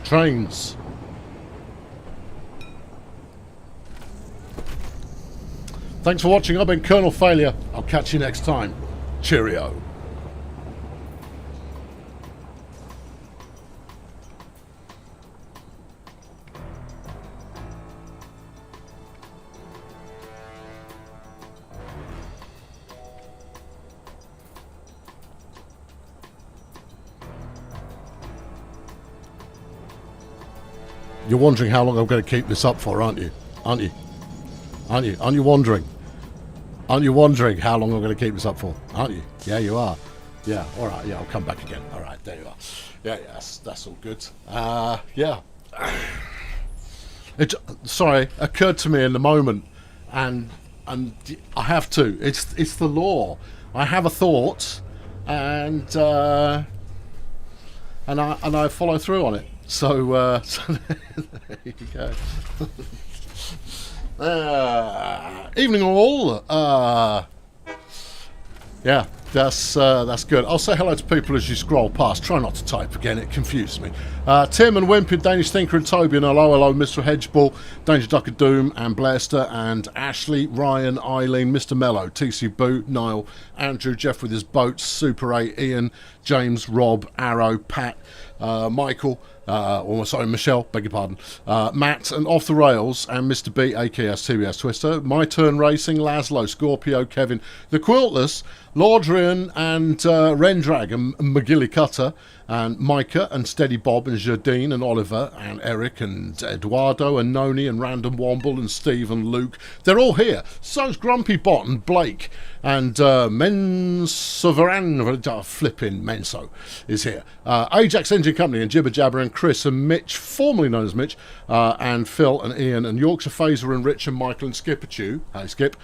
Trains. Thanks for watching. I've been Colonel Failure. I'll catch you next time. Cheerio. You're wondering how long I'm going to keep this up for, aren't you? Aren't you? Aren't you? Aren't you wondering? Aren't you wondering how long I'm going to keep this up for? Aren't you? Yeah, you are. Yeah, all right. Yeah, I'll come back again. All right, there you are. Yeah, that's all good. Yeah. It, sorry, occurred to me in the moment, and I have to. It's the law. I have a thought, and I follow through on it. So, so there you go. Evening all. Yeah, that's good. I'll say hello to people as you scroll past. Try not to type again, it confuses me. Tim and Wimpy, Danish Thinker and Toby, and hello, Mr. Hedgeball, Danger Duck of Doom, and Blaster, and Ashley, Ryan, Eileen, Mr. Mello, TC Boot, Niall, Andrew, Jeff with his boats, Super 8, Ian, James, Rob, Arrow, Pat, Michael, sorry, Michelle, beg your pardon, Matt, and Off the Rails, and Mr. B, AKS, TBS Twister, My Turn Racing, Laszlo, Scorpio, Kevin, The Quiltless, Lordrian, and Rendrag, and McGilly and Micah, and Steady Bob, and Jardine, and Oliver, and Eric, and Eduardo, and Noni, and Random Womble, and Steve, and Luke. They're all here. So's Grumpy Bot, and Blake, and Mensoveran, flipping Menso, is here. Ajax Engine Company, and Jibber Jabber, and Chris, and Mitch, formerly known as Mitch, and Phil, and Ian, and Yorkshire Phaser, and Rich, and Michael, and Skipperchew. Hey, Skip.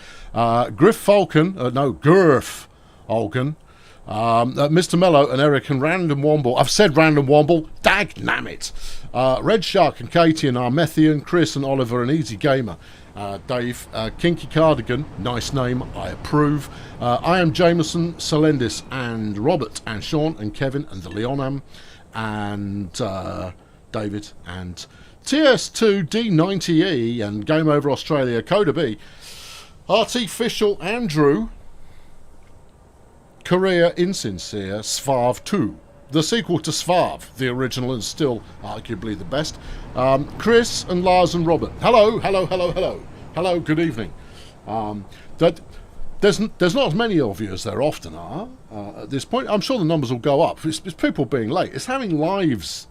Griff Falcon, Gurf Olgan, Mr. Mello, and Eric, and Random Womble. I've said Random Womble. Dagnamit. Red Shark, and Katie, and Armethian, Chris, and Oliver, and Easy Gamer. Dave, Kinky Cardigan, nice name, I approve. I am Jameson, Selendis, and Robert, and Sean, and Kevin, and the Leonam, and David, and TS2D90E, and Game Over Australia, Coda B, Artificial Andrew, Korea Insincere, Svav 2, the sequel to Svav, the original and still arguably the best, Chris, and Lars, and Robert. Hello, good evening. There's not as many of you as there often are at this point. I'm sure the numbers will go up. It's people being late. It's having lives.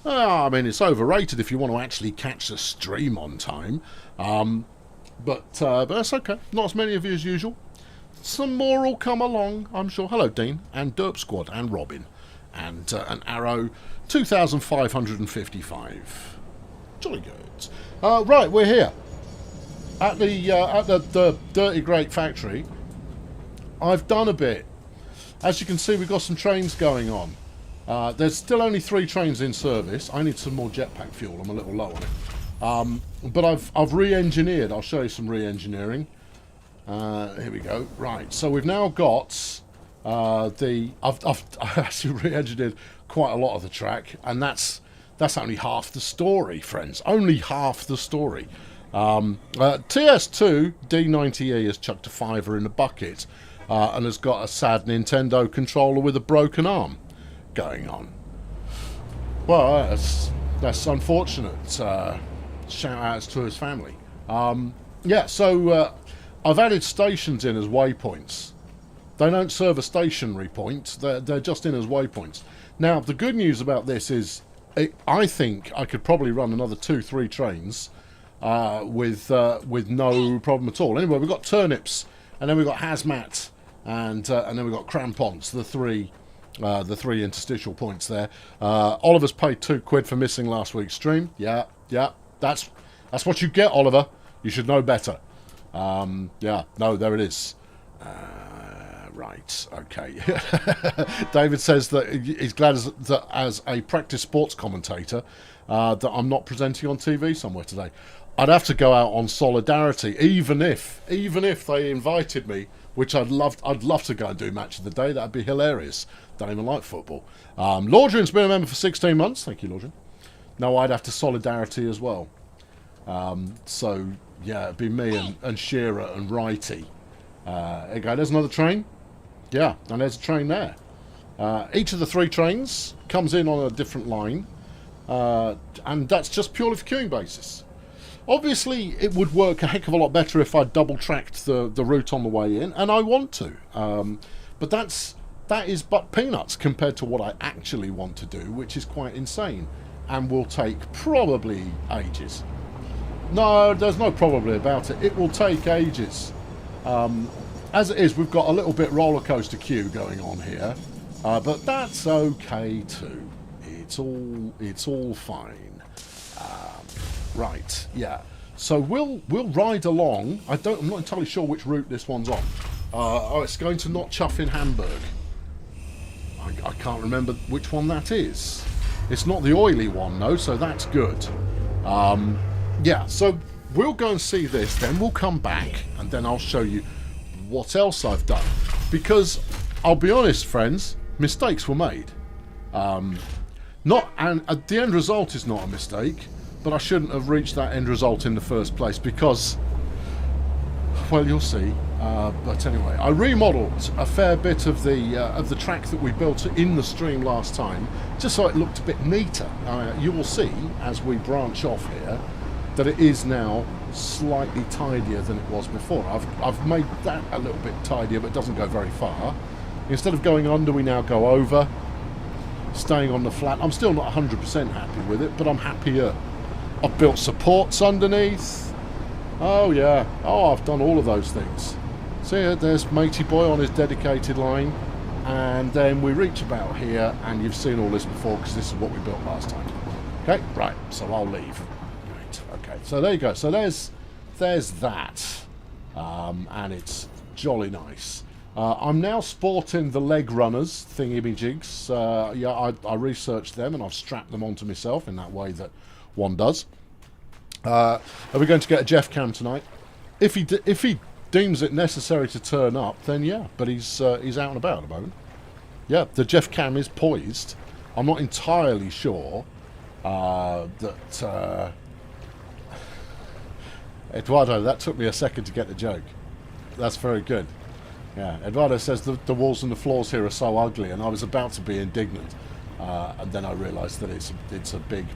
I mean, it's overrated if you want to actually catch the stream on time. But that's okay. Not as many of you as usual. Some more will come along, I'm sure. Hello, Dean, and Derp Squad, and Robin, and an Arrow 2,555. Jolly good. Right, we're here at the Dirty Great Factory. I've done a bit. As you can see, we've got some trains going on. There's still only 3 trains in service. I need some more jetpack fuel. I'm a little low on it. But I've re-engineered. I'll show you some re-engineering. Here we go. Right, so we've now got I've actually re-engineered quite a lot of the track, and that's only half the story, friends. Only half the story. TS2 D90E has chucked a fiver in a bucket and has got a sad Nintendo controller with a broken arm going on. Well, that's unfortunate. Shout outs to his family. Yeah, so I've added stations in as waypoints. They don't serve a stationary point. They're just in as waypoints. Now, the good news about this is I think I could probably run another 2-3 trains with no problem at all. Anyway, we've got turnips, and then we've got hazmat, and then we've got crampons. The three interstitial points there. Oliver's paid £2 for missing last week's stream. Yeah, that's what you get, Oliver. You should know better. Yeah, no, there it is. Right, okay. David says that he's glad that as a practice sports commentator that I'm not presenting on TV somewhere today. I'd have to go out on solidarity, even if they invited me, which I'd love to go and do match of the day. That'd be hilarious. Don't even like football. Lordrian's been a member for 16 months. Thank you, Lordrian. No, I'd have to solidarity as well. So, yeah, it'd be me and Shearer and Righty. There you go, there's another train. Yeah, and there's a train there. Each of the 3 trains comes in on a different line. And that's just purely for queuing basis. Obviously, it would work a heck of a lot better if I double-tracked the route on the way in, and I want to. But that is but peanuts compared to what I actually want to do, which is quite insane, and will take probably ages. No, there's no probably about it. It will take ages. As it is, we've got a little bit roller coaster queue going on here, but that's okay too. It's all fine. Right, yeah. So we'll ride along. I'm not entirely sure which route this one's on. Oh, it's going to Not Chuff in Hamburg. I can't remember which one that is. It's not the oily one, though, so that's good. Yeah, so we'll go and see this, then we'll come back, and then I'll show you what else I've done. Because, I'll be honest, friends, mistakes were made. And the end result is not a mistake, but I shouldn't have reached that end result in the first place because, well, you'll see. But anyway, I remodeled a fair bit of the track that we built in the stream last time, just so it looked a bit neater. You will see as we branch off here that it is now slightly tidier than it was before. I've made that a little bit tidier, but it doesn't go very far. Instead of going under, we now go over. Staying on the flat. I'm still not 100% happy with it, but I'm happier. I've built supports underneath. Oh yeah. Oh, I've done all of those things. See, there's Matey Boy on his dedicated line, and then we reach about here, and you've seen all this before because this is what we built last time. Okay, right. So I'll leave. Right. Okay. So there you go. So there's that, and it's jolly nice. I'm now sporting the leg runners thingy-me-jigs. Yeah, I researched them and I've strapped them onto myself in that way that one does. Are we going to get a Jeff Cam tonight? If he deems it necessary to turn up, then yeah. But he's out and about at the moment. Yeah, the Jeff Cam is poised. I'm not entirely sure that Eduardo. That took me a second to get the joke. That's very good. Yeah, Eduardo says the walls and the floors here are so ugly, and I was about to be indignant, and then I realised that it's a big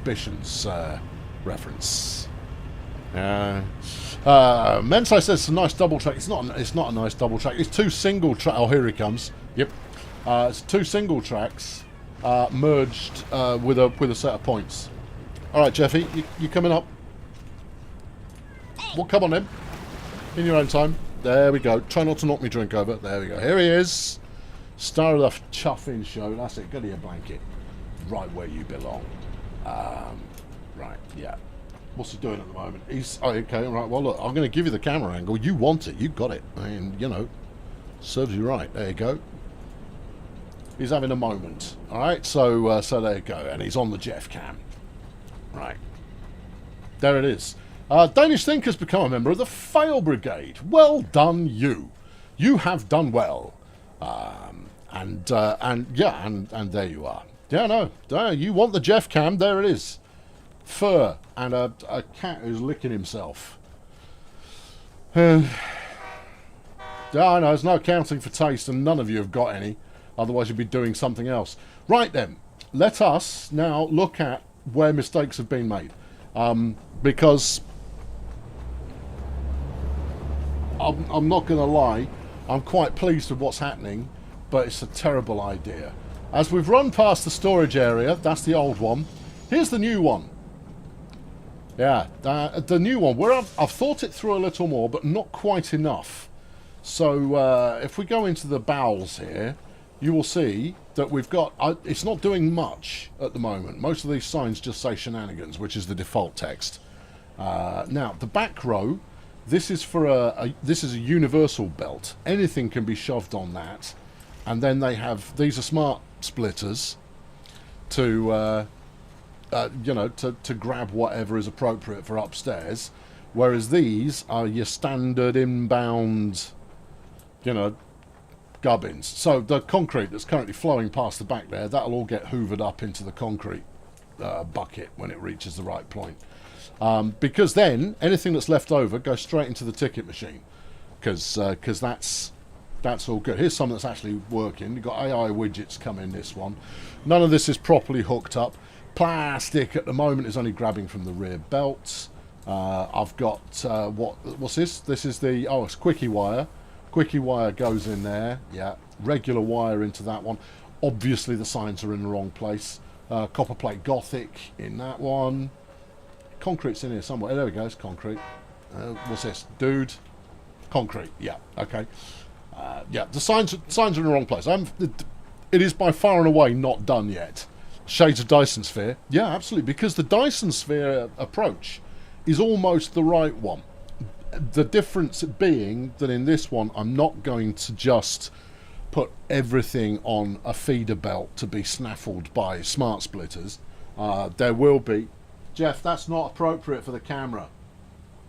Bishon's reference. Mensai says it's a nice double track. It's not a nice double track. It's 2 single track. Oh, here he comes. Yep, it's 2 single tracks merged with a set of points. All right, Jeffy, you coming up? Well, come on then, in your own time. There we go. Try not to knock me drink over. There we go. Here he is. Star of the chuffing show. That's it. Go to your blanket. Right where you belong. Right, yeah. What's he doing at the moment? He's... Oh, okay, right. Well, look, I'm going to give you the camera angle. You want it. You got it. I mean, you know, serves you right. There you go. He's having a moment. All right, so there you go. And he's on the Jeff Cam. Right. There it is. Danish Thinker's become a member of the Fail Brigade. Well done, you. You have done well. And there you are. Yeah, no, you want the Jeff Cam? There it is. Fur and a cat who's licking himself. Yeah, I know. There's no accounting for taste, and none of you have got any. Otherwise, you'd be doing something else. Right then, let us now look at where mistakes have been made, because. I'm not going to lie, I'm quite pleased with what's happening, but it's a terrible idea. As we've run past the storage area, that's the old one, here's the new one. Yeah, the new one, where I've thought it through a little more, but not quite enough. So if we go into the bowels here, you will see that we've got, it's not doing much at the moment. Most of these signs just say shenanigans, which is the default text. Now, the back row, this is for this is a universal belt. Anything can be shoved on that, and then they have these are smart splitters to to grab whatever is appropriate for upstairs, whereas these are your standard inbound, gubbins. So the concrete that's currently flowing past the back there, that'll all get hoovered up into the concrete bucket when it reaches the right point. Because then anything that's left over goes straight into the ticket machine. Because that's all good. Here's some that's actually working. You've got AI widgets coming this one. None of this is properly hooked up. Plastic at the moment is only grabbing from the rear belts. I've got what's this? This is it's quickie wire. Quickie wire goes in there. Yeah, regular wire into that one. Obviously the signs are in the wrong place. Copper plate Gothic in that one. Concrete's in here somewhere. There we go. It's concrete. What's this? Dude. Concrete. Yeah. Okay. Yeah. The signs are in the wrong place. It is by far and away not done yet. Shades of Dyson Sphere. Yeah, absolutely. Because the Dyson Sphere approach is almost the right one. The difference being that in this one, I'm not going to just put everything on a feeder belt to be snaffled by smart splitters. There will be... Jeff, that's not appropriate for the camera.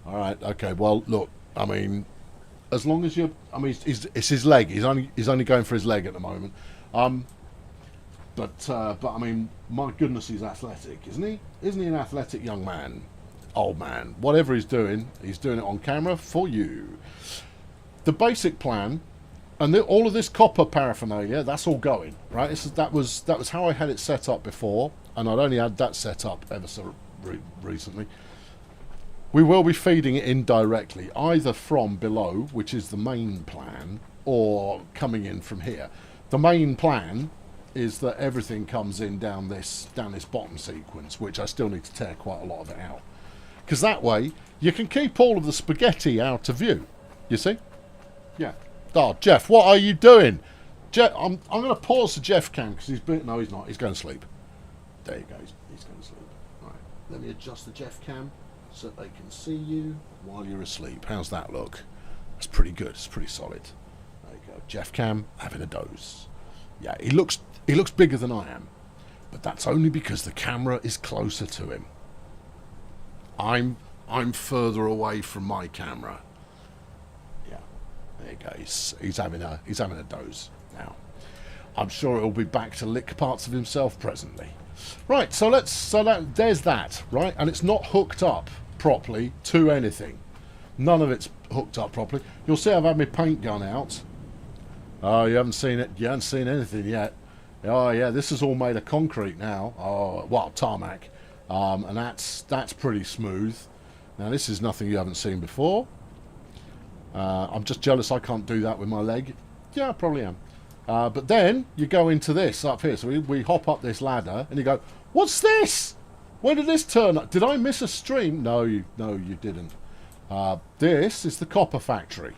All right, okay, well, look, I mean, as long as you're... I mean, it's his leg. He's only going for his leg at the moment. But I mean, my goodness, he's athletic, isn't he? Isn't he an athletic young man? Old man. Whatever he's doing it on camera for you. The basic plan, and all of this copper paraphernalia, that's all going, right? That was how I had it set up before, and I'd only had that set up ever so recently. We will be feeding it in directly, either from below, which is the main plan, or coming in from here. The main plan is that everything comes in down this bottom sequence, which I still need to tear quite a lot of it out. Because that way, you can keep all of the spaghetti out of view. You see? Yeah. Oh, Jeff, what are you doing? Jeff, I'm going to pause the Jeff cam because no, he's not. He's going to sleep. There you go. He's going to sleep. All right. Let me adjust the Jeff cam so that they can see you while you're asleep. How's that look? That's pretty good. It's pretty solid. There you go. Jeff cam having a doze. Yeah, he looks bigger than I am, but that's only because the camera is closer to him. I'm further away from my camera. Yeah, there you go. He's having a doze now. I'm sure it'll be back to lick parts of himself presently. Right, there's that, right, and it's not hooked up properly to anything. None of it's hooked up properly. You'll see I've had my paint gun out. Oh, you haven't seen it. You haven't seen anything yet. Oh yeah, this is all made of concrete now. Oh, well, tarmac. And that's pretty smooth. Now this is nothing you haven't seen before. I'm just jealous I can't do that with my leg. Yeah, I probably am. But then you go into this up here. So we hop up this ladder and you go, what's this? Where did this turn up? Did I miss a stream? No, you didn't. This is the copper factory.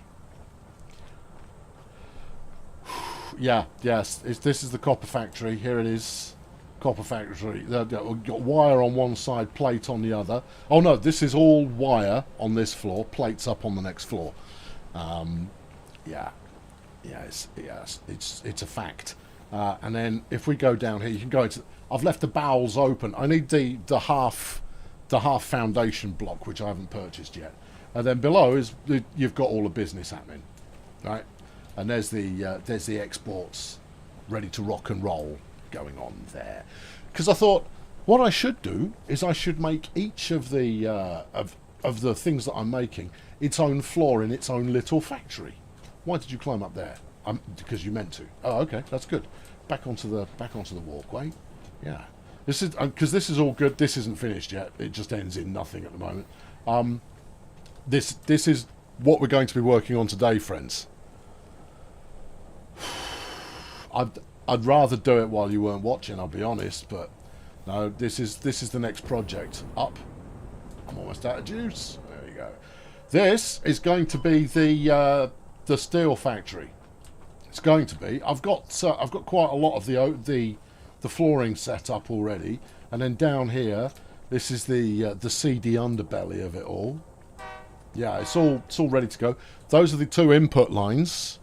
Yeah, yes, this is the copper factory. Here it is. Copper factory. We've got wire on one side, plate on the other. Oh no, this is all wire on this floor, plates up on the next floor. It's a fact. And then if we go down here, you can go into. I've left the bowels open. I need the half foundation block, which I haven't purchased yet. And then below is you've got all the business happening, right? And there's the exports ready to rock and roll going on there. Because I thought what I should do is I should make each of the of the things that I'm making its own floor in its own little factory. Why did you climb up there? Because you meant to. Oh, okay, that's good. Back onto the walkway. Yeah, this is because this is all good. This isn't finished yet. It just ends in nothing at the moment. This is what we're going to be working on today, friends. I'd rather do it while you weren't watching, I'll be honest, but no, this is the next project. Up. I'm almost out of juice. There you go. This is going to be the steel factory. It's going to be. I've got quite a lot of the flooring set up already, and then down here, this is the seedy underbelly of it all. Yeah, it's all ready to go. Those are the two input lines.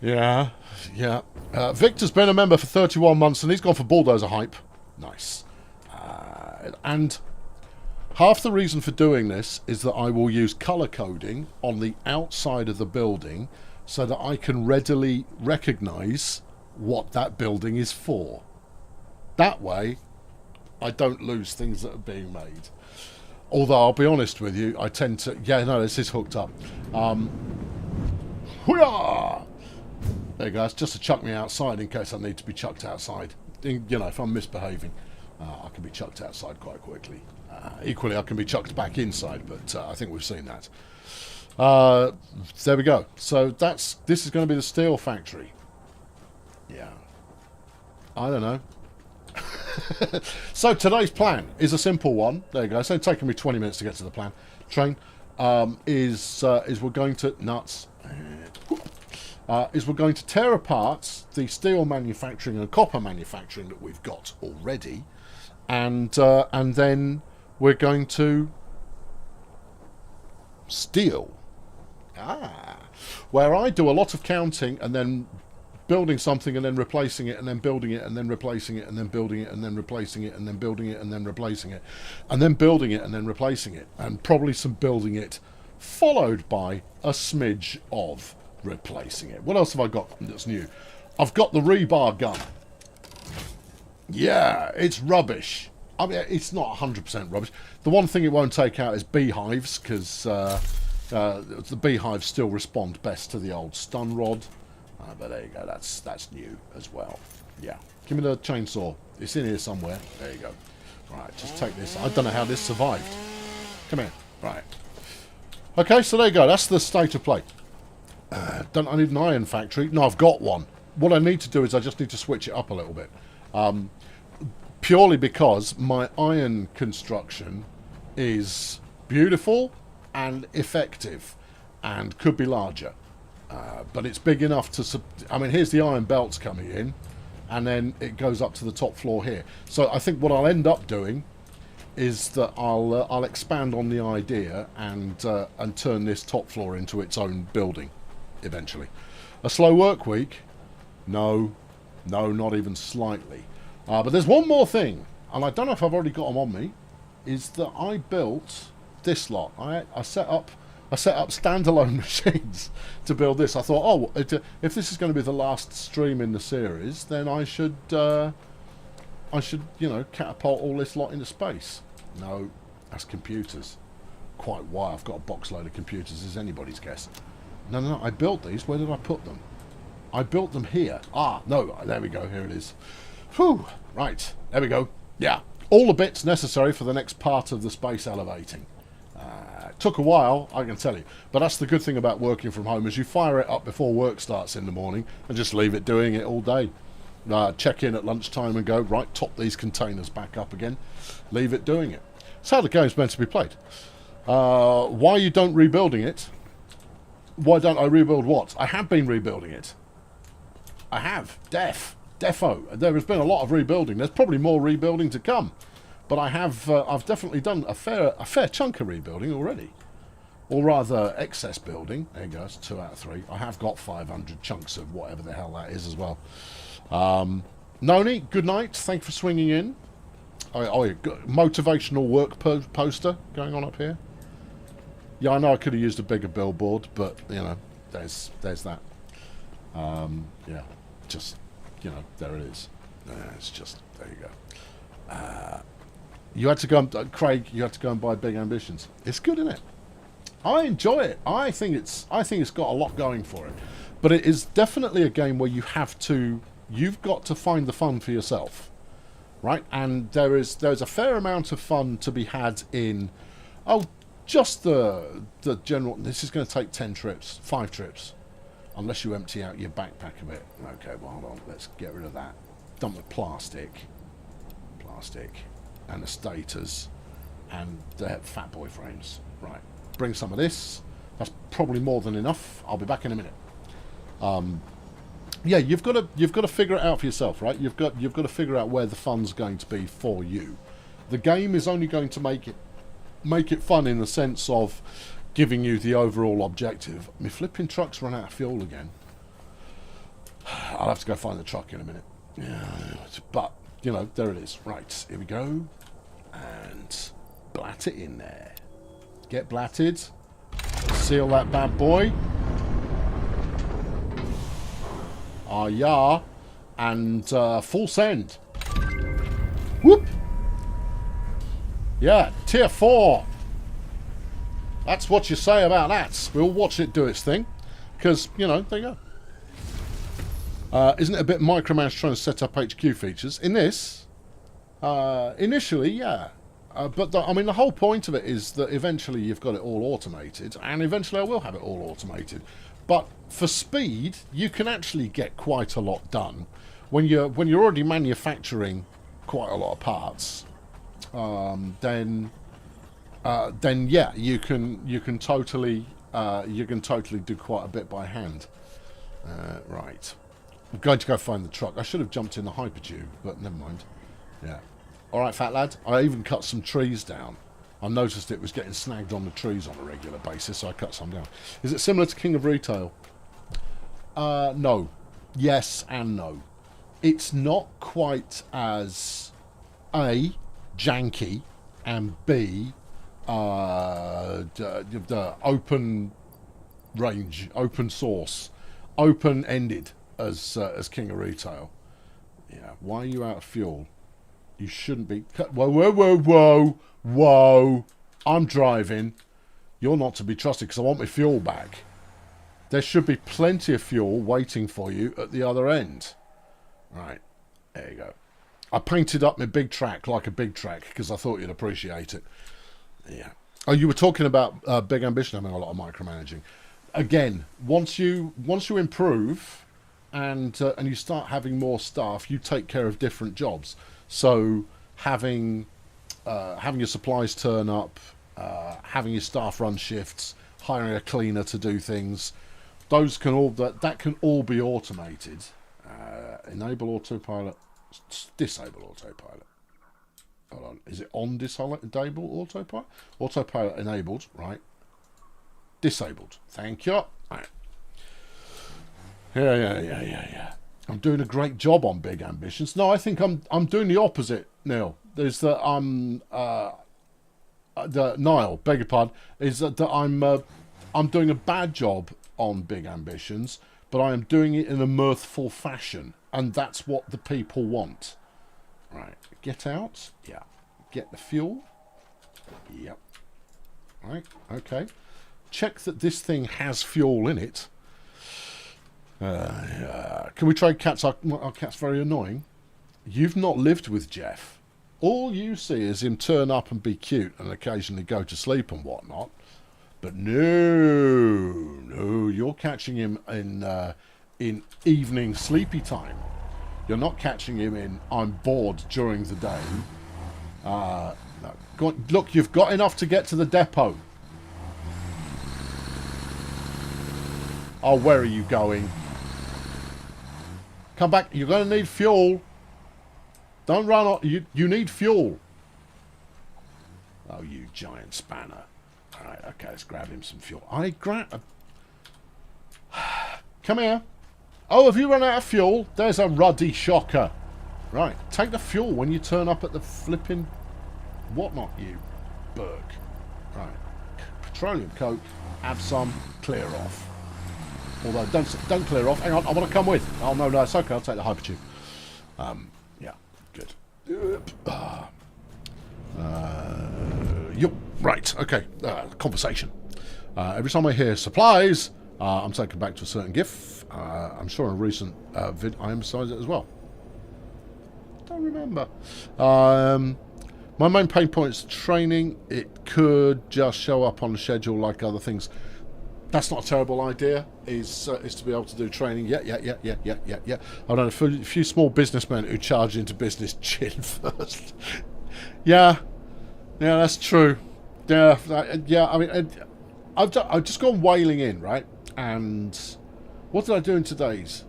Yeah. Victor's been a member for 31 months and he's gone for bulldozer hype. Nice. And half the reason for doing this is that I will use colour coding on the outside of the building so that I can readily recognise what that building is for. That way, I don't lose things that are being made. Although, I'll be honest with you, I tend to... Yeah, no, this is hooked up. Hoo-yah! There you go. It's just to chuck me outside in case I need to be chucked outside. You know, if I'm misbehaving, I can be chucked outside quite quickly. Equally, I can be chucked back inside, but I think we've seen that. There we go. So this is going to be the steel factory. Yeah. I don't know. So today's plan is a simple one. There you go. So it's taken me 20 minutes to get to the train. Is we're going to we're going to tear apart the steel manufacturing and copper manufacturing that we've got already, and then we're going to steel. Where I do a lot of counting and then building something and then replacing it and then building it and then replacing it and then building it and then replacing it and then building it and then replacing it and then building it and then replacing it, and probably some building it followed by a smidge of replacing it. What else have I got that's new? I've got the rebar gun. Yeah, it's rubbish. I mean, it's not 100% rubbish. The one thing it won't take out is beehives, because the beehives still respond best to the old stun rod. But there you go, that's new as well. Yeah, give me the chainsaw. It's in here somewhere. There you go. Right, just take this. I don't know how this survived. Come here. Right. Okay, so there you go. That's the state of play. Don't I need an iron factory? No, I've got one. What I need to do is I just need to switch it up a little bit. Purely because my iron construction is beautiful and effective and could be larger. But it's big enough to... I mean, here's the iron belts coming in, and then it goes up to the top floor here. So I think what I'll end up doing is that I'll expand on the idea and turn this top floor into its own building eventually. A slow work week? No, not even slightly. But there's one more thing, and I don't know if I've already got them on me, is that I built this lot. I set up standalone machines to build this. I thought, oh, if this is going to be the last stream in the series, then I should, you know, catapult all this lot into space. No, that's computers. Quite why I've got a box load of computers is anybody's guess. No, I built these. Where did I put them? I built them here. Ah, no, there we go. Here it is. Whew. Right, there we go. Yeah, all the bits necessary for the next part of the space elevating. Took a while, I can tell you, but that's the good thing about working from home, is you fire it up before work starts in the morning and just leave it doing it all day. Check in at lunchtime and go, right, top these containers back up again, leave it doing it. It's how the game's meant to be played. Why you don't rebuilding it? Why don't I rebuild what? I have been rebuilding it. I have. Defo. There has been a lot of rebuilding. There's probably more rebuilding to come. But I've definitely done a fair chunk of rebuilding already. Or rather, excess building. There you go, it's 2 out of 3. I have got 500 chunks of whatever the hell that is as well. Noni, good night. Thank you for swinging in. Motivational work poster going on up here. Yeah, I know I could have used a bigger billboard, but, you know, there's that. Yeah, just, you know, there it is. It's just, there you go. You had to go and, Craig, you had to go and buy Big Ambitions. It's good, isn't it? I enjoy it. I think it's got a lot going for it. But it is definitely a game where you've got to find the fun for yourself. Right? And there's a fair amount of fun to be had in just the general. This is going to take 5 trips. Unless you empty out your backpack a bit. Okay, well hold on, let's get rid of that. Dump the plastic. And the stators and the fat boy frames. Right, bring some of this. That's probably more than enough. I'll be back in a minute. Yeah, you've got to figure it out for yourself, right? You've got to figure out where the fun's going to be for you. The game is only going to make it fun in the sense of giving you the overall objective. My flipping truck's run out of fuel again. I'll have to go find the truck in a minute. Yeah, but you know, there it is. Right, here we go. And blat it in there. Get blatted. Seal that bad boy. Yeah. And full send. Whoop. Yeah, tier 4. That's what you say about that. We'll watch it do its thing. Because, you know, there you go. Isn't it a bit micromanaged trying to set up HQ features? In this, initially, yeah. But, I mean, the whole point of it is that eventually you've got it all automated. And eventually I will have it all automated. But for speed, you can actually get quite a lot done. When you're already manufacturing quite a lot of parts, then yeah, you can totally do quite a bit by hand. Right, I'm going to go find the truck. I should have jumped in the hypertube, but never mind. Yeah. All right, fat lad. I even cut some trees down. I noticed it was getting snagged on the trees on a regular basis, so I cut some down. Is it similar to King of Retail? No. Yes and no. It's not quite as A, janky, and B, the open range, open source, open-ended as King of Retail. Yeah. Why are you out of fuel? You shouldn't be. Whoa, whoa, whoa, whoa, whoa! I'm driving. You're not to be trusted because I want my fuel back. There should be plenty of fuel waiting for you at the other end. Right, there you go. I painted up my big track like a big track because I thought you'd appreciate it. Yeah. Oh, you were talking about Big Ambition having a lot of micromanaging. Again, once you improve and you start having more staff, you take care of different jobs. So having your supplies turn up, having your staff run shifts, hiring a cleaner to do things, those can all that can all be automated. Enable autopilot, disable autopilot. Hold on, is it on disable autopilot? Autopilot enabled, right? Disabled. Thank you. Right. Yeah. I'm doing a great job on Big Ambitions. No, I think I'm doing the opposite, Neil. There's the Niall, beg your pardon, is that I'm doing a bad job on Big Ambitions, but I am doing it in a mirthful fashion, and that's what the people want. Right, get out. Yeah. Get the fuel. Yep. Right, okay. Check that this thing has fuel in it. Can we trade cats? Our cat's very annoying. You've not lived with Jeff. All you see is him turn up and be cute and occasionally go to sleep and whatnot. But no, you're catching him in evening sleepy time. You're not catching him in I'm bored during the day. No. Look, you've got enough to get to the depot. Oh, where are you going? Come back. You're going to need fuel. Don't run off. You need fuel. Oh, you giant spanner. All right, okay, let's grab him some fuel. Come here. Oh, have you run out of fuel? There's a ruddy shocker. Right, take the fuel when you turn up at the flipping whatnot, you Burke. Right, petroleum coke. Have some. Clear off. Although, don't clear off. Hang on, I want to come with. Oh, no, it's okay. I'll take the hypertube. Yeah, good. Yup, right, okay. Conversation. Every time I hear supplies, I'm taken back to a certain GIF. I'm sure in a recent vid I emphasised it as well. Don't remember. My main pain point is training. It could just show up on the schedule like other things. That's not a terrible idea, is to be able to do training. Yeah. I've known a few small businessmen who charge into business chin first. Yeah, that's true. Yeah, I mean, I've just gone whaling in, right? And what did I do in today's?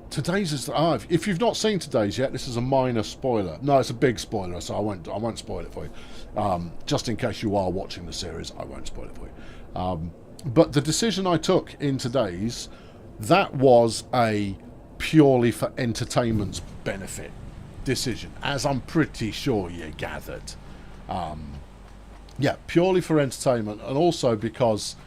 Today's is if you've not seen today's yet, this is a minor spoiler. No, it's a big spoiler, so I won't spoil it for you. Just in case you are watching the series, I won't spoil it for you. But the decision I took in today's, that was a purely for entertainment's benefit decision, as I'm pretty sure you gathered. Yeah, purely for entertainment, and also because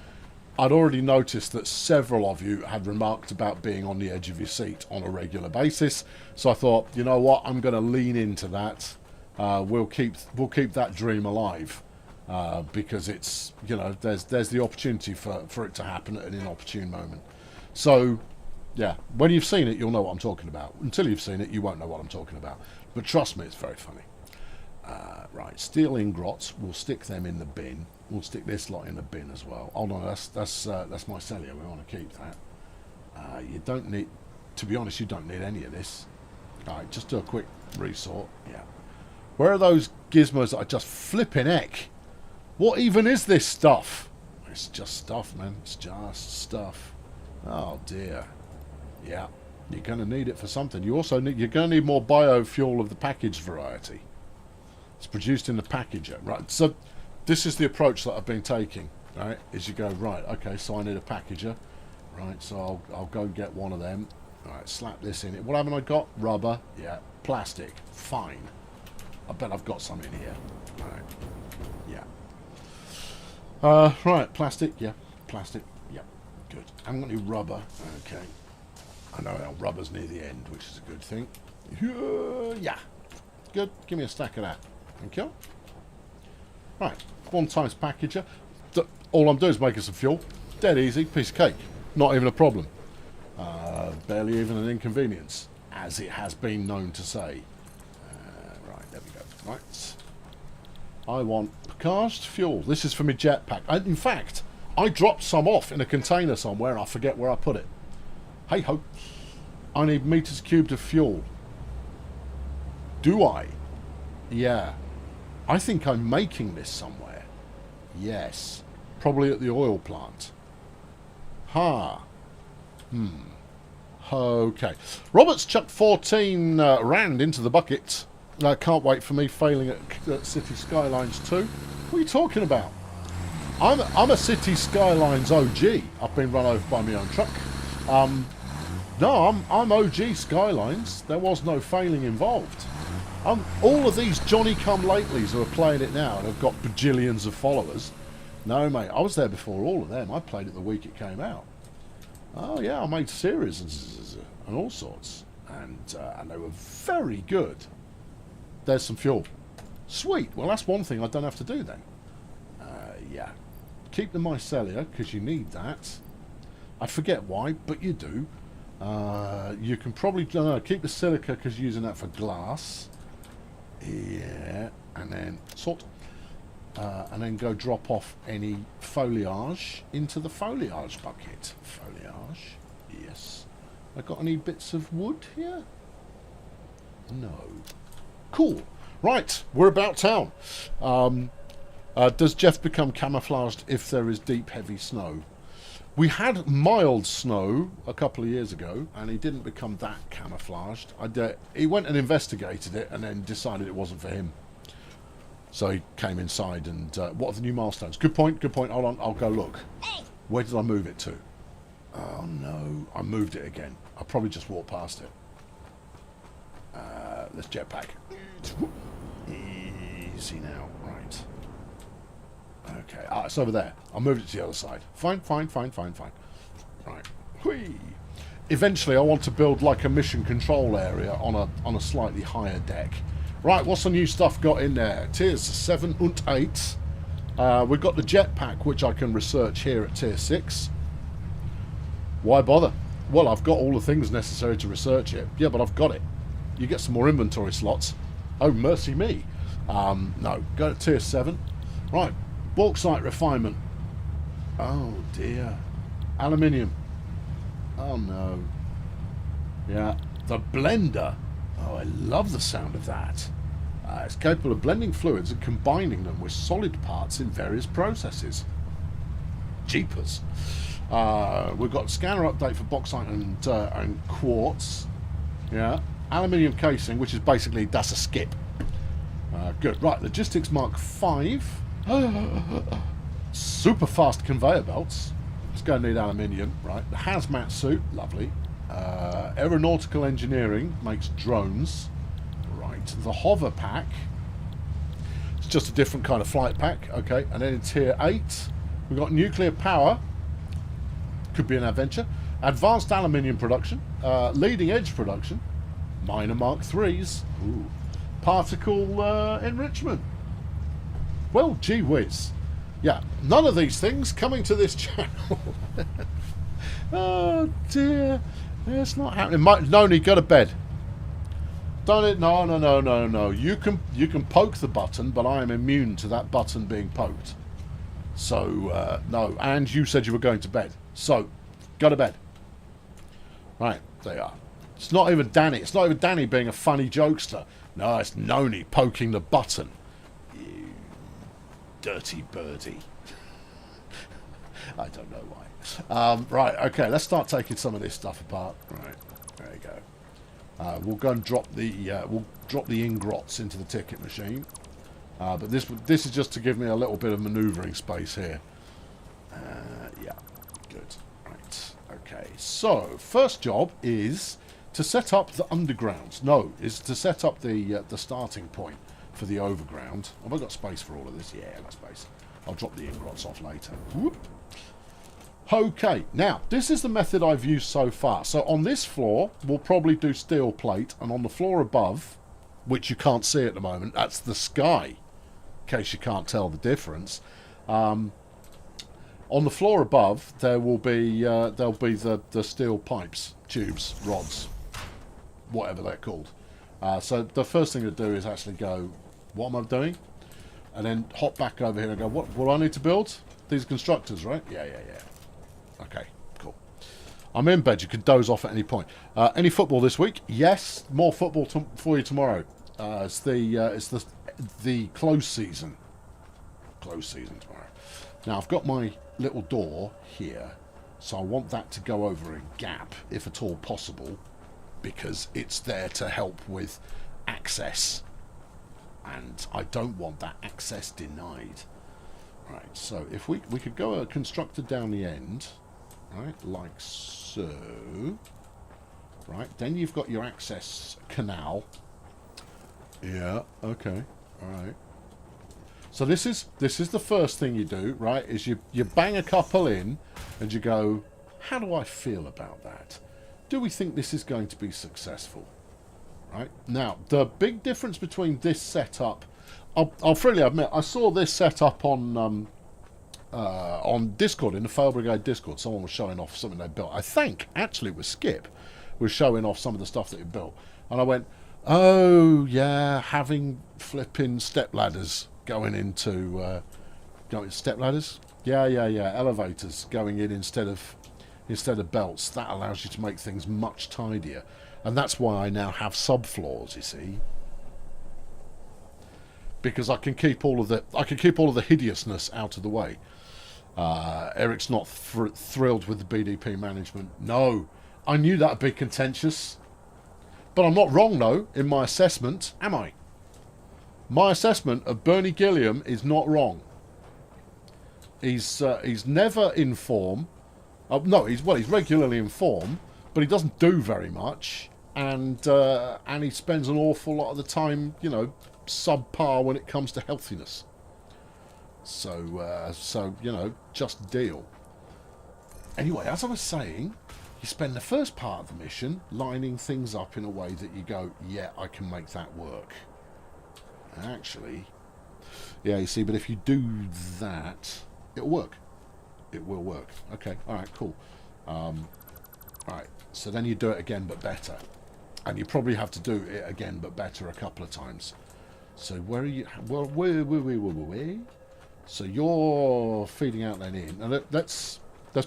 I'd already noticed that several of you had remarked about being on the edge of your seat on a regular basis. So I thought, you know what, I'm going to lean into that we'll keep that dream alive, because it's, you know, there's the opportunity for it to happen at an inopportune moment. So yeah, when you've seen it, you'll know what I'm talking about. Until you've seen it, you won't know what I'm talking about. But trust me, it's very funny. Right, steel ingots, we'll stick them in the bin. We'll stick this lot in the bin as well. Oh no, that's mycelia. We want to keep that. You don't need, to be honest, you don't need any of this. All right, just do a quick resort. Yeah. Where are those gizmos that are just flipping heck? What even is this stuff? It's just stuff, man. It's just stuff. Oh dear. Yeah. You're going to need it for something. You're going to need more biofuel of the packaged variety. It's produced in the packager, right? So this is the approach that I've been taking, right? Is you go, right, okay, so I need a packager, right? So I'll go get one of them. All right, slap this in it. What haven't I got? Rubber, yeah. Plastic, fine. I bet I've got some in here. All right, yeah. Right, plastic, yeah. Plastic, yeah. Good. I haven't got any rubber. Okay. I know our rubber's near the end, which is a good thing. Yeah. Good. Give me a stack of that. Thank you. Right. One times packager. All I'm doing is making some fuel. Dead easy. Piece of cake. Not even a problem. Barely even an inconvenience, as it has been known to say. Right. There we go. Right. I want cast fuel. This is for my jetpack. In fact, I dropped some off in a container somewhere. I forget where I put it. Hey ho. I need meters cubed of fuel. Do I? Yeah. I think I'm making this somewhere. Yes. Probably at the oil plant. Okay. Robert's chucked 14 rand into the bucket. Can't wait for me failing at City Skylines 2. What are you talking about? I'm a City Skylines OG. I've been run over by my own truck. No, I'm OG Skylines. There was no failing involved. All of these Johnny-come-latelys who are playing it now and have got bajillions of followers. No, mate, I was there before all of them. I played it the week it came out. Oh, yeah, I made series and all sorts. And they were very good. There's some fuel. Sweet. Well, that's one thing I don't have to do then. Yeah. Keep the mycelia, because you need that. I forget why, but you do. You can probably keep the silica, because you're using that for glass. Yeah, and then salt, and then go drop off any foliage into the foliage bucket. Foliage, yes. I got any bits of wood here? No. Cool. Right, we're about town. Does Jeff become camouflaged if there is deep, heavy snow? We had mild snow a couple of years ago, and he didn't become that camouflaged. He went and investigated it, and then decided it wasn't for him. So he came inside, and what are the new milestones? Good point, good point. Hold on, I'll go look. Where did I move it to? Oh no, I moved it again. I probably just walked past it. Let's jetpack. Easy now, right. Okay, it's over there. I moved it to the other side. Fine. Right. Whee! Eventually, I want to build like a mission control area on a slightly higher deck. Right, what's the new stuff got in there? Tiers 7 and 8. We've got the jetpack, which I can research here at Tier 6. Why bother? Well, I've got all the things necessary to research it. Yeah, but I've got it. You get some more inventory slots. Oh, mercy me. No, go to Tier 7. Right. Bauxite refinement. Oh dear. Aluminium. Oh no. Yeah. The blender. Oh, I love the sound of that. It's capable of blending fluids and combining them with solid parts in various processes. Jeepers. We've got scanner update for bauxite and quartz. Yeah. Aluminium casing, which is basically, that's a skip. Good. Right. Logistics Mark 5. Super fast conveyor belts. It's going to need aluminium, right? The hazmat suit, lovely. Aeronautical engineering makes drones, right? The hover pack, it's just a different kind of flight pack, okay. And then in Tier 8, we've got nuclear power, could be an adventure. Advanced aluminium production, leading edge production, minor Mark 3s, ooh. particle enrichment. Well, gee whiz. Yeah, none of these things coming to this channel. Oh dear, it's not happening. Noni, go to bed. Don't it? No. You can poke the button, but I am immune to that button being poked. So no. And you said you were going to bed, so go to bed. Right, there you are. It's not even Danny. It's not even Danny being a funny jokester. No, it's Noni poking the button. You dirty birdie. I don't know why. Right, okay, let's start taking some of this stuff apart. Right, there you go. We'll go and drop the ingrots into the ticket machine. But this is just to give me a little bit of manoeuvring space here. Yeah, good. Right, okay. So first job is to set up the underground. No, is to set up the starting point for the overground. Have I got space for all of this? Yeah, I got space. I'll drop the ingrots off later. Whoop. Okay, now, this is the method I've used so far. So on this floor, we'll probably do steel plate, and on the floor above, which you can't see at the moment, that's the sky, in case you can't tell the difference. On the floor above, there will be the steel pipes, tubes, rods, whatever they're called. So the first thing to do is actually go, what am I doing? And then hop back over here and go, what do I need to build? These constructors, right? Yeah. Okay, cool. I'm in bed. You can doze off at any point. Any football this week? Yes, more football for you tomorrow. It's the close season. Close season tomorrow. Now I've got my little door here, so I want that to go over a gap, if at all possible, because it's there to help with access, and I don't want that access denied. Right, so if we could go a constructor down the end, right, like so. Right, then you've got your access canal. Yeah, okay, all right. So this is the first thing you do, right? Is you bang a couple in, and you go, how do I feel about that? Do we think this is going to be successful? Right now, the big difference between this setup. I'll freely admit, I saw this set up on Discord, in the Fail Brigade Discord. Someone was showing off something they built. I think, actually, it was Skip, was showing off some of the stuff that he built. And I went, oh, yeah, having flipping step ladders going into... step ladders? Yeah, elevators going in instead of belts. That allows you to make things much tidier. And that's why I now have subfloors, you see. Because I can keep all of the hideousness out of the way. Eric's not thrilled with the BDP management. No, I knew that'd be contentious, but I'm not wrong though in my assessment, am I? My assessment of Bernie Gilliam is not wrong. He's never in form. No, he's regularly in form, but he doesn't do very much, and he spends an awful lot of the time, subpar when it comes to healthiness. So just deal. Anyway, as I was saying, you spend the first part of the mission lining things up in a way that you go, yeah, I can make that work. Actually, yeah, you see, but if you do that, it'll work. It will work. Okay, alright, cool. Alright, so then you do it again but better. And you probably have to do it again but better a couple of times. So where are you? Well, where? So you're feeding out then in. And let's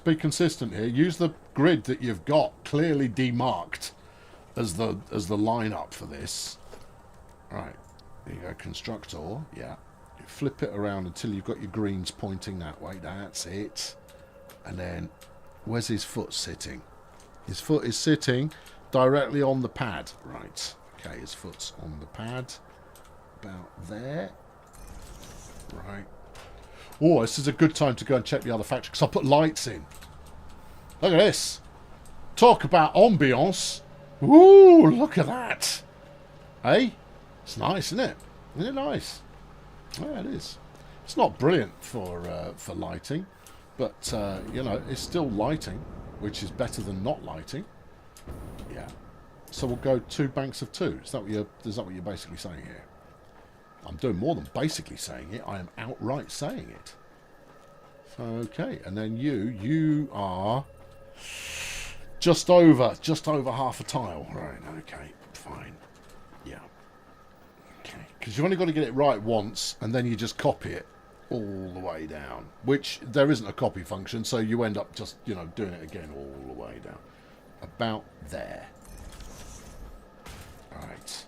be consistent here. Use the grid that you've got clearly demarked as the lineup for this. Right. There you go. Constructor. Yeah. You flip it around until you've got your greens pointing that way. That's it. And then where's his foot sitting? His foot is sitting directly on the pad. Right. Okay. His foot's on the pad. About there. Right. Oh, this is a good time to go and check the other factory because I put lights in. Look at this. Talk about ambience. Ooh, look at that. Hey? It's nice, isn't it? Isn't it nice? Yeah, it is. It's not brilliant for lighting, but, it's still lighting, which is better than not lighting. Yeah. So we'll go 2 banks of 2. Is that what you're basically saying here? I'm doing more than basically saying it. I am outright saying it. Okay, and then you are just over half a tile. Right, okay, fine. Yeah. Okay, because you've only got to get it right once, and then you just copy it all the way down. Which, there isn't a copy function, so you end up just, doing it again all the way down. About there. Alright.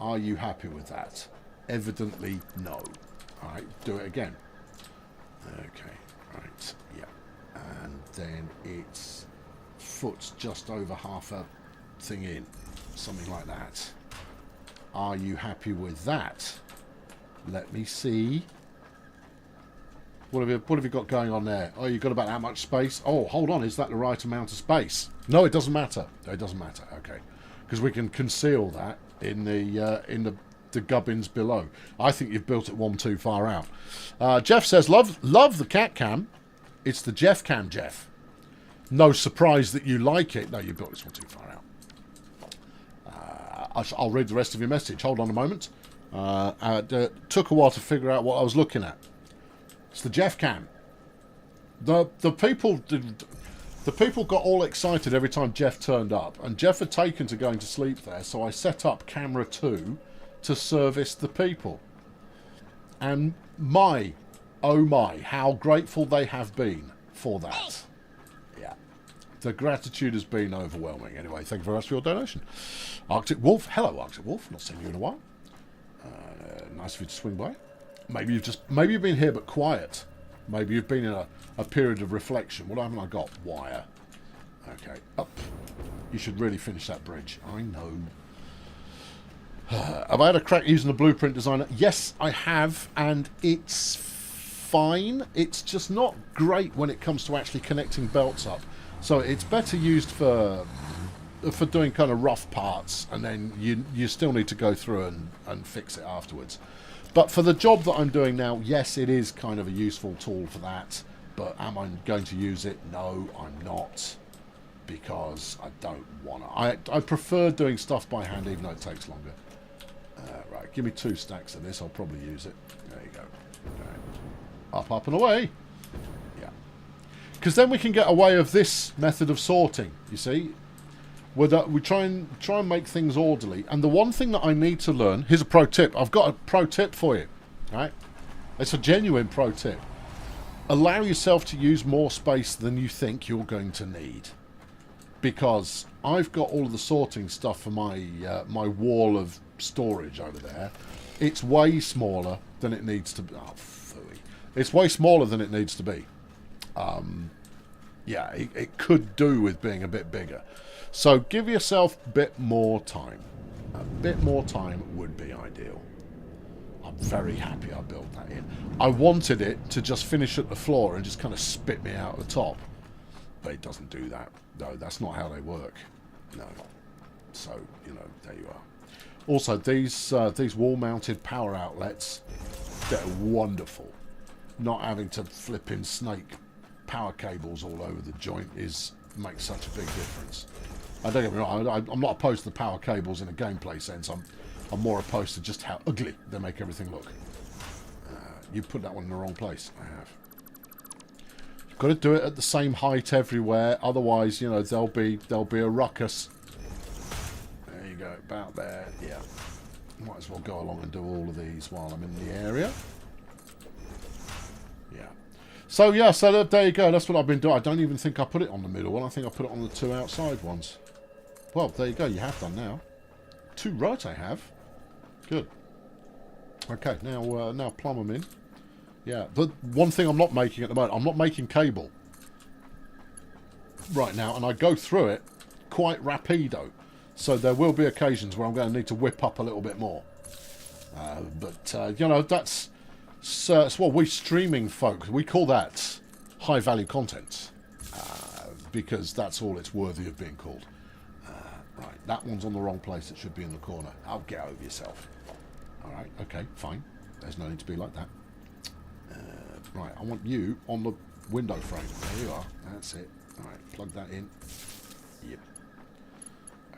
Are you happy with that? Evidently, no. Alright, do it again. Okay, right, yeah. And then it's foot's just over half a thing in. Something like that. Are you happy with that? Let me see. What have you got going on there? Oh, you've got about that much space? Oh, hold on. Is that the right amount of space? No, it doesn't matter. It doesn't matter. Okay. Because we can conceal that in the gubbins below. I think you've built it one too far out. Jeff says, love the cat cam. It's the Jeff cam, Jeff. No surprise that you like it. No, you built this one too far out. I'll read the rest of your message. Hold on a moment. Took a while to figure out what I was looking at. It's the Jeff cam. The people got all excited every time Jeff turned up, and Jeff had taken to going to sleep there, so I set up camera 2 to service the people. And oh my, how grateful they have been for that. Yeah. The gratitude has been overwhelming. Anyway, thank you very much for your donation. Arctic Wolf. Hello, Arctic Wolf. Not seen you in a while. Nice of you to swing by. Maybe you've been here but quiet. Maybe you've been in a period of reflection. What haven't I got? Wire. Okay, up. You should really finish that bridge. I know. Have I had a crack using the blueprint designer? Yes, I have, and it's fine. It's just not great when it comes to actually connecting belts up. So it's better used for doing kind of rough parts, and then you still need to go through and fix it afterwards. But for the job that I'm doing now, yes, it is kind of a useful tool for that. But am I going to use it? No, I'm not. Because I don't want to. I prefer doing stuff by hand, even though it takes longer. Right, give me 2 stacks of this. I'll probably use it. There you go. Okay. Up, and away. Yeah. Because then we can get away of this method of sorting, you see. We try and make things orderly. And the one thing that I need to learn... Here's a pro tip. I've got a pro tip for you. Right? It's a genuine pro tip. Allow yourself to use more space than you think you're going to need. Because I've got all of the sorting stuff for my my wall of storage over there. It's way smaller than it needs to be. Oh, phooey. It's way smaller than it needs to be. Yeah, it could do with being a bit bigger. So give yourself a bit more time. A bit more time would be ideal. I'm very happy I built that in. I wanted it to just finish at the floor and just kind of spit me out the top. But it doesn't do that. No, that's not how they work. No. So, there you are. Also, these wall-mounted power outlets, they're wonderful. Not having to flip in snake power cables all over the joint makes such a big difference. I don't get me wrong, I'm not opposed to the power cables in a gameplay sense. I'm more opposed to just how ugly they make everything look. You put that one in the wrong place. I have. You've got to do it at the same height everywhere, otherwise, there'll be a ruckus. There you go, about there. Yeah. Might as well go along and do all of these while I'm in the area. Yeah. So there you go. That's what I've been doing. I don't even think I put it on the middle one. I think I put it on the 2 outside ones. Well, there you go. You have done now. 2 right I have. Good. Okay, now plumb them in. Yeah, the one thing I'm not making at the moment, I'm not making cable right now, and I go through it quite rapido. So there will be occasions where I'm going to need to whip up a little bit more. But that's what we streaming folk, we call that high-value content. Because that's all it's worthy of being called. Right, that one's on the wrong place. It should be in the corner. I'll get over yourself. Alright, okay, fine. There's no need to be like that. Right, I want you on the window frame. There you are. That's it. Alright, plug that in. Yep.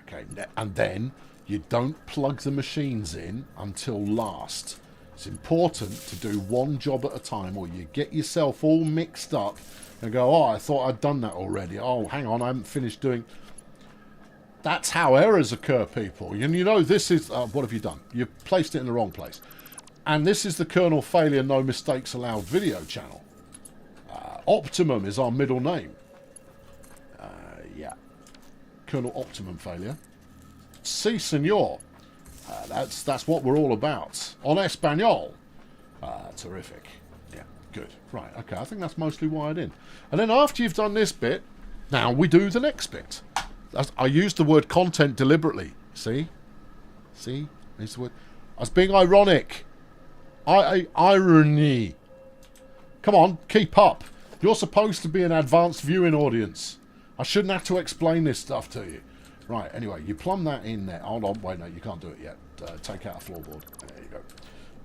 Okay, and then you don't plug the machines in until last. It's important to do one job at a time, or you get yourself all mixed up and go, oh, I thought I'd done that already. Oh, hang on, I haven't finished doing... That's how errors occur, people. And you know, this is... what have you done? You've placed it in the wrong place. And this is the Kernel Failure No Mistakes Allowed video channel. Optimum is our middle name. Yeah. Kernel Optimum Failure. Si, senor. That's what we're all about. En Espanol. Terrific. Yeah, good. Right, okay, I think that's mostly wired in. And then after you've done this bit, now we do the next bit. I used the word content deliberately. See? See? I used the word... I was being ironic. Irony. Come on, keep up. You're supposed to be an advanced viewing audience. I shouldn't have to explain this stuff to you. Right, anyway, you plumb that in there. Hold on, wait, no, you can't do it yet. Take out a floorboard. There you go.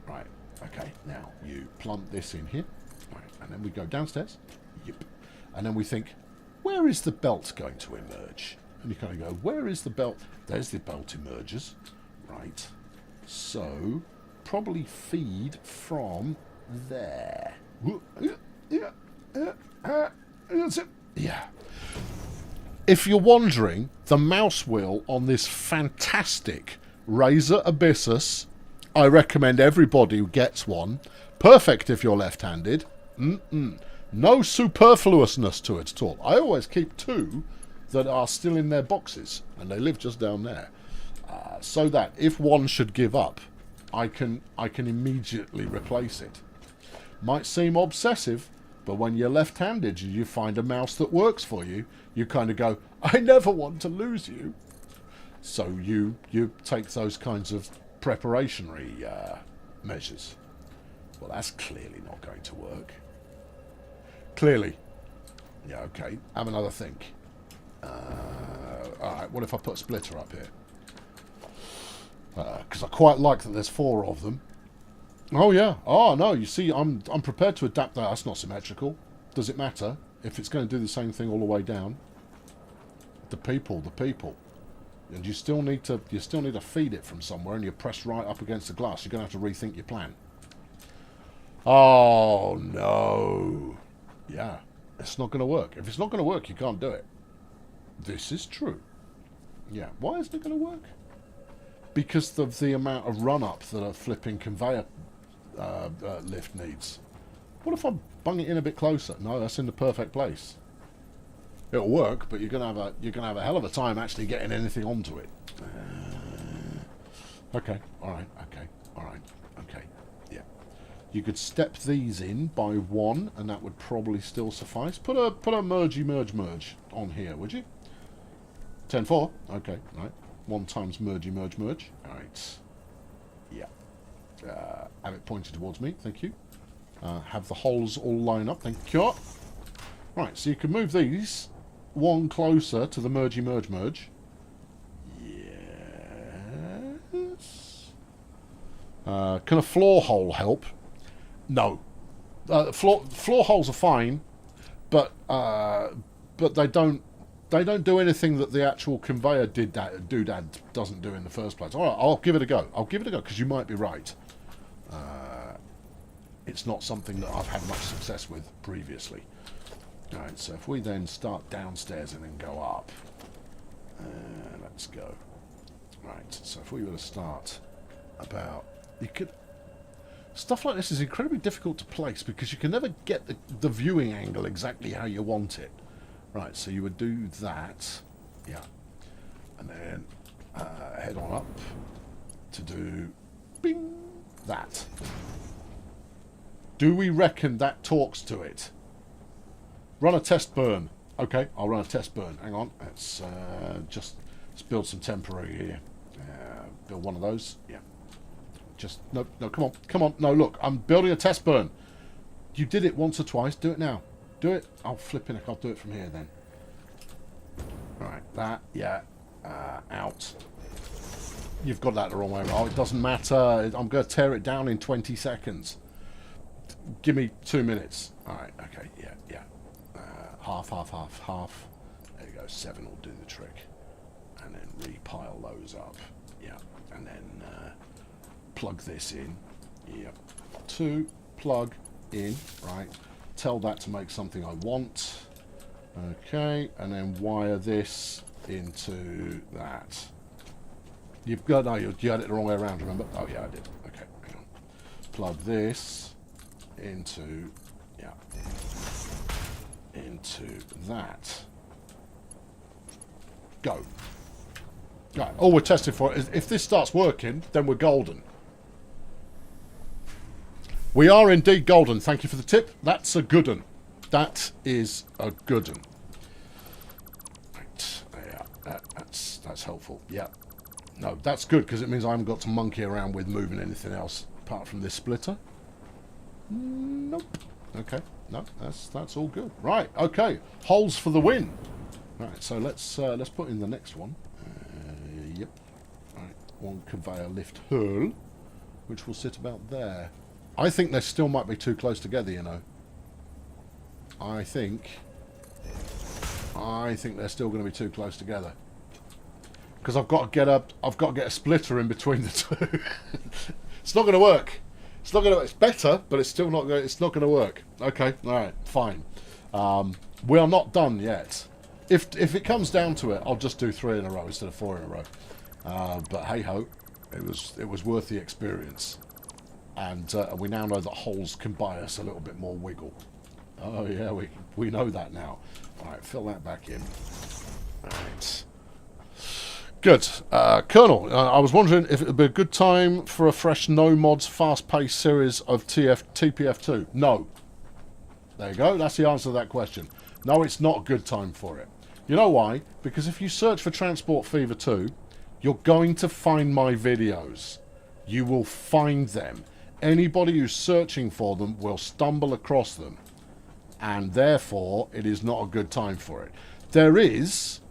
Right, okay, now you plumb this in here. Right, and then we go downstairs. Yep. And then we think, where is the belt going to emerge? And you kind of go, where is the belt? There's the belt emerges. Right. So, probably feed from there. Yeah. If you're wondering, the mouse wheel on this fantastic Razer Abyssus, I recommend everybody gets one. Perfect if you're left-handed. No superfluousness to it at all. I always keep two that are still in their boxes, and they live just down there, so that if one should give up, I can immediately replace it. Might seem obsessive, but when you're left-handed and you find a mouse that works for you, you kind of go, I never want to lose you. So you take those kinds of preparatory measures. Well, that's clearly not going to work. Clearly. Yeah, okay. Have another think. Alright, what if I put a splitter up here? Because I quite like that there's 4 of them. Oh, yeah. Oh, no, you see, I'm prepared to adapt that. That's not symmetrical. Does it matter if it's going to do the same thing all the way down? The people. And you still need to feed it from somewhere, and you're pressed right up against the glass. You're going to have to rethink your plan. Oh, no. Yeah, it's not going to work. If it's not going to work, you can't do it. This is true. Yeah, why isn't it going to work? Because of the amount of run-up that a flipping conveyor lift needs. What if I bung it in a bit closer? No, that's in the perfect place. It'll work, but you're gonna have a hell of a time actually getting anything onto it. Okay, all right, okay, yeah. You could step these in by 1, and that would probably still suffice. Put a merge on here, would you? 10-4. Okay, right. 1 times merge. All right. Yeah. Have it pointed towards me. Thank you. Have the holes all line up. Thank you. Right, so you can move these 1 closer to the merge. Yes. Can a floor hole help? No. Floor holes are fine, but they don't do anything that the actual conveyor doodad doesn't do in the first place. All right, I'll give it a go. Because you might be right. It's not something that I've had much success with previously. All right, so if we then start downstairs and then go up, let's go. Right, so if we were to start about, stuff like this is incredibly difficult to place because you can never get the viewing angle exactly how you want it. Right, so you would do that, yeah, and then head on up to do, bing, that. Do we reckon that talks to it? Run a test burn. Okay, I'll run a test burn. Hang on, let's build some temporary here. Build one of those, yeah. No, come on, no, look, I'm building a test burn. You did it once or twice, do it now. Do it. I'll flip in. I'll do it from here then. Right, that, yeah, out. You've got that the wrong way. Oh, it doesn't matter. I'm going to tear it down in 20 seconds. Give me 2 minutes. All right, okay, yeah. Half. There you go. 7 will do the trick. and then repile those up. Yeah, and then plug this in. Yep. 2, plug in. Right. Tell that to make something I want. Okay, and then wire this into that. You've got no, you had it the wrong way around. Remember? Oh yeah, I did. Okay, hang on. Plug this into into that. Go. Right. All we're testing for is if this starts working, then we're golden. We are indeed golden. Thank you for the tip. That's a good one. That is a good one. Right. Yeah, that's helpful. Yeah. No, that's good because it means I haven't got to monkey around with moving anything else apart from this splitter. Nope. Okay. No, that's all good. Right. Okay. Holes for the win. Right. So let's put in the next one. Yep. Right. One conveyor lift hurl, which will sit about there. I think they still might be too close together. You know. I think they're still going to be too close together. Because I've got to get a splitter in between the two. It's not going to work. It's not going to. It's better, but it's still not going. It's not going to work. Okay, all right, fine. We are not done yet. If it comes down to it, I'll just do 3 in a row instead of 4 in a row. But hey ho, it was worth the experience. And we now know that holes can buy us a little bit more wiggle. Oh yeah, we know that now. All right, fill that back in. All right. Good. Colonel, I was wondering if it would be a good time for a fresh no-mods, fast-paced series of TPF2. No. There you go. That's the answer to that question. No, it's not a good time for it. You know why? Because if you search for Transport Fever 2, you're going to find my videos. You will find them. Anybody who's searching for them will stumble across them. And therefore, it is not a good time for it. There is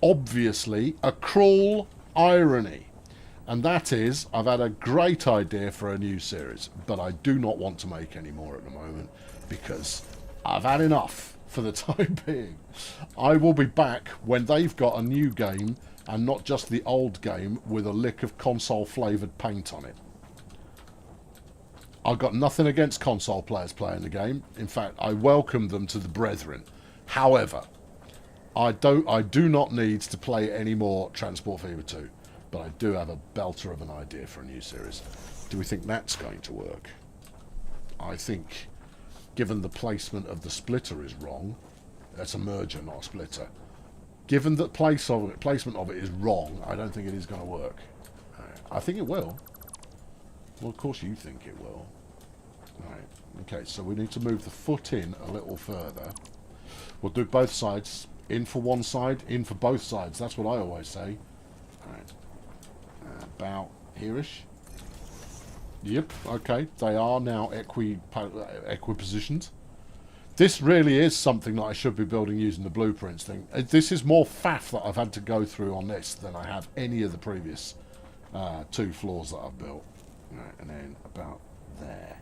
obviously a cruel irony, and that is I've had a great idea for a new series, but I do not want to make any more at the moment because I've had enough for the time being. I will be back when they've got a new game and not just the old game with a lick of console flavoured paint on it. I've got nothing against console players playing the game. In fact, I welcome them to the brethren. However, I do not need to play any more Transport Fever 2, but I do have a belter of an idea for a new series. Do we think that's going to work? I think, given the placement of the splitter is wrong, that's a merger, not a splitter. Given that placement of it is wrong, I don't think it is going to work. I think it will. Well, of course you think it will. Right. Okay, so we need to move the foot in a little further. We'll do both sides. In for one side, in for both sides. That's what I always say. Alright. About here-ish. Yep, okay. They are now equipositioned. This really is something that I should be building using the blueprints thing. This is more faff that I've had to go through on this than I have any of the previous 2 floors that I've built. Right, and then about there.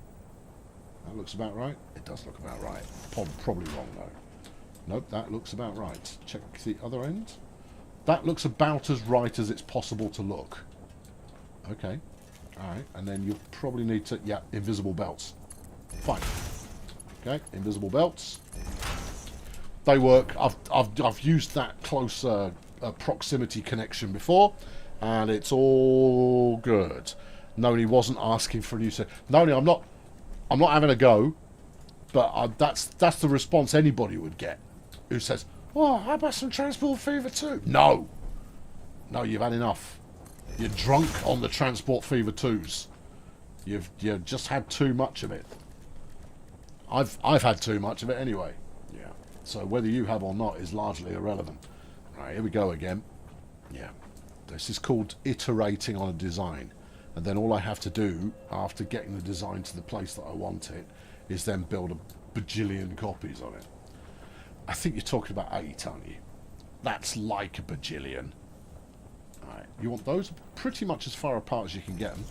That looks about right. It does look about right. Probably wrong though. Nope, that looks about right. Check the other end. That looks about as right as it's possible to look. Okay. Alright, and then you probably need to... Yeah, invisible belts. Fine. Okay, invisible belts. They work. I've used that close proximity connection before, and it's all good. Noni wasn't asking for a new set. Noni, I'm not having a go, but that's the response anybody would get who says, "Oh, how about some Transport Fever 2?" No, you've had enough. You're drunk on the Transport Fever 2s. You've just had too much of it. I've had too much of it anyway. Yeah. So whether you have or not is largely irrelevant. Right, here we go again. Yeah. This is called iterating on a design. And then all I have to do, after getting the design to the place that I want it, is then build a bajillion copies of it. I think you're talking about 8, aren't you? That's like a bajillion. Alright, you want those pretty much as far apart as you can get them.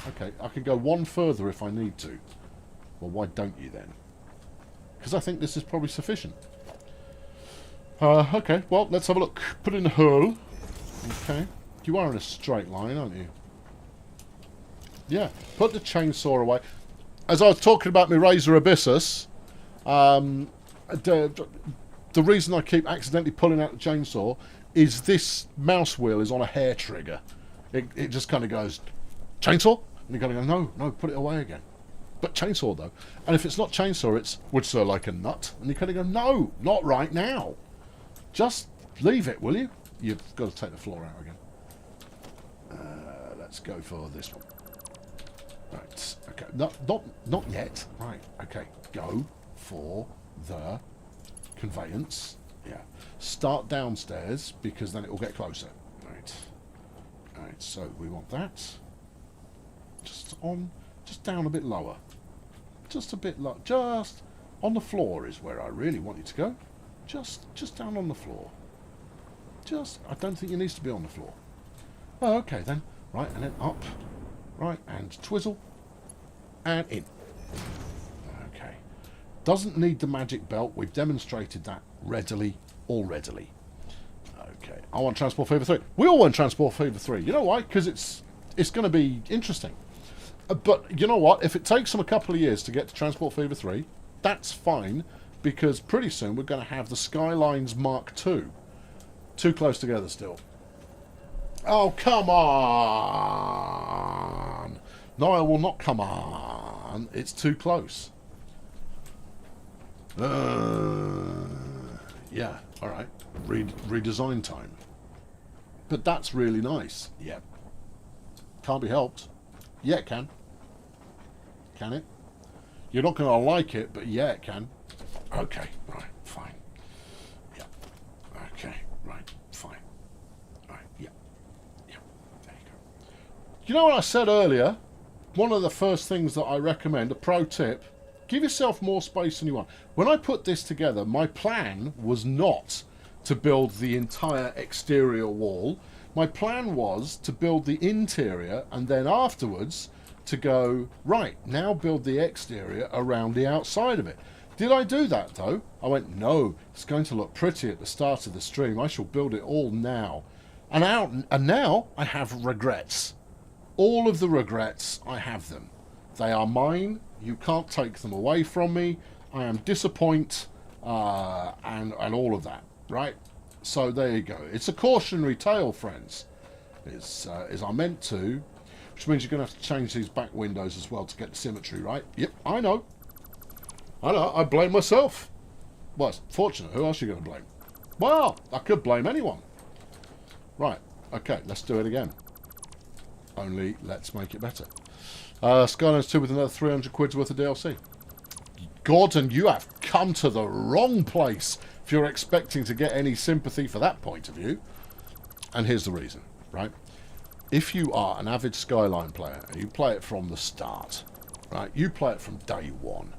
Okay, I can go one further if I need to. Well, why don't you then? Because I think this is probably sufficient. Okay, well, let's have a look. Put in a hole. Okay. You are in a straight line, aren't you? Yeah. Put the chainsaw away. As I was talking about my Razor Abyssus, the reason I keep accidentally pulling out the chainsaw is this mouse wheel is on a hair trigger. It just kind of goes, chainsaw? And you kind of go, no, put it away again. But chainsaw, though. And if it's not chainsaw, it's, would sir like a nut? And you kind of go, no, not right now. Just leave it, will you? You've got to take the floor out again. Let's go for this one. Right, okay. Not yet. Right, okay. Go for the conveyance. Yeah. Start downstairs, because then it will get closer. Right. Right, so we want that. Just down a bit lower. Just a bit lower. Just on the floor is where I really want you to go. Just down on the floor. I don't think it needs to be on the floor. Oh, okay then. Right, and then up. Right, and twizzle. And in. Okay. Doesn't need the magic belt. We've demonstrated that already. Okay. I want Transport Fever 3. We all want Transport Fever 3. You know why? Because it's going to be interesting. But you know what? If it takes them a couple of years to get to Transport Fever 3, that's fine. Because pretty soon we're going to have the Skylines Mark II. Too close together still. Oh, come on! No, I will not come on. It's too close. Yeah, alright. Redesign time. But that's really nice. Yeah. Can't be helped. Yeah, it can. Can it? You're not going to like it, but yeah, it can. Okay, right, fine. Yeah. Okay, right, fine. Right, yeah. Yeah, there you go. You know what I said earlier? One of the first things that I recommend, a pro tip, give yourself more space than you want. When I put this together, my plan was not to build the entire exterior wall. My plan was to build the interior and then afterwards to go, right, now build the exterior around the outside of it. Did I do that though? I went, no, it's going to look pretty at the start of the stream. I shall build it all now. And now I have regrets. All of the regrets, I have them. They are mine. You can't take them away from me. I am disappointed and all of that, right? So there you go. It's a cautionary tale, friends. Is I meant to, which means you're going to have to change these back windows as well to get the symmetry, right? Yep, I know. I blame myself. Well, it's fortunate. Who else are you going to blame? Well, I could blame anyone. Right, okay, let's do it again. Only, let's make it better. Skylines 2 with another 300 quid's worth of DLC. Gordon, you have come to the wrong place if you're expecting to get any sympathy for that point of view. And here's the reason, right? If you are an avid Skyline player and you play it from the start, right? You play it from day one.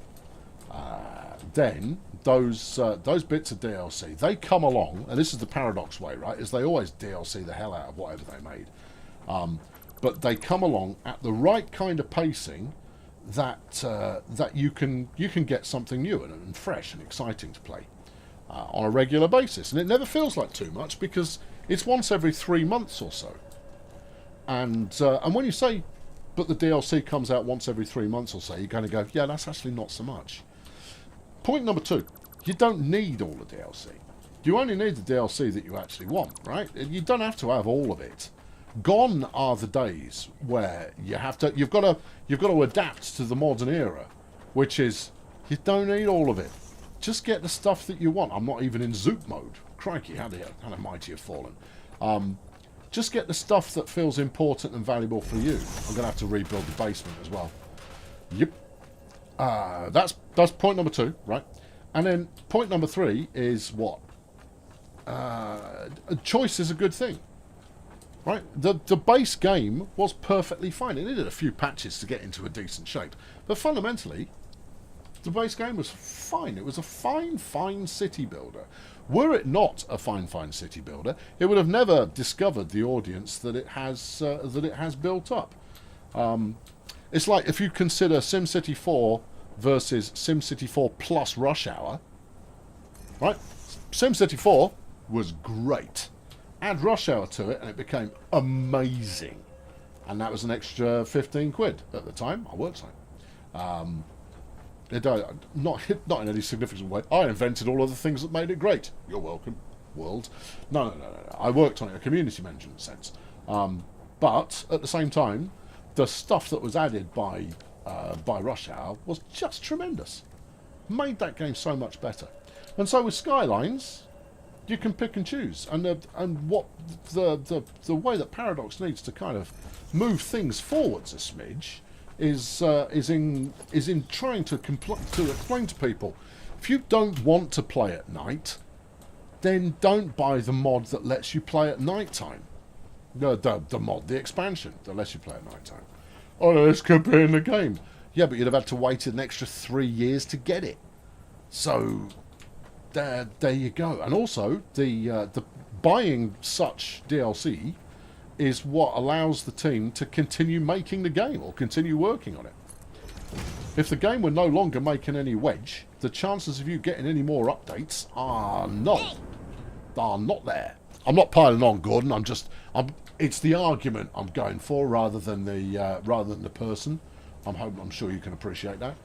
Then those bits of DLC, they come along, and this is the Paradox way, right? Is they always DLC the hell out of whatever they made. But they come along at the right kind of pacing that you can get something new and fresh and exciting to play on a regular basis, and it never feels like too much because it's once every 3 months or so. And when you say, but the DLC comes out once every 3 months or so, you're going to go, yeah, that's actually not so much. Point number 2, you don't need all the DLC. You only need the DLC that you actually want, right? You don't have to have all of it. Gone are the days where you've got to adapt to the modern era, which is you don't need all of it. Just get the stuff that you want. I'm not even in Zoop mode. Crikey, how the mighty have fallen. Just get the stuff that feels important and valuable for you. I'm going to have to rebuild the basement as well. Yep. That's point number 2, right? And then point number 3 is what? Choice is a good thing. Right? The base game was perfectly fine. It needed a few patches to get into a decent shape. But fundamentally, the base game was fine. It was a fine city builder. Were it not a fine city builder, it would have never discovered the audience that it has built up. It's like if you consider SimCity 4 versus SimCity 4 plus Rush Hour, right? SimCity 4 was great. Add Rush Hour to it, and it became amazing. And that was an extra 15 quid at the time. I worked on it. Not in any significant way. I invented all of the things that made it great. You're welcome, world. No. I worked on it in a community management sense. But at the same time, the stuff that was added by Rush Hour was just tremendous. Made that game so much better. And so with Skylines, you can pick and choose. And what the way that Paradox needs to kind of move things forwards a smidge is in trying to explain to people, if you don't want to play at night, then don't buy the mod that lets you play at night time. The expansion that lets you play at night time. Oh, this could be in the game. Yeah, but you'd have had to wait an extra 3 years to get it. So there you go. And also the buying such DLC is what allows the team to continue making the game or continue working on it. If the game were no longer making any wedge, the chances of you getting any more updates are not there. I'm not piling on, Gordon. It's the argument I'm going for rather than the person. I'm sure you can appreciate that.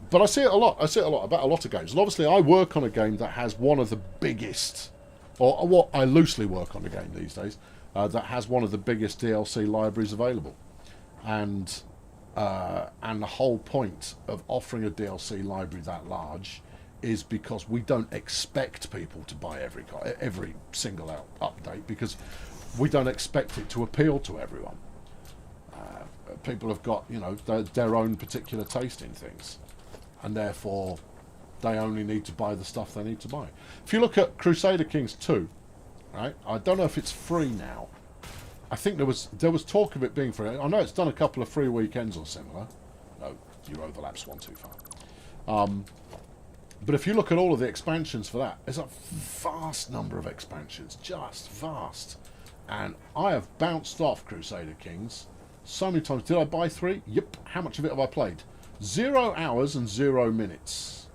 But I see it a lot. I see it a lot about a lot of games. And obviously I work on a game that has one of the biggest, or what I loosely work on a game these days, that has one of the biggest DLC libraries available. And the whole point of offering a DLC library that large is because we don't expect people to buy every single update, because we don't expect it to appeal to everyone. People have got, their own particular taste in things, and therefore they only need to buy the stuff they need to buy. If you look at Crusader Kings 2, right? I don't know if it's free now. I think there was talk of it being free. I know it's done a couple of free weekends or similar. No, your overlap's one too far. But if you look at all of the expansions for that, there's a vast number of expansions, just vast. And I have bounced off Crusader Kings so many times. Did I buy 3? Yep. How much of it have I played? 0 hours and 0 minutes.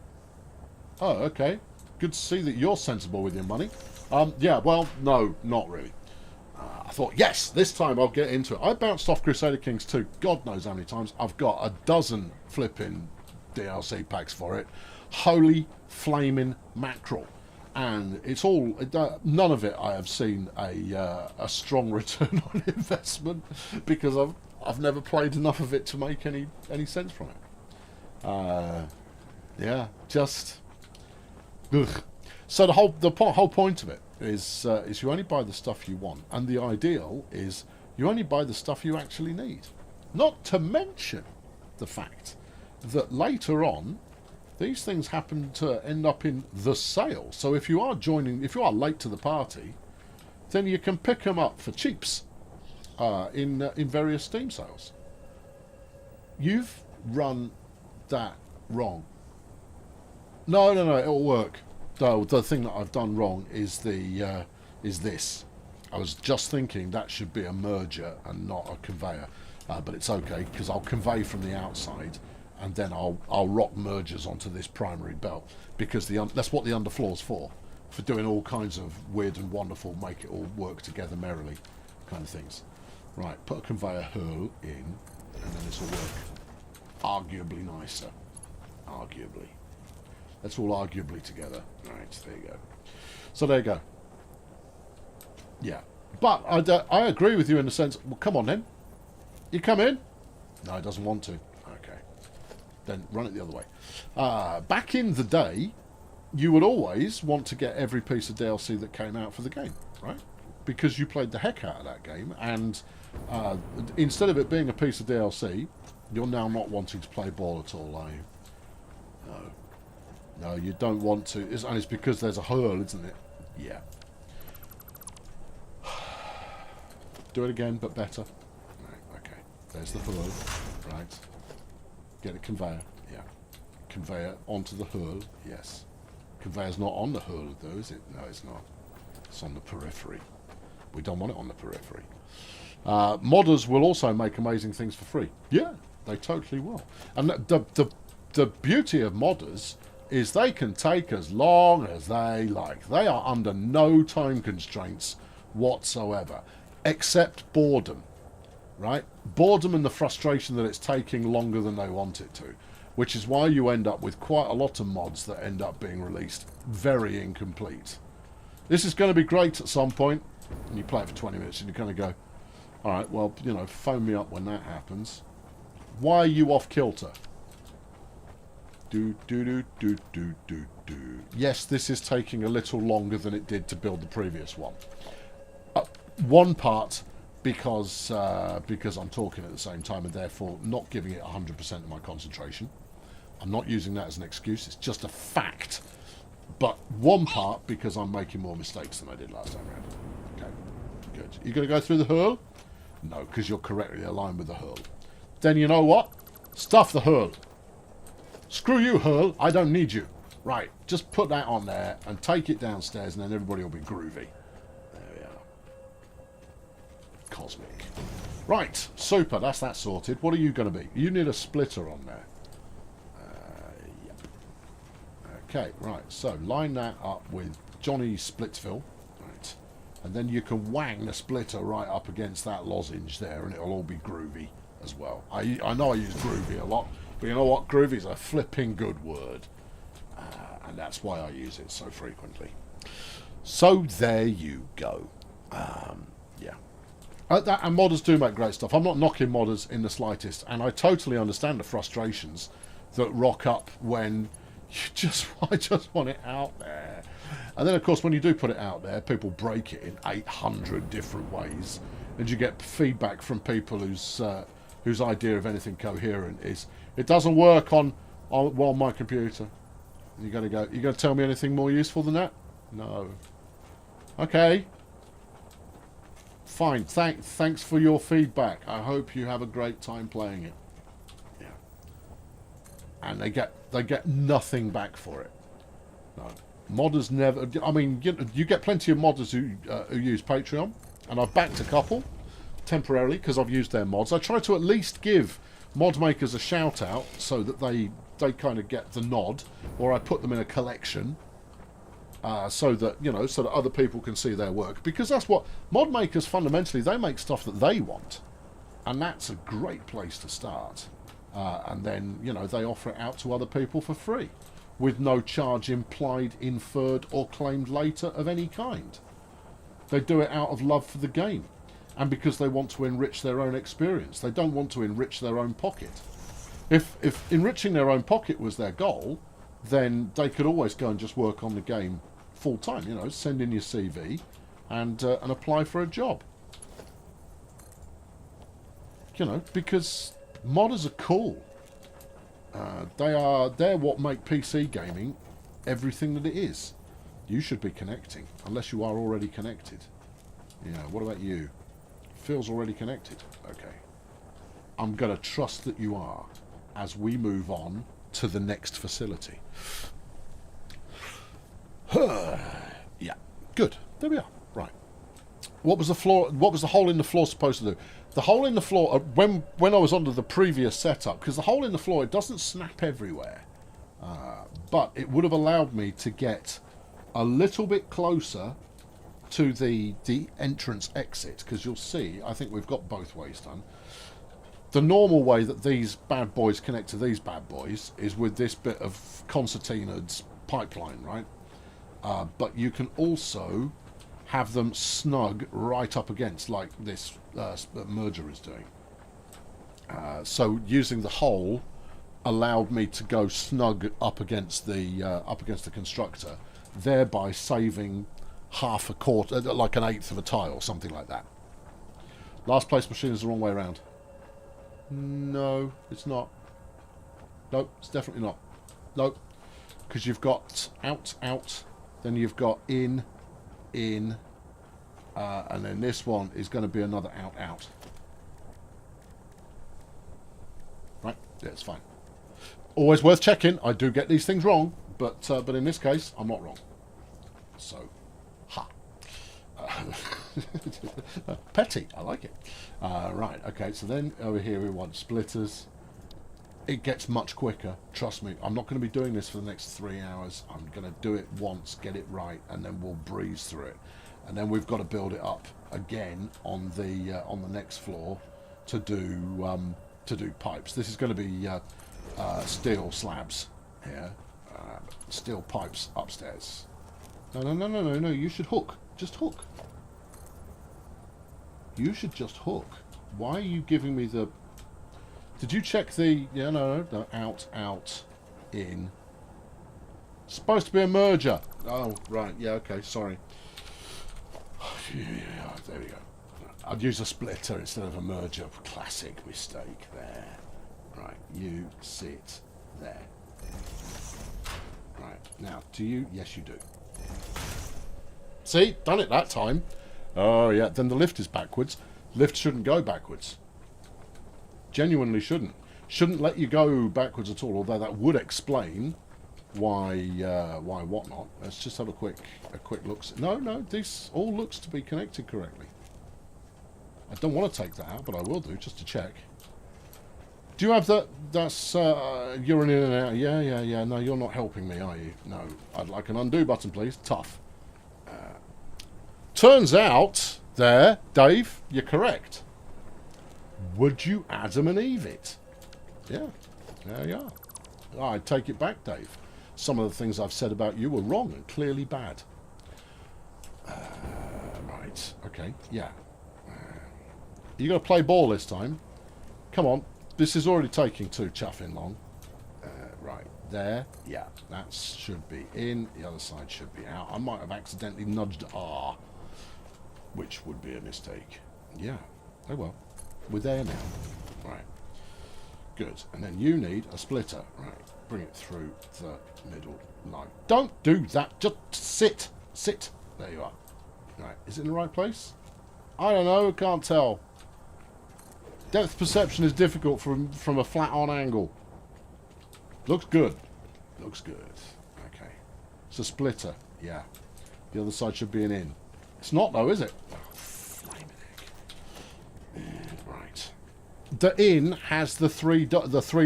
Oh, okay. Good to see that you're sensible with your money. Yeah, well, no, not really. I thought, yes, this time I'll get into it. I bounced off Crusader Kings 2, God knows how many times. I've got a dozen flipping DLC packs for it. Holy flaming mackerel. And it's all, none of it I have seen a strong return on investment, because I've never played enough of it to make any sense from it. Yeah, just ugh. So the whole point of it is you only buy the stuff you want, and the ideal is you only buy the stuff you actually need. Not to mention the fact that later on, these things happen to end up in the sale. So if you are late to the party, then you can pick them up for cheaps in various Steam sales. You've run that wrong. No, it'll work. The thing that I've done wrong is this. I was just thinking that should be a merger and not a conveyor, but it's okay, because I'll convey from the outside, and then I'll rock mergers onto this primary belt, because that's what the underfloor's for doing all kinds of weird and wonderful, make it all work together merrily kind of things. Right, put a conveyor hurl in, and then this will work arguably nicer. Arguably. Let's all arguably together. Right, there you go. So there you go. Yeah. But I agree with you in the sense, well, come on then. You come in? No, it doesn't want to. Okay. Then run it the other way. Back in the day, you would always want to get every piece of DLC that came out for the game, right? Because you played the heck out of that game, and instead of it being a piece of DLC, you're now not wanting to play ball at all, are you? No, you don't want to. And it's because there's a hurl, isn't it? Yeah. Do it again, but better. Right, okay. There's the hurl. Right. Get a conveyor. Yeah. Conveyor onto the hurl. Yes. Conveyor's not on the hurl, though, is it? No, it's not. It's on the periphery. We don't want it on the periphery. Modders will also make amazing things for free. Yeah, they totally will. And the beauty of modders is they can take as long as they like. They are under no time constraints whatsoever, except boredom, right? Boredom and the frustration that it's taking longer than they want it to, which is why you end up with quite a lot of mods that end up being released very incomplete. This is going to be great at some point, and you play it for 20 minutes and you kind of go, all right, well, you know, phone me up when that happens. Why are you off kilter? Yes, this is taking a little longer than it did to build the previous one. One part because I'm talking at the same time and therefore not giving it 100% of my concentration. I'm not using that as an excuse, it's just a fact. But one part because I'm making more mistakes than I did last time around. Okay, good. You going to go through the hurl? No, because you're correctly aligned with the hurl. Then you know what? Stuff the hurl. Screw you, hurl. I don't need you. Right, just put that on there and take it downstairs and then everybody will be groovy. There we are. Cosmic. Right, super. That's that sorted. What are you going to be? You need a splitter on there. Yep. Okay, right. So line that up with Johnny Splitsville. Right. And then you can wang the splitter right up against that lozenge there and it'll all be groovy as well. I know I use groovy a lot, but you know what? Groovy is a flipping good word. And that's why I use it so frequently. So there you go. Yeah. And modders do make great stuff. I'm not knocking modders in the slightest. And I totally understand the frustrations that rock up when I just want it out there. And then, of course, when you do put it out there, people break it in 800 different ways. And you get feedback from people whose idea of anything coherent is, it doesn't work on my computer. You got to go. You got to tell me anything more useful than that? No. Okay. Fine. Thanks for your feedback. I hope you have a great time playing it. Yeah. And they get nothing back for it. No. Modders never. I mean, you get plenty of modders who use Patreon, and I've backed a couple temporarily because I've used their mods. I try to at least give mod makers a shout out so that they kind of get the nod, or I put them in a collection so that other people can see their work, because that's what mod makers fundamentally, they make stuff that they want, and that's a great place to start. And then they offer it out to other people for free with no charge implied, inferred or claimed later of any kind. They do it out of love for the game and because they want to enrich their own experience. They don't want to enrich their own pocket. If enriching their own pocket was their goal, then they could always go and just work on the game full time. Send in your CV and apply for a job. Because modders are cool. They're what make PC gaming everything that it is. You should be connecting, unless you are already connected. What about you? Phil's already connected. Okay. I'm going to trust that you are as we move on to the next facility. Yeah, good. There we are. Right. What was the floor? What was the hole in the floor supposed to do? The hole in the floor, when I was under the previous setup, because the hole in the floor, it doesn't snap everywhere, but it would have allowed me to get a little bit closer to the entrance exit, because you'll see, I think we've got both ways done. The normal way that these bad boys connect to these bad boys is with this bit of concertina's pipeline, right? But you can also have them snug right up against, like this merger is doing. So using the hole allowed me to go snug up against the constructor, thereby saving half a quarter, like an eighth of a tile, something like that. Last place machine is the wrong way around. No, it's not. Nope, it's definitely not. Nope, because you've got out, then you've got in, and then this one is going to be another out. Right, yeah, it's fine. Always worth checking. I do get these things wrong, but in this case, I'm not wrong. So, ha. Petty, I like it. Right, okay, so then over here we want splitters. it gets much quicker. Trust me, I'm not going to be doing this for the next 3 hours. I'm going to do it once, get it right, and then we'll breeze through it. And then we've got to build it up again on the next floor to do pipes. This is going to be steel slabs here, steel pipes upstairs. No. You should hook. Just hook. You should just hook. Why are you giving me the... Did you check the... Yeah, no. Out, in. Supposed to be a merger. Oh, right. Yeah, okay. Sorry. Yeah, there we go. I'd use a splitter instead of a merger. Classic mistake there. Right. You sit there. Right. Now, do you... Yes, you do. See? Done it that time. Oh, yeah. Then the lift is backwards. Lift shouldn't go backwards. Genuinely shouldn't. Shouldn't let you go backwards at all, although that would explain why whatnot. Let's just have a quick look. No, this all looks to be connected correctly. I don't want to take that out, but I will do, just to check. Do you have that? That's you're in and out. Yeah. No, you're not helping me, are you? No. I'd like an undo button, please. Tough. Turns out, there, Dave, you're correct. Would you Adam and Eve it? Yeah, there you are. I take it back, Dave. Some of the things I've said about you were wrong and clearly bad. Right, okay, yeah. You got to play ball this time. Come on, this is already taking too chuffing long. Right, there, yeah, that should be in. The other side should be out. I might have accidentally nudged R, which would be a mistake. Yeah, oh well. We're there now. Right. Good. And then you need a splitter. Right. Bring it through the middle line. Don't do that. Just sit. Sit. There you are. Right. Is it in the right place? I don't know. Can't tell. Depth perception is difficult from a flat-on angle. Looks good. Looks good. Okay. It's a splitter. Yeah. The other side should be an in. It's not, though, is it? Right. The in has the three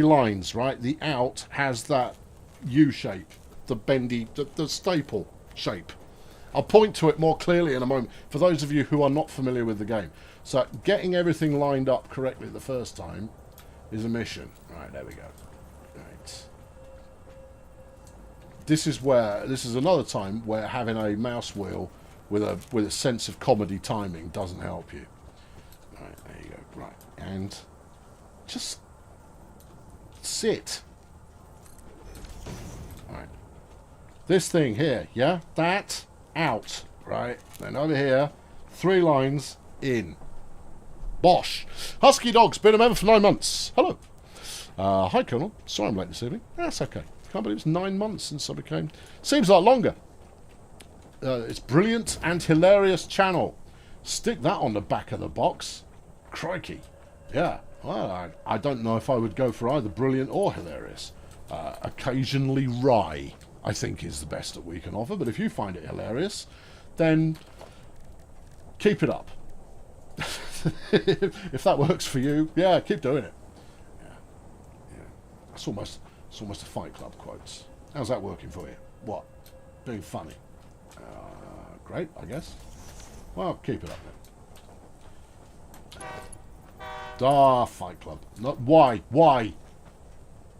lines, right? The out has that U shape, the bendy, the staple shape. I'll point to it more clearly in a moment for those of you who are not familiar with the game. So getting everything lined up correctly the first time is a mission. Right, there we go. Right. This is another time where having a mouse wheel with a sense of comedy timing doesn't help you. Right, there you go. Right, and just sit. Right. This thing here, yeah? That, out. Right, then over here, 3 lines, in. Bosh. Husky Dog's been a member for 9 months. Hello. Hi, Colonel. Sorry I'm late this evening. That's okay. Can't believe it's 9 months since I became... Seems like longer. It's brilliant and hilarious channel. Stick that on the back of the box. Crikey. Yeah. Well, I don't know if I would go for either brilliant or hilarious. Occasionally wry, I think, is the best that we can offer. But if you find it hilarious, then keep it up. If that works for you, yeah, keep doing it. Yeah. It's almost a Fight Club quotes. How's that working for you? What? Being funny. Great, I guess. Well, keep it up then. Fight Club. Why? Why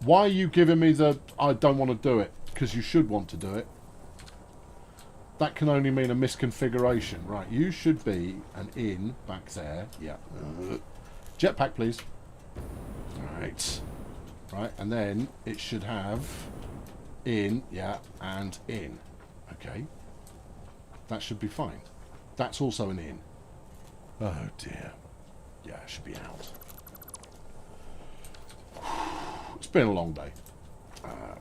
are you giving me the I don't want to do it? Because you should want to do it. That can only mean a misconfiguration. Right, you should be an in back there. Yeah. Jetpack, please. Right. Right, and then it should have in, yeah, and in. Okay. That should be fine. That's also an in. Oh dear. Yeah, it should be out. It's been a long day.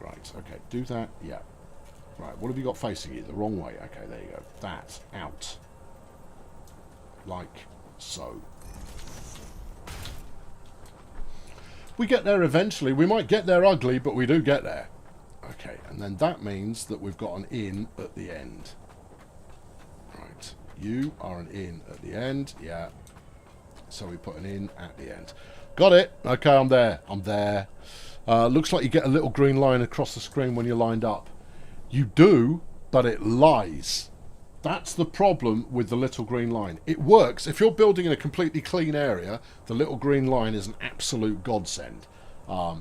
Right, okay, do that, yeah. Right, what have you got facing you? The wrong way. Okay, there you go. That, out. Like so. We get there eventually. We might get there ugly, but we do get there. Okay, and then that means that we've got an in at the end. Right, you are an in at the end, yeah. So we put an in at the end. Got it. Okay, I'm there. I'm there. Looks like you get a little green line across the screen when you're lined up. You do, but it lies. That's the problem with the little green line. It works. If you're building in a completely clean area, the little green line is an absolute godsend.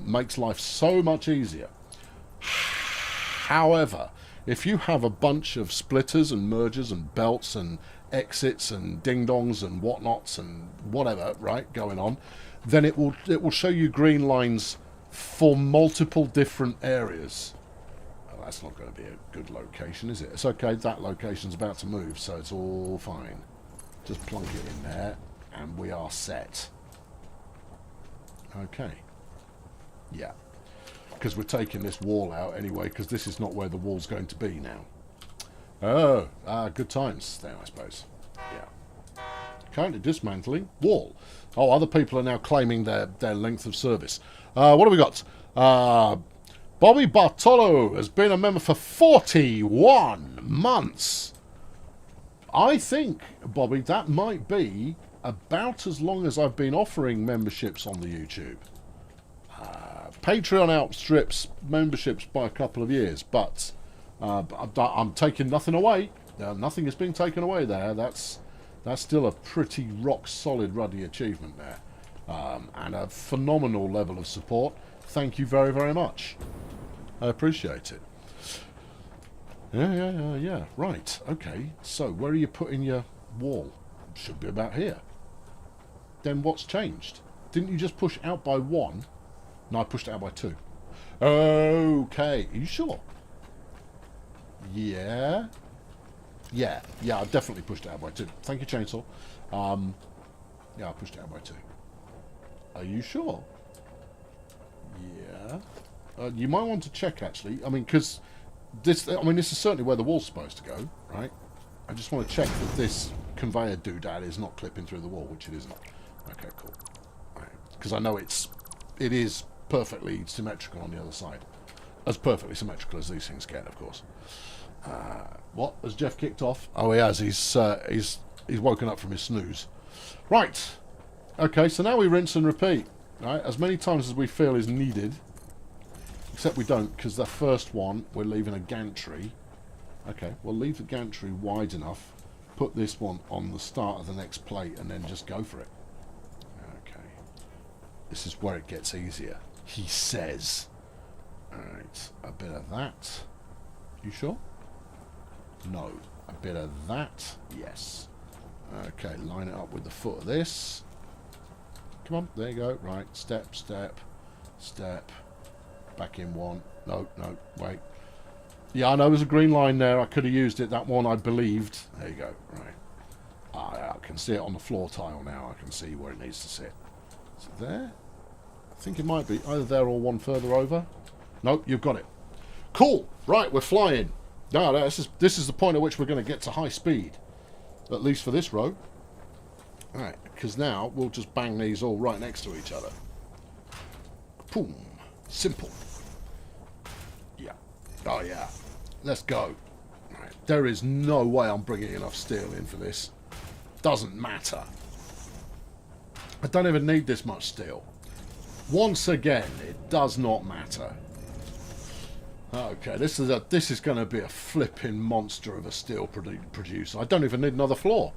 Makes life so much easier. However, if you have a bunch of splitters and mergers and belts and exits and ding-dongs and whatnots and whatever, right, going on, then it will show you green lines for multiple different areas. Oh, that's not going to be a good location, is it? It's okay, that location's about to move, so it's all fine. Just plunk it in there, and we are set. Okay. Yeah. Because we're taking this wall out anyway, because this is not where the wall's going to be now. Oh, good times there, I suppose. Yeah. Currently dismantling wall. Oh, other people are now claiming their length of service. What have we got? Bobby Bartolo has been a member for 41 months. I think, Bobby, that might be about as long as I've been offering memberships on the YouTube. Patreon outstrips memberships by a couple of years, but I'm taking nothing away. Nothing is being taken away there. That's still a pretty rock-solid ruddy achievement there. And a phenomenal level of support. Thank you very, very much. I appreciate it. Yeah. Right, okay. So, where are you putting your wall? Should be about here. Then what's changed? Didn't you just push out by 1? No, I pushed it out by 2. Okay. Are you sure? Yeah. Yeah, I definitely pushed it out by 2. Thank you, Chainsaw. Yeah, I pushed it out by 2. Are you sure? Yeah. You might want to check, actually. I mean, because this is certainly where the wall's supposed to go, right? I just want to check that this conveyor doodad is not clipping through the wall, which it isn't. Okay, cool. Because I know it is perfectly symmetrical on the other side. As perfectly symmetrical as these things get, of course. What? Has Jeff kicked off? Oh, he has. He's woken up from his snooze. Right. Okay, so now we rinse and repeat. Right, as many times as we feel is needed. Except we don't, because the first one, we're leaving a gantry. Okay, we'll leave the gantry wide enough. Put this one on the start of the next plate, and then just go for it. Okay. This is where it gets easier. He says. Alright, a bit of that. You sure? No. A bit of that. Yes. Okay, line it up with the foot of this. Come on, there you go. Right, step, step, step. Back in 1. No, wait. Yeah, I know there's a green line there. I could have used it. That one I believed. There you go. Right. I can see it on the floor tile now. I can see where it needs to sit. Is it there? I think it might be either there or one further over. Nope, you've got it. Cool. Right, we're flying. Now, this is the point at which we're going to get to high speed. At least for this row. Alright, because now we'll just bang these all right next to each other. Boom. Simple. Yeah. Oh, yeah. Let's go. Right. There is no way I'm bringing enough steel in for this. Doesn't matter. I don't even need this much steel. Once again, it does not matter. Okay, this is going to be a flipping monster of a steel producer. I don't even need another floor.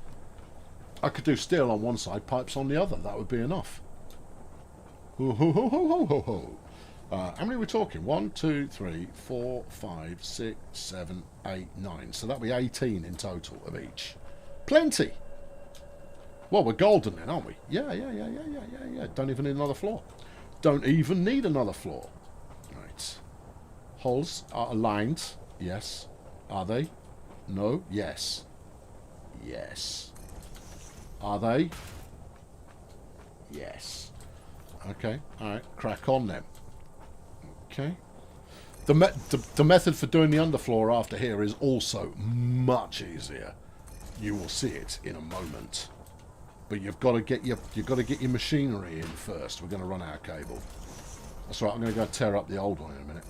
I could do steel on one side, pipes on the other. That would be enough. Ho, ho, ho, ho, ho, ho, ho. How many are we talking? 1, 2, 3, 4, 5, 6, 7, 8, 9. So that'll be 18 in total of each. Plenty. Well, we're golden then, aren't we? Yeah. Don't even need another floor. Don't even need another floor. Right. Holes are aligned. Yes. Are they? No. Yes. Yes. Are they? Yes. Okay. Alright. Crack on then. Okay. The method for doing the underfloor after here is also much easier. You will see it in a moment. But you've got to get your machinery in first. We're going to run our cable. That's right. I'm going to go tear up the old one in a minute.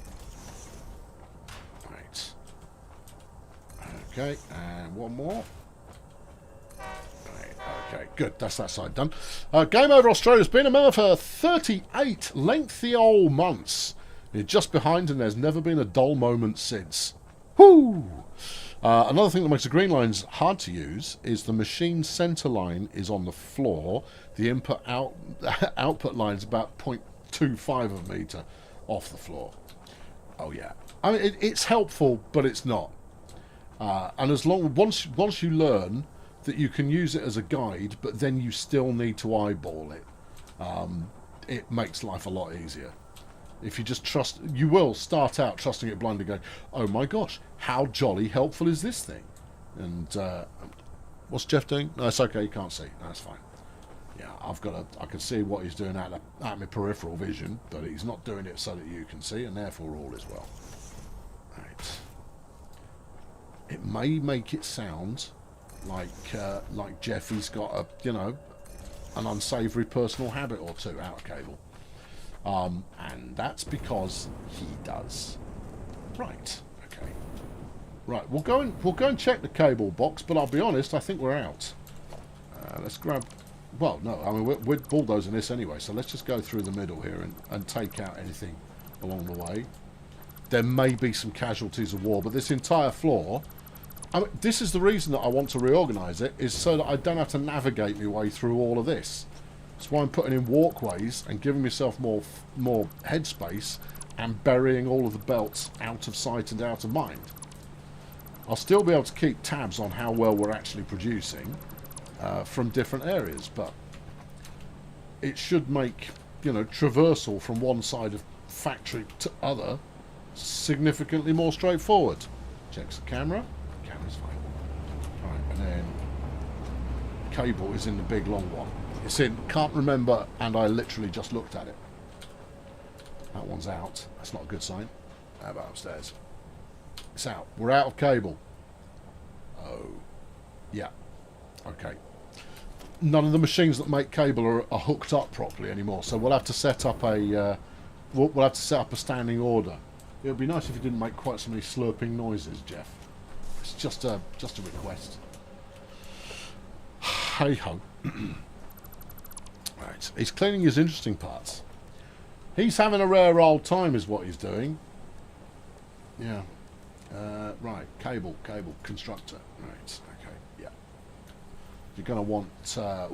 Right. Okay. And one more. Right. Okay, good. That's that side done. Game over. Australia's been a member for 38 lengthy old months. You're just behind, and there's never been a dull moment since. Whoo! Another thing that makes the green lines hard to use is the machine center line is on the floor. The output line is about 0.25 of a meter off the floor. Oh yeah, I mean it's helpful, but it's not. And once you learn that you can use it as a guide, but then you still need to eyeball it, it makes life a lot easier. If you just trust, you will start out trusting it blindly, going, "Oh my gosh, how jolly helpful is this thing?" And what's Jeff doing? No, it's okay. You can't see. No, that's fine. Yeah, I can see what he's doing out my peripheral vision, but he's not doing it so that you can see, and therefore all is well. Right. It may make it sound like Jeffy's got an unsavoury personal habit or two out of cable. And that's because he does. Right. Okay. Right. We'll go and check the cable box, but I'll be honest, I think we're out. Let's grab. Well, no. I mean, we're bulldozing this anyway, so let's just go through the middle here and take out anything along the way. There may be some casualties of war, but this entire floor. I mean, this is the reason that I want to reorganise it, is so that I don't have to navigate my way through all of this. That's why I'm putting in walkways and giving myself more headspace and burying all of the belts out of sight and out of mind. I'll still be able to keep tabs on how well we're actually producing from different areas, but it should make, traversal from one side of factory to other significantly more straightforward. Checks the camera. Camera's fine. Alright, and then cable is in the big long one. It's in, can't remember, and I literally just looked at it. That one's out. That's not a good sign. How about upstairs? It's out. We're out of cable. Oh. Yeah. Okay. None of the machines that make cable are hooked up properly anymore, so we'll have to set up a we'll have to set up a standing order. It would be nice if you didn't make quite so many slurping noises, Jeff. It's just a request. Hey ho. Right, he's cleaning his interesting parts. He's having a rare old time is what he's doing. Yeah. Right, cable, constructor. Right, okay, yeah. You're going to want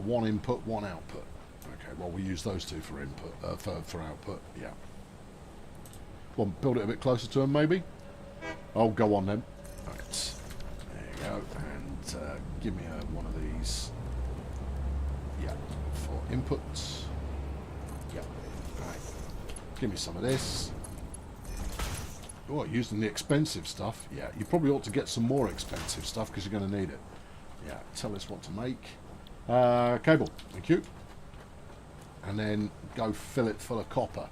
one input, one output. Okay, well, we use those two for input, for output, yeah. Well, build it a bit closer to him, maybe? Oh, go on then. Right, there you go, and give me one of these. Yeah, for inputs. Yep. Right. Give me some of this. Oh, using the expensive stuff. Yeah, you probably ought to get some more expensive stuff because you're going to need it. Yeah, tell us what to make. Cable. Thank you. And then go fill it full of copper.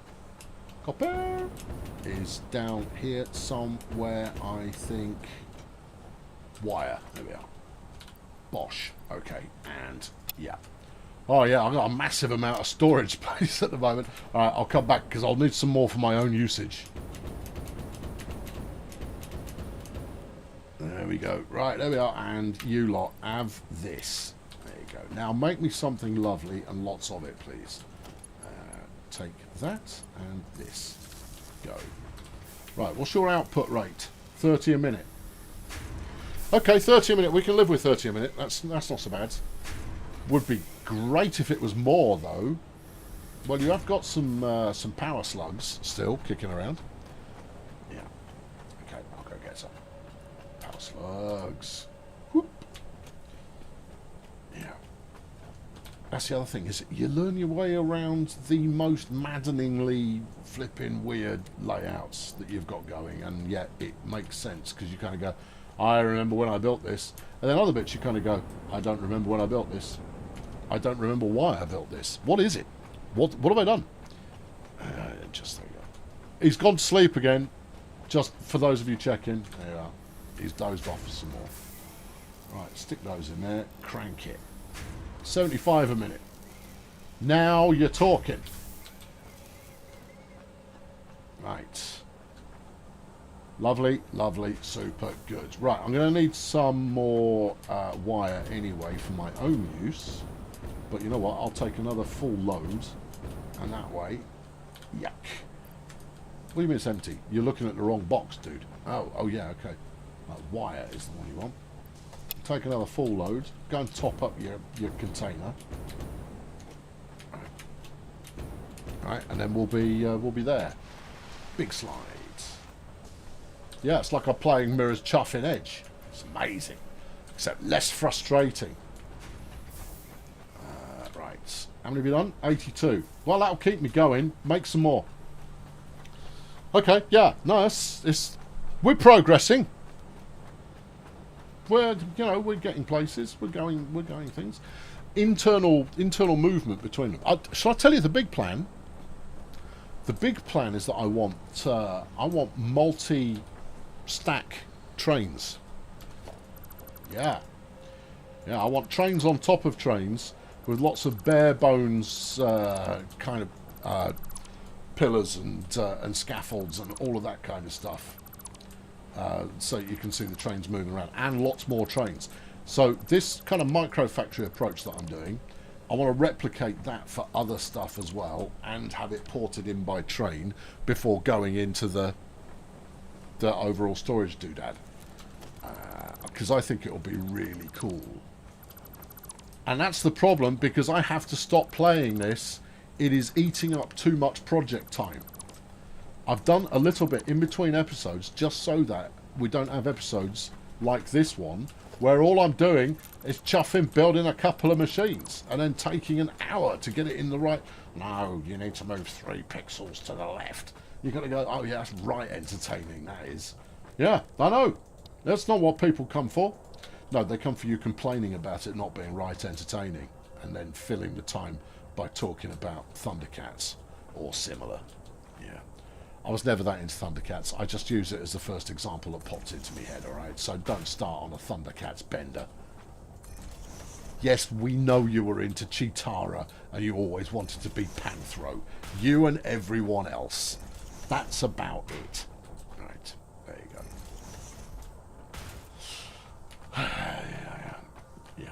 Copper is down here somewhere, I think. Wire. There we are. Bosh. Okay. And, yeah. Oh yeah, I've got a massive amount of storage space at the moment. Alright, I'll come back because I'll need some more for my own usage. There we go. Right, there we are. And you lot have this. There you go. Now make me something lovely and lots of it, please. Take that and this. Go. Right, what's your output rate? 30 a minute. Okay, 30 a minute. We can live with 30 a minute. That's not so bad. Would be great if it was more, though. Well, you have got some power slugs still kicking around. Yeah. Okay, I'll go get some power slugs. Whoop. Yeah. That's the other thing, is you learn your way around the most maddeningly flipping weird layouts that you've got going, and yet it makes sense because you kind of go, I remember when I built this, and then other bits you kind of go, I don't remember when I built this. I don't remember why I built this. What is it? What have I done? Just there you go. He's gone to sleep again. Just for those of you checking, there you are. He's dozed off for some more. Right, stick those in there. Crank it. 75 a minute. Now you're talking. Right. Lovely, lovely, super good. Right, I'm going to need some more wire anyway for my own use. But you know what? I'll take another full load. And that way... Yuck. What do you mean it's empty? You're looking at the wrong box, dude. Oh yeah, okay. Wire is the one you want. Take another full load. Go and top up your container. Right, and then we'll be there. Big slides. Yeah, it's like I'm playing Mirror's Chuffing Edge. It's amazing, except less frustrating. Right, how many have you done? 82. Well, that'll keep me going. Make some more. Okay, yeah, no, we're progressing. We're getting places. We're going things. Internal movement between them. Shall I tell you the big plan? The big plan is that I want multi-stack trains. Yeah, I want trains on top of trains with lots of bare bones kind of pillars and scaffolds and all of that kind of stuff. So you can see the trains moving around, and lots more trains. So this kind of micro factory approach that I'm doing, I want to replicate that for other stuff as well, and have it ported in by train before going into the overall storage doodad. Because I think it'll be really cool. And that's the problem, because I have to stop playing this. It is eating up too much project time. I've done a little bit in between episodes just so that we don't have episodes like this one where all I'm doing is chuffing building a couple of machines and then taking an hour to get it in the right... No, you need to move 3 pixels to the left. You've got to go, oh yeah, that's right entertaining, that is. Yeah, I know. That's not what people come for. No, they come for you complaining about it not being right entertaining and then filling the time by talking about Thundercats or similar. Yeah. I was never that into Thundercats. I just use it as the first example that popped into my head, alright? So don't start on a Thundercats bender. Yes, we know you were into Chitara and you always wanted to be Panthro. You and everyone else. That's about it. Right, there you go. Yeah.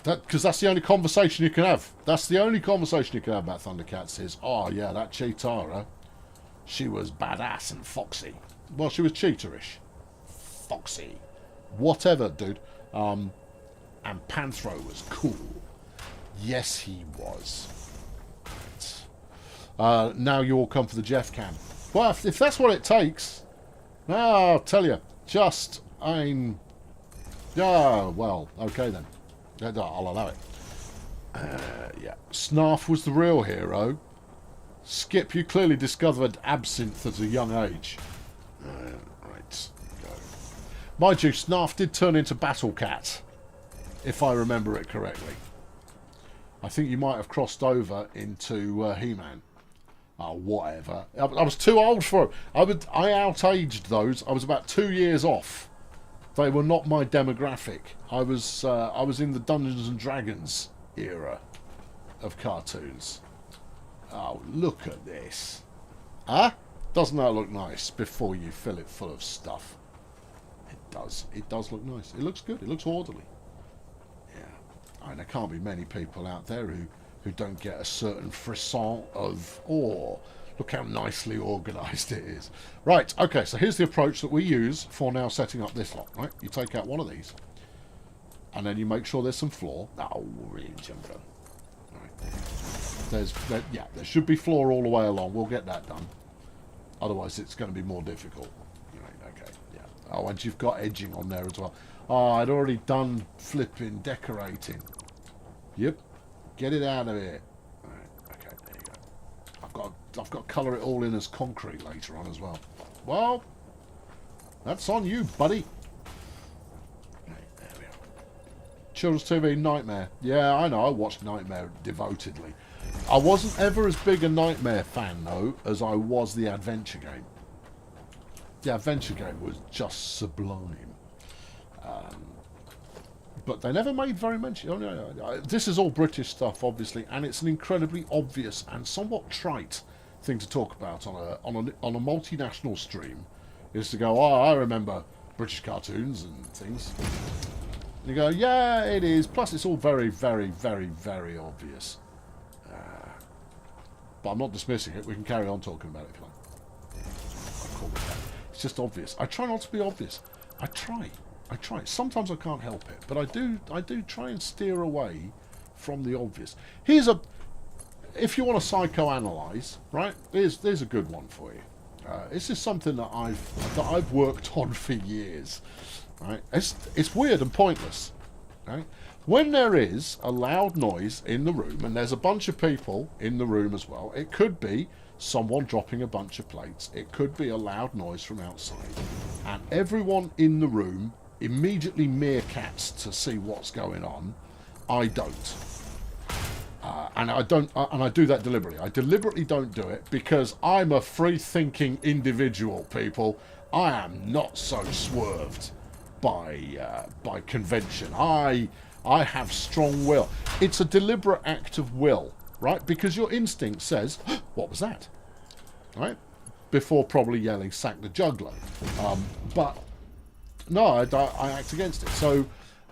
Because that's the only conversation you can have. That's the only conversation you can have about Thundercats is, oh yeah, that Chitara... She was badass and foxy. Well, she was cheaterish. Foxy. Whatever, dude. And Panthro was cool. Yes, he was. Now you all come for the Jeff Cam. Well, if that's what it takes... I'll tell you. Yeah, well, okay then. I'll allow it. Yeah. Snarf was the real hero. Skip, you clearly discovered absinthe at a young age. Right, go. Mind you, Snarf did turn into Battle Cat, if I remember it correctly. I think you might have crossed over into He-Man. Oh, whatever. I was too old for it. I out-aged those. I was about 2 years off. They were not my demographic. I was in the Dungeons and Dragons era of cartoons. Oh, look at this. Huh? Doesn't that look nice before you fill it full of stuff? It does. It does look nice. It looks good. It looks orderly. Yeah. I mean, there can't be many people out there who don't get a certain frisson of, oh, look how nicely organised it is. Right, okay, so here's the approach that we use for now setting up this lot, right? You take out one of these, and then you make sure there's some floor. Oh, really, jumper. There should be floor all the way along. We'll get that done. Otherwise, it's going to be more difficult. Right, okay, yeah. Oh, and you've got edging on there as well. Oh, I'd already done flipping decorating. Yep. Get it out of here. Right, okay, there you go. I've got to colour it all in as concrete later on as well. Well, that's on you, buddy. Right, there we are. Children's TV Nightmare. Yeah, I know. I watched Nightmare devotedly. I wasn't ever as big a Nightmare fan, though, as I was the adventure game. The adventure game was just sublime. But they never made very much. Oh, no. This is all British stuff, obviously, and it's an incredibly obvious and somewhat trite thing to talk about on a multinational stream. Is to go, oh, I remember British cartoons and things. You go, yeah, it is. Plus, it's all very, very, very, very obvious. But I'm not dismissing it. We can carry on talking about it if you like. I'll call it that. It's just obvious. I try not to be obvious. I try. Sometimes I can't help it, but I do try and steer away from the obvious. If you want to psychoanalyze, right? There's a good one for you. This is something that I've worked on for years. Right? It's weird and pointless. Right? When there is a loud noise in the room, and there's a bunch of people in the room as well, it could be someone dropping a bunch of plates. It could be a loud noise from outside, and everyone in the room immediately meerkats to see what's going on. I don't. And I do that deliberately. I deliberately don't do it because I'm a free-thinking individual, people. I am not so swerved by convention. I have strong will. It's a deliberate act of will, right? Because your instinct says, "What was that?" Right? Before probably yelling, "Sack the juggler." But no, I act against it. So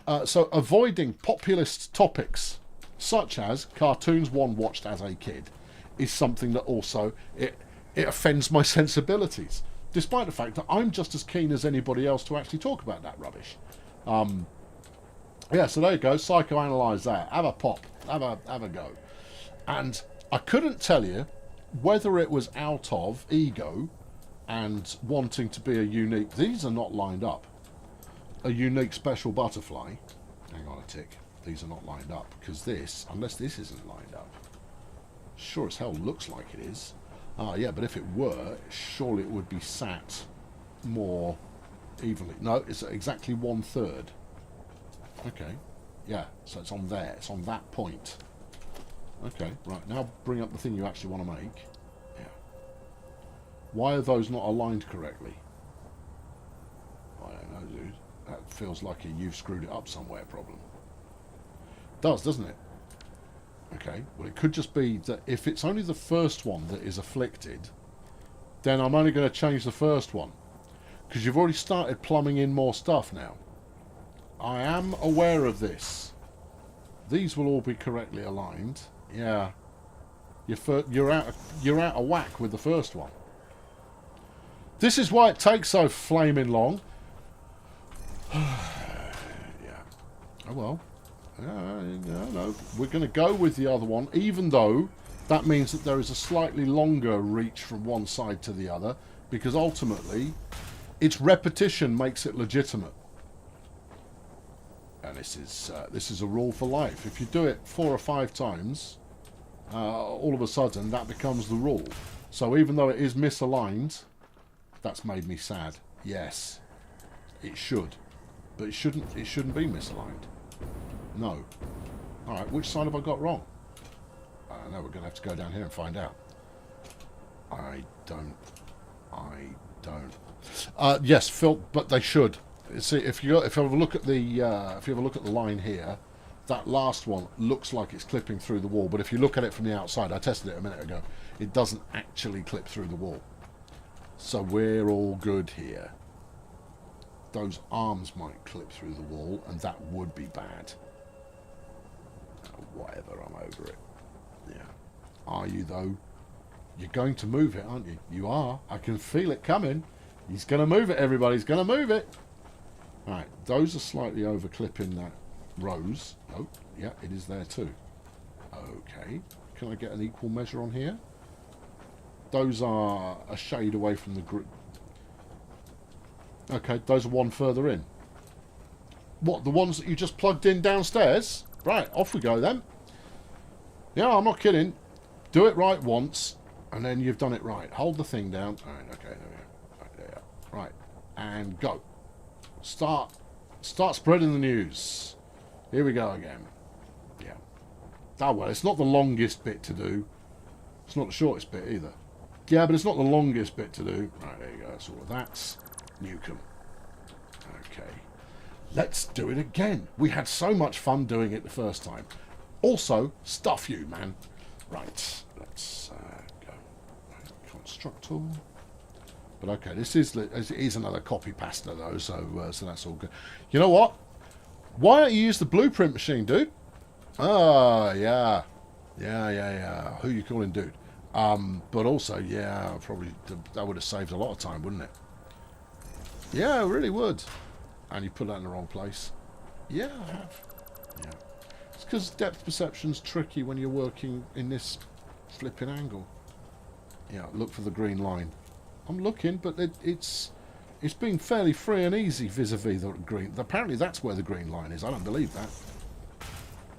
avoiding populist topics, such as cartoons one watched as a kid, is something that also it offends my sensibilities, despite the fact that I'm just as keen as anybody else to actually talk about that rubbish. Yeah, so there you go. Psychoanalyze that. Have a pop. Have a go. And I couldn't tell you whether it was out of ego and wanting to be a unique. These are not lined up. A unique special butterfly. Hang on a tick. These are not lined up because this, unless this isn't lined up, sure as hell looks like it is. Yeah, but if it were, surely it would be sat more evenly. No, it's exactly 1/3. Okay, yeah, so it's on there. It's on that point. Okay, right, now bring up the thing you actually want to make. Yeah. Why are those not aligned correctly? I don't know, dude. That feels like a "you've screwed it up somewhere" problem. Does, doesn't it? Okay, well, it could just be that if it's only the first one that is afflicted, then I'm only going to change the first one, because you've already started plumbing in more stuff now. I am aware of this. These will all be correctly aligned. Yeah, you're out of whack with the first one. This is why it takes so flaming long. Yeah. Oh well. No, we're going to go with the other one, even though that means that there is a slightly longer reach from one side to the other, because ultimately its repetition makes it legitimate. And this is a rule for life. If you do it 4 or 5 times, all of a sudden that becomes the rule. So even though it is misaligned, that's made me sad. Yes, it should, but it shouldn't be misaligned. No. Alright, which side have I got wrong? No, we're going to have to go down here and find out. I don't. Yes, Phil, but they should. See, if you have a look at the line here, that last one looks like it's clipping through the wall, but if you look at it from the outside, I tested it a minute ago, it doesn't actually clip through the wall. So we're all good here. Those arms might clip through the wall, and that would be bad. Whatever, I'm over it. Yeah. Are you, though? You're going to move it, aren't you? You are. I can feel it coming. He's going to move it, everybody. He's going to move it. Right, those are slightly over clipping that rose. Oh, yeah, it is there too. Okay. Can I get an equal measure on here? Those are a shade away from the group. Okay, those are one further in. What, the ones that you just plugged in downstairs? Right, off we go then. Yeah, I'm not kidding. Do it right once, and then you've done it right. Hold the thing down. All right, okay, there we go. Right, there you are. Right, and go. Start spreading the news. Here we go again. Yeah. Oh, well, it's not the longest bit to do. It's not the shortest bit either. Yeah, but it's not the longest bit to do. Right, there you go. That's all of that. Newcomb. Okay. Let's do it again. We had so much fun doing it the first time. Also, stuff you, man. Right, let's go. Right, constructor. But okay, this is another copy pasta though, so that's all good. You know what? Why don't you use the blueprint machine, dude? Oh, yeah. Yeah. Who you calling dude? But also, yeah, probably that would have saved a lot of time, wouldn't it? Yeah, it really would. And you put that in the wrong place. Yeah, I have. Yeah. It's because depth perception's tricky when you're working in this flipping angle. Yeah, look for the green line. I'm looking, but it's been fairly free and easy vis-a-vis the green. Apparently that's where the green line is. I don't believe that.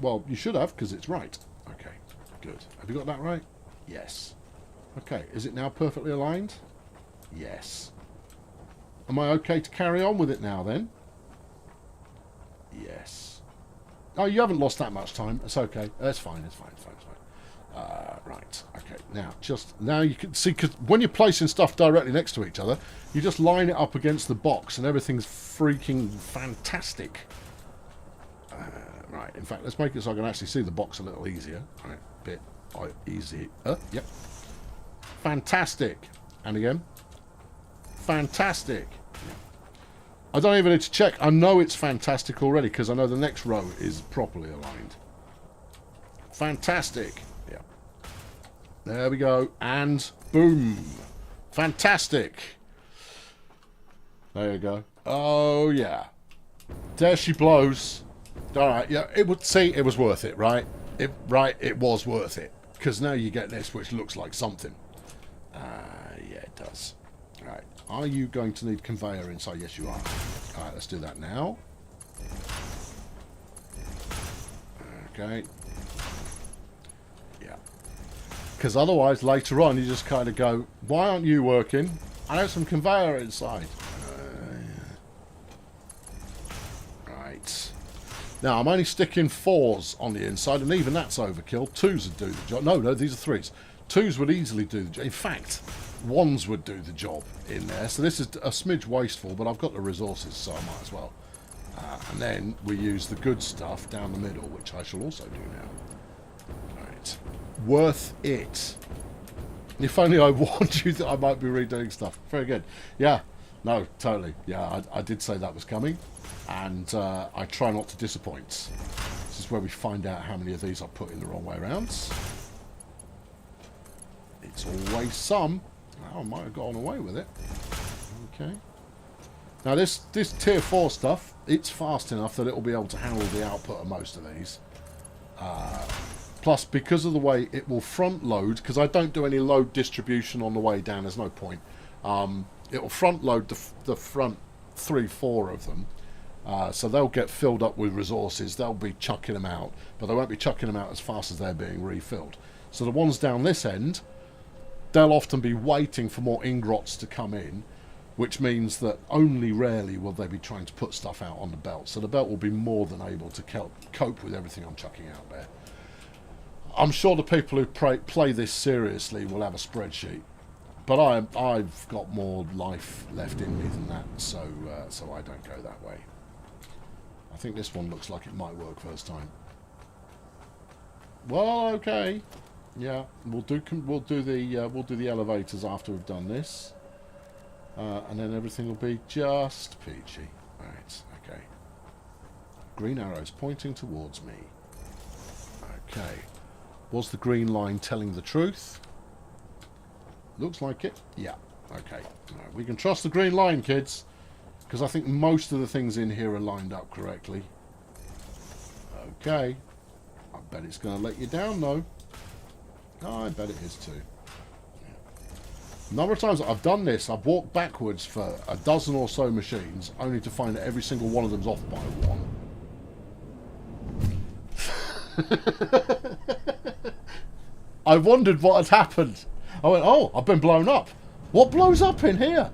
Well, you should have, because it's right. Okay, good. Have you got that right? Yes. Okay, is it now perfectly aligned? Yes. Am I okay to carry on with it now, then? Yes. Oh, you haven't lost that much time. It's okay. That's fine. It's fine. Right. Okay. Now you can see, because when you're placing stuff directly next to each other, you just line it up against the box, and everything's freaking fantastic. Right. In fact, let's make it so I can actually see the box a little easier. Right. Bit easy. Yep. Fantastic. And again. Fantastic. I don't even need to check. I know it's fantastic already because I know the next row is properly aligned. Fantastic. Yeah. There we go. And boom. Fantastic. There you go. Oh, yeah. There she blows. All right. Yeah. It was worth it, right? It was worth it. Because now you get this, which looks like something. Yeah, it does. All right. Are you going to need conveyor inside? Yes, you are. All right, let's do that now. Okay. Yeah. Because otherwise, later on, you just kind of go, why aren't you working? I have some conveyor inside. Right. Now, I'm only sticking 4s on the inside, and even that's overkill. 2s would do the job. No, these are 3s. 2s would easily do the job. In fact, 1s would do the job in there. So this is a smidge wasteful, but I've got the resources, so I might as well. And then we use the good stuff down the middle, which I shall also do now. Right. Worth it. If only I warned you that I might be redoing stuff. Very good. Yeah. No, totally. Yeah, I did say that was coming. And I try not to disappoint. This is where we find out how many of these I put in the wrong way around. It's always some. Oh, I might have gotten away with it. Okay. Now this tier 4 stuff, it's fast enough that it will be able to handle the output of most of these. Plus, because of the way it will front load, because I don't do any load distribution on the way down, there's no point. It will front load the front 3-4 of them. So they'll get filled up with resources. They'll be chucking them out, but they won't be chucking them out as fast as they're being refilled. So the ones down this end, they'll often be waiting for more ingrots to come in, which means that only rarely will they be trying to put stuff out on the belt. So the belt will be more than able to cope with everything I'm chucking out there. I'm sure the people who play this seriously will have a spreadsheet, but I've got more life left in me than that, so I don't go that way. I think this one looks like it might work first time. Well, okay. Yeah, we'll do the elevators after we've done this, and then everything will be just peachy. Right, okay. Green arrows pointing towards me. Okay. Was the green line telling the truth? Looks like it. Yeah. Okay. Right, we can trust the green line, kids, because I think most of the things in here are lined up correctly. Okay. I bet it's going to let you down, though. Oh, I bet it is too. Yeah. A number of times I've done this, I've walked backwards for a dozen or so machines, only to find that every single one of them's off by one. I wondered what had happened. I went, oh, I've been blown up. What blows up in here?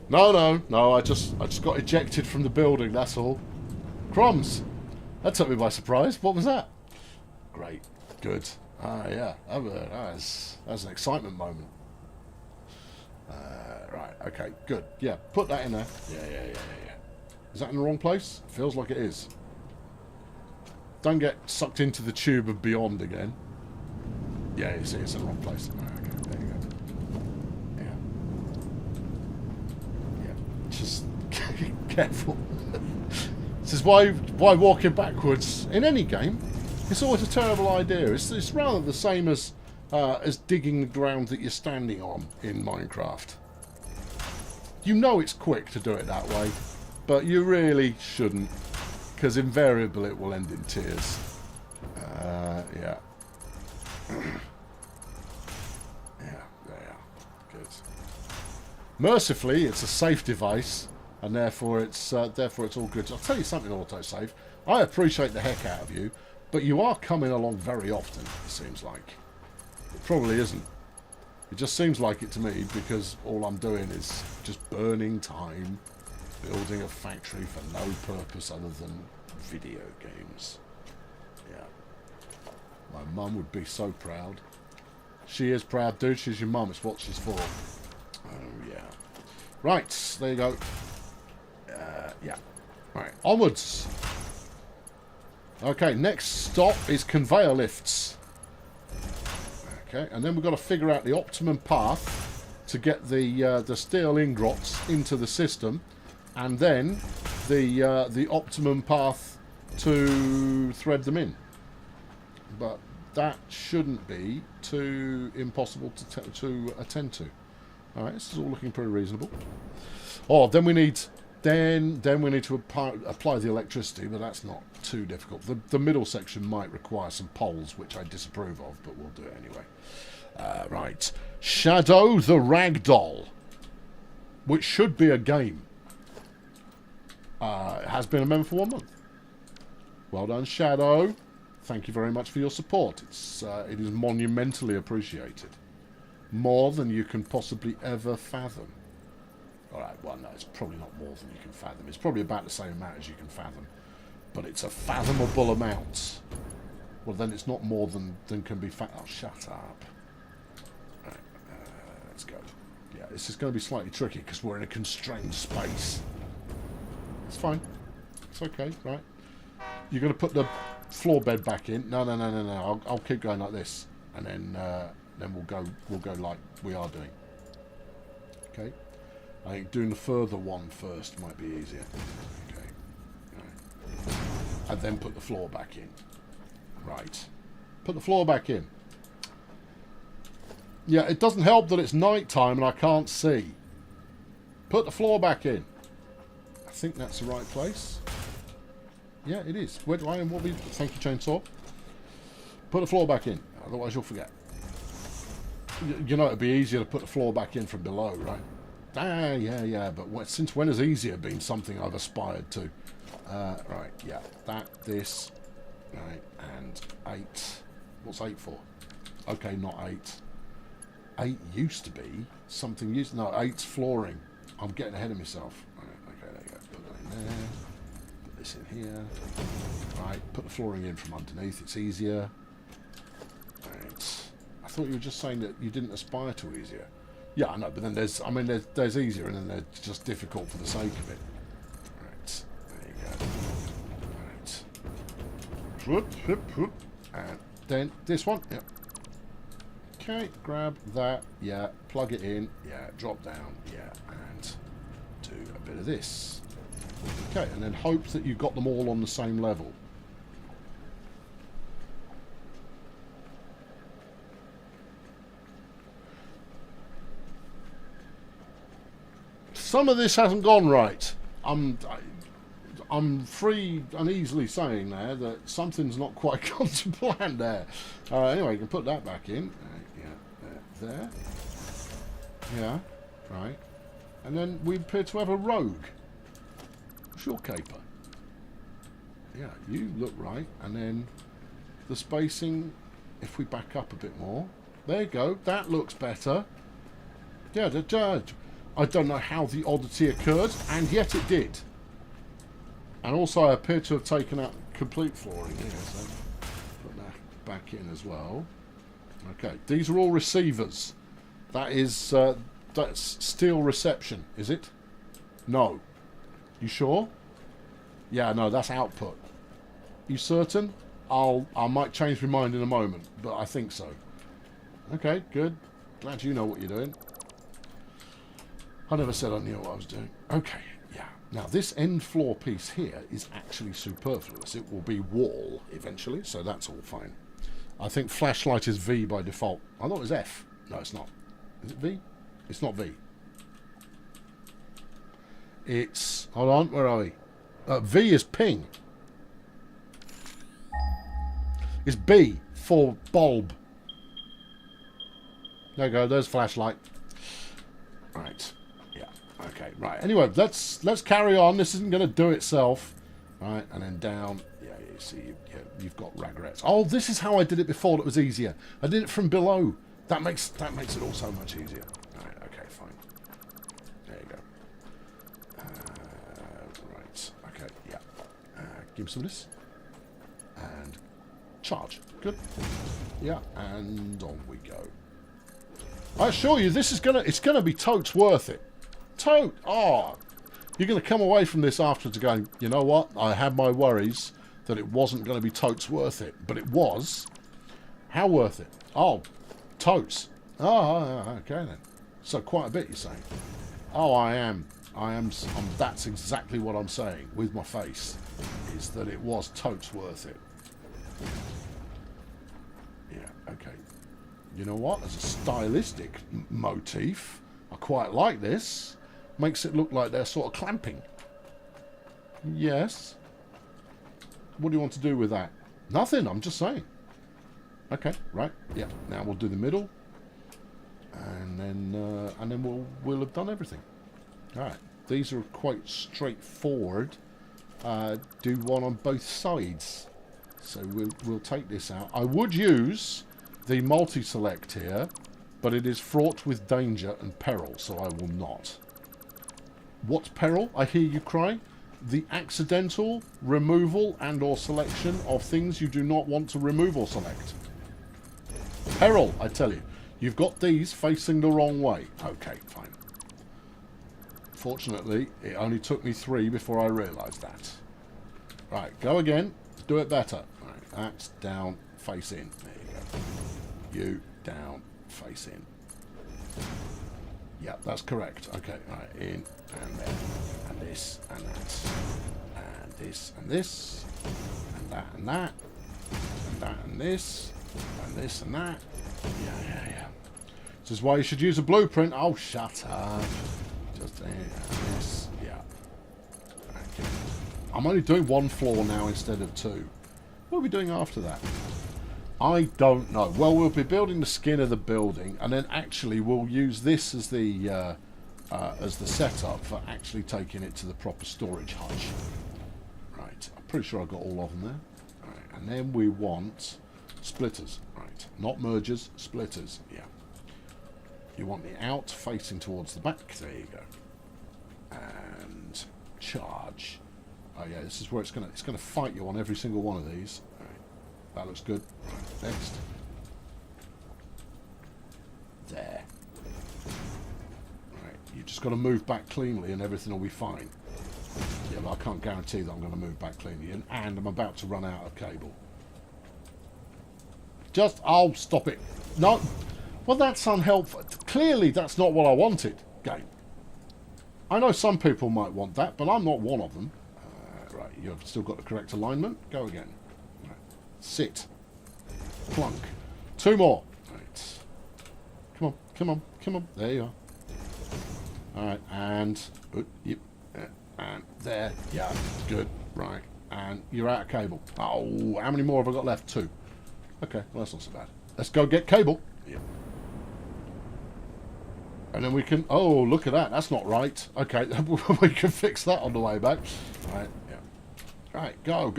No, I just got ejected from the building, that's all. Crumbs. That took me by surprise. What was that? Great. Good. Yeah, that was an excitement moment. Right, okay, good. Yeah, put that in there. Yeah. Is that in the wrong place? Feels like it is. Don't get sucked into the tube of beyond again. Yeah, you see, it's in the wrong place. Okay, there you go. Yeah. Just careful. This is why walking backwards in any game, it's always a terrible idea. It's rather the same as digging the ground that you're standing on in Minecraft. You know it's quick to do it that way, but you really shouldn't, because invariably it will end in tears. Yeah. Yeah, there. Good. Mercifully, it's a safe device, and therefore it's all good. I'll tell you something, autosave. I appreciate the heck out of you, but you are coming along very often, it seems like. It probably isn't. It just seems like it to me, because all I'm doing is just burning time, building a factory for no purpose other than video games. Yeah. My mum would be so proud. She is proud, dude. She's your mum. It's what she's for. Oh, yeah. Right. There you go. Yeah. Right. Onwards. Okay. Next stop is conveyor lifts. Okay. And then we've got to figure out the optimum path to get the steel ingots into the system, and then the optimum path to thread them in. But that shouldn't be too impossible to attend to. All right, this is all looking pretty reasonable. Oh, then we need to apply the electricity, but that's not too difficult. The middle section might require some poles, which I disapprove of, but we'll do it anyway. Right, Shadow the Ragdoll, which should be a game. Has been a member for 1 month. Well done, Shadow. Thank you very much for your support. It is monumentally appreciated. More than you can possibly ever fathom. Alright, well, no, it's probably not more than you can fathom. It's probably about the same amount as you can fathom. But it's a fathomable amount. Well, then it's not more than can be Oh, shut up. Right, let's go. Yeah, this is going to be slightly tricky because we're in a constrained space. It's fine. It's okay, right? You're going to put the floor bed back in. No. I'll keep going like this, and then we'll go like we are doing. Okay. I think doing the further one first might be easier. Okay. Right. And then put the floor back in. Right. Put the floor back in. Yeah, it doesn't help that it's night time and I can't see. Put the floor back in. I think that's the right place. Yeah, it is. Where do I am? Thank you, chainsaw. Put the floor back in. Otherwise, you'll forget. You know, it'd be easier to put the floor back in from below, right? Ah, yeah. But since when has easier been something I've aspired to? Right, yeah. This. Right, and 8. What's 8 for? Okay, not 8. 8 used to be something used. No, 8's flooring. I'm getting ahead of myself. Right, okay, there you go. Put that in there. Put this in here. Right, put the flooring in from underneath. It's easier. Right. I thought you were just saying that you didn't aspire to easier. Yeah, I know, but then there's easier, and then there's just difficult for the sake of it. Right, there you go. Right. And then this one. Yep. Okay, grab that. Yeah, plug it in. Yeah, drop down. Yeah, and do a bit of this. Okay, and then hope that you've got them all on the same level. Some of this hasn't gone right. I'm free and easily saying there that something's not quite gone to plan there. Anyway, you can put that back in. Yeah, there. Yeah, right. And then we appear to have a rogue. What's your caper? Yeah, you look right. And then the spacing, if we back up a bit more. There you go. That looks better. Yeah, the judge. I don't know how the oddity occurred, and yet it did. And also I appear to have taken out complete flooring here, so put that back in as well. Okay, these are all receivers. That is, that's steel reception, is it? No. You sure? Yeah, no, that's output. You certain? I might change my mind in a moment, but I think so. Okay, good. Glad you know what you're doing. I never said I knew what I was doing. Okay, yeah. Now, this end floor piece here is actually superfluous. It will be wall eventually, so that's all fine. I think flashlight is V by default. I thought it was F. No, it's not. Is it V? It's not V. It's... Hold on, where are we? V is ping. It's B for bulb. There you go, there's flashlight. Right. Yeah. Okay, right. Anyway, let's carry on. This isn't going to do itself. Right, and then down. Yeah, you see, you've got regrets. Oh, this is how I did it before that was easier. I did it from below. That makes it all so much easier. Right, okay, fine. There you go. Right, okay, yeah. Give me some of this. And charge. Good. Yeah, and on we go. I assure you, this is it's gonna be totes worth it. Oh, you're gonna come away from this afterwards going, you know what? I had my worries that it wasn't gonna be totes worth it, but it was. How worth it? Oh, totes. Oh, okay then. So quite a bit, you're saying? Oh, I am. That's exactly what I'm saying with my face, is that it was totes worth it. Yeah, okay. You know what? As a stylistic motif, I quite like this. Makes it look like they're sort of clamping. Yes. What do you want to do with that? Nothing, I'm just saying. Okay, right. Yeah, now we'll do the middle. And then we'll have done everything. Alright. These are quite straightforward. Do one on both sides. So we'll take this out. I would use the multi-select here, but it is fraught with danger and peril, so I will not. What peril? I hear you cry. The accidental removal and or selection of things you do not want to remove or select. Peril, I tell you. You've got these facing the wrong way. Okay, fine. Fortunately, it only took me 3 before I realised that. Right, go again. Do it better. Right, that's down, face in. There you go. You, down, face in. Yeah, that's correct. Okay, right, in, and there, and this, and that. And this, and this, and that, and that. And that, and this, and this, and that. Yeah. This is why you should use a blueprint. Oh, shut up. Just there, and this, yeah. Okay. I'm only doing 1 floor now instead of 2. What are we doing after that? I don't know. Well, we'll be building the skin of the building, and then actually we'll use this as the setup for actually taking it to the proper storage hutch. Right. I'm pretty sure I've got all of them there. Right. And then we want splitters. Right. Not mergers, splitters. Yeah. You want the out facing towards the back. There you go. And charge. Oh yeah, this is where it's gonna fight you on every single one of these. All right. That looks good. Right, next. There. Right, you just got to move back cleanly and everything will be fine. Yeah, but I can't guarantee that I'm going to move back cleanly, and I'm about to run out of cable. Oh, stop it. No. Well, that's unhelpful. Clearly, that's not what I wanted. Game. I know some people might want that, but I'm not one of them. Right, you've still got the correct alignment. Go again. Right. Sit. Plunk. 2 more. Right. Come on. There you are. Alright, and... yep. And there. Yeah, good. Right. And you're out of cable. Oh, how many more have I got left? 2. Okay, well, that's not so bad. Let's go get cable. Yep. And then we can... Oh, look at that. That's not right. Okay, we can fix that on the way back. Right, yeah. Right, go.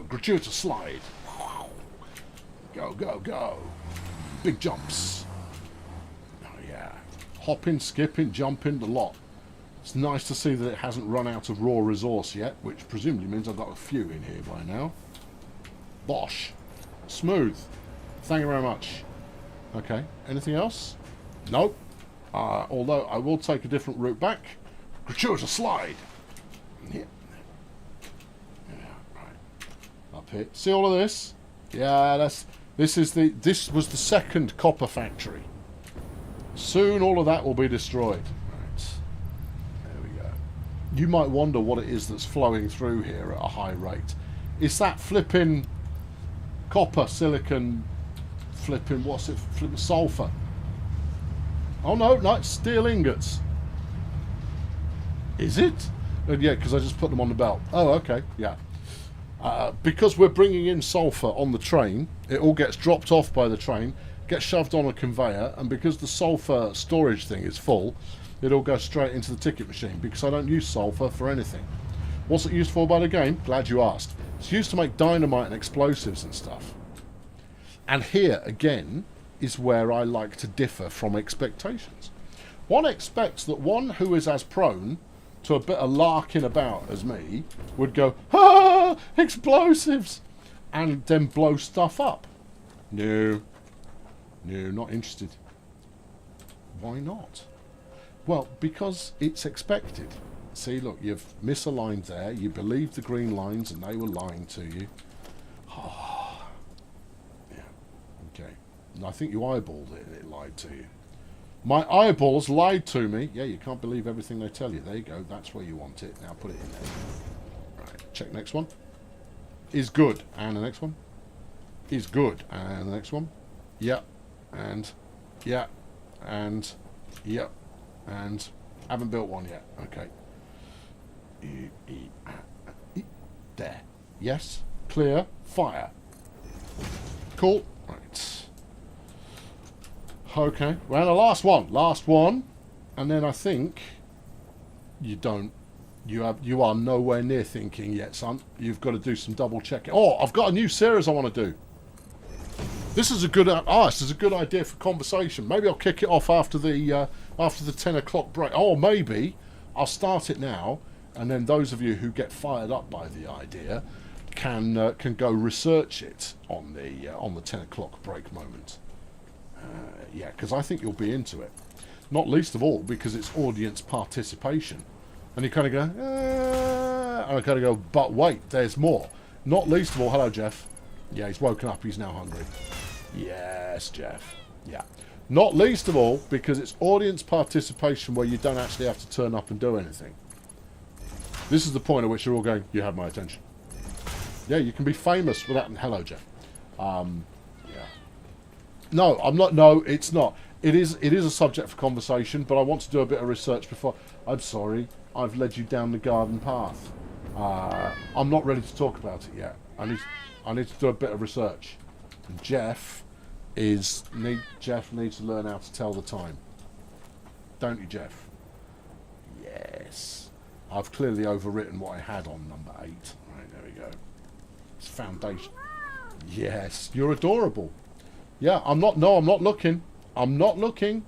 Gratuitous slide. Go. Big jumps. Oh, yeah. Hopping, skipping, jumping, the lot. It's nice to see that it hasn't run out of raw resource yet, which presumably means I've got a few in here by now. Bosh. Smooth. Thank you very much. Okay, anything else? Nope. Although I will take a different route back. Gratuitous slide. Yeah. Right. Up here. See all of this? Yeah, this was the second copper factory. Soon all of that will be destroyed. Right. you might wonder what it is that's flowing through here at a high rate. Is that flipping copper, silicon, flipping, what's it, flipping sulfur? Oh no, it's steel ingots. Is it? Yeah, because I just put them on the belt. Oh, okay, yeah. Because we're bringing in sulfur on the train, it all gets dropped off by the train, gets shoved on a conveyor, and because the sulfur storage thing is full, it all goes straight into the ticket machine, because I don't use sulfur for anything. What's it used for by the game? Glad you asked. It's used to make dynamite and explosives and stuff. And here, again, is where I like to differ from expectations. One expects that one who is as prone to a bit of larking about as me would go, "Ah, explosives!" and then blow stuff up. No, not interested. Why not? Well, because it's expected. See, look, you've misaligned there. You believed the green lines and they were lying to you. Oh, yeah, okay. And I think you eyeballed it and it lied to you. My eyeballs lied to me. Yeah, you can't believe everything they tell you. There you go. That's where you want it. Now put it in there. Right, check next one. Is good. And the next one. Is good. And the next one. Yep. And. Yeah. And. Yep. And. Haven't built one yet. Okay. There. Yes. Clear. Fire. Cool. Right. Okay. Well, the last one. And then I think you don't. You are nowhere near thinking yet, son. You've got to do some double checking. Oh, I've got a new series I want to do. This is a good. This is a good idea for conversation. Maybe I'll kick it off after the 10 o'clock break. Oh, maybe I'll start it now, and then those of you who get fired up by the idea can go research it on the 10 o'clock break moment. Yeah, because I think you'll be into it. Not least of all because it's audience participation. And you kind of go, and I kind of go, but wait, there's more. Not least of all, hello, Jeff. Yeah, he's woken up. He's now hungry. Yes, Jeff. Yeah. Not least of all because it's audience participation where you don't actually have to turn up and do anything. This is the point at which you're all going, you have my attention. Yeah, you can be famous without... Hello, Jeff. Yeah. No, I'm not. No, it's not. It is a subject for conversation, but I want to do a bit of research before... I'm sorry. I've led you down the garden path. I'm not ready to talk about it yet. I need to do a bit of research. And Jeff needs to learn how to tell the time. Don't you, Jeff? Yes. I've clearly overwritten what I had on number 8. Right, there we go. It's foundation. Yes, you're adorable. Yeah, I'm not looking. I'm not looking.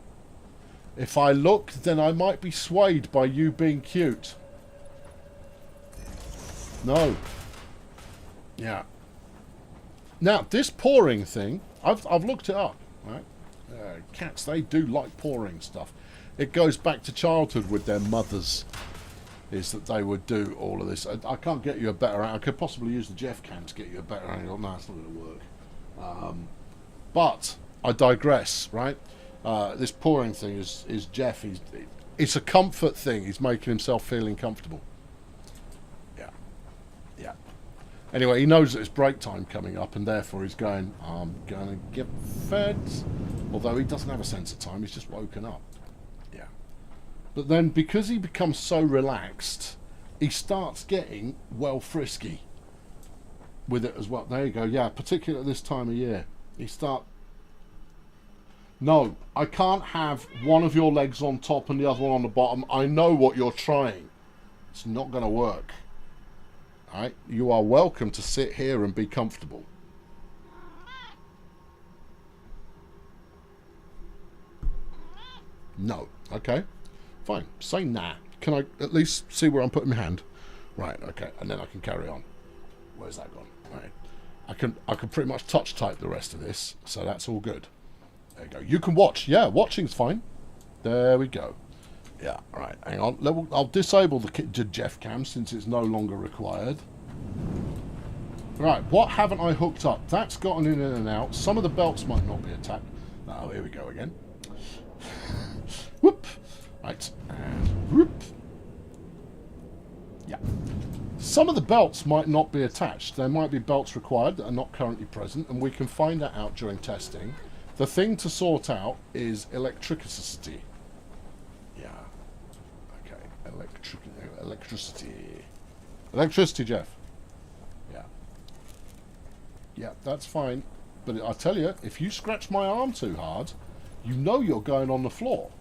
If I look, then I might be swayed by you being cute. No. Yeah. Now, this pouring thing, I've looked it up, right? Cats, they do like pouring stuff. It goes back to childhood with their mothers, is that they would do all of this. I can't get you a better angle. I could possibly use the Jeff cam to get you a better angle. No, it's not going to work. But I digress, right? This pouring thing is Jeff. It's a comfort thing. He's making himself feeling comfortable. Yeah. Anyway, he knows that it's break time coming up, and therefore he's going, I'm going to get fed. Although he doesn't have a sense of time, he's just woken up. Yeah. But then, because he becomes so relaxed, he starts getting, well, frisky with it as well. There you go. Yeah, particularly at this time of year. No, I can't have one of your legs on top and the other one on the bottom. I know what you're trying. It's not going to work. Right? You are welcome to sit here and be comfortable. No. Okay. Fine. Say nah. Can I at least see where I'm putting my hand? Right. Okay. And then I can carry on. Where's that gone? Right. I can pretty much touch type the rest of this, so that's all good. There you go. You can watch. Yeah, watching's fine. There we go. Yeah, right. Hang on. I'll disable the Jeff cam since it's no longer required. Right, what haven't I hooked up? That's gotten in and out. Some of the belts might not be attached. Oh, here we go again. Whoop. Right, and whoop. Some of the belts might not be attached. There might be belts required that are not currently present, and we can find that out during testing. The thing to sort out is electricity. Yeah. Okay. Electricity. Electricity, Jeff. Yeah. Yeah, that's fine. But I tell you, if you scratch my arm too hard, you know you're going on the floor.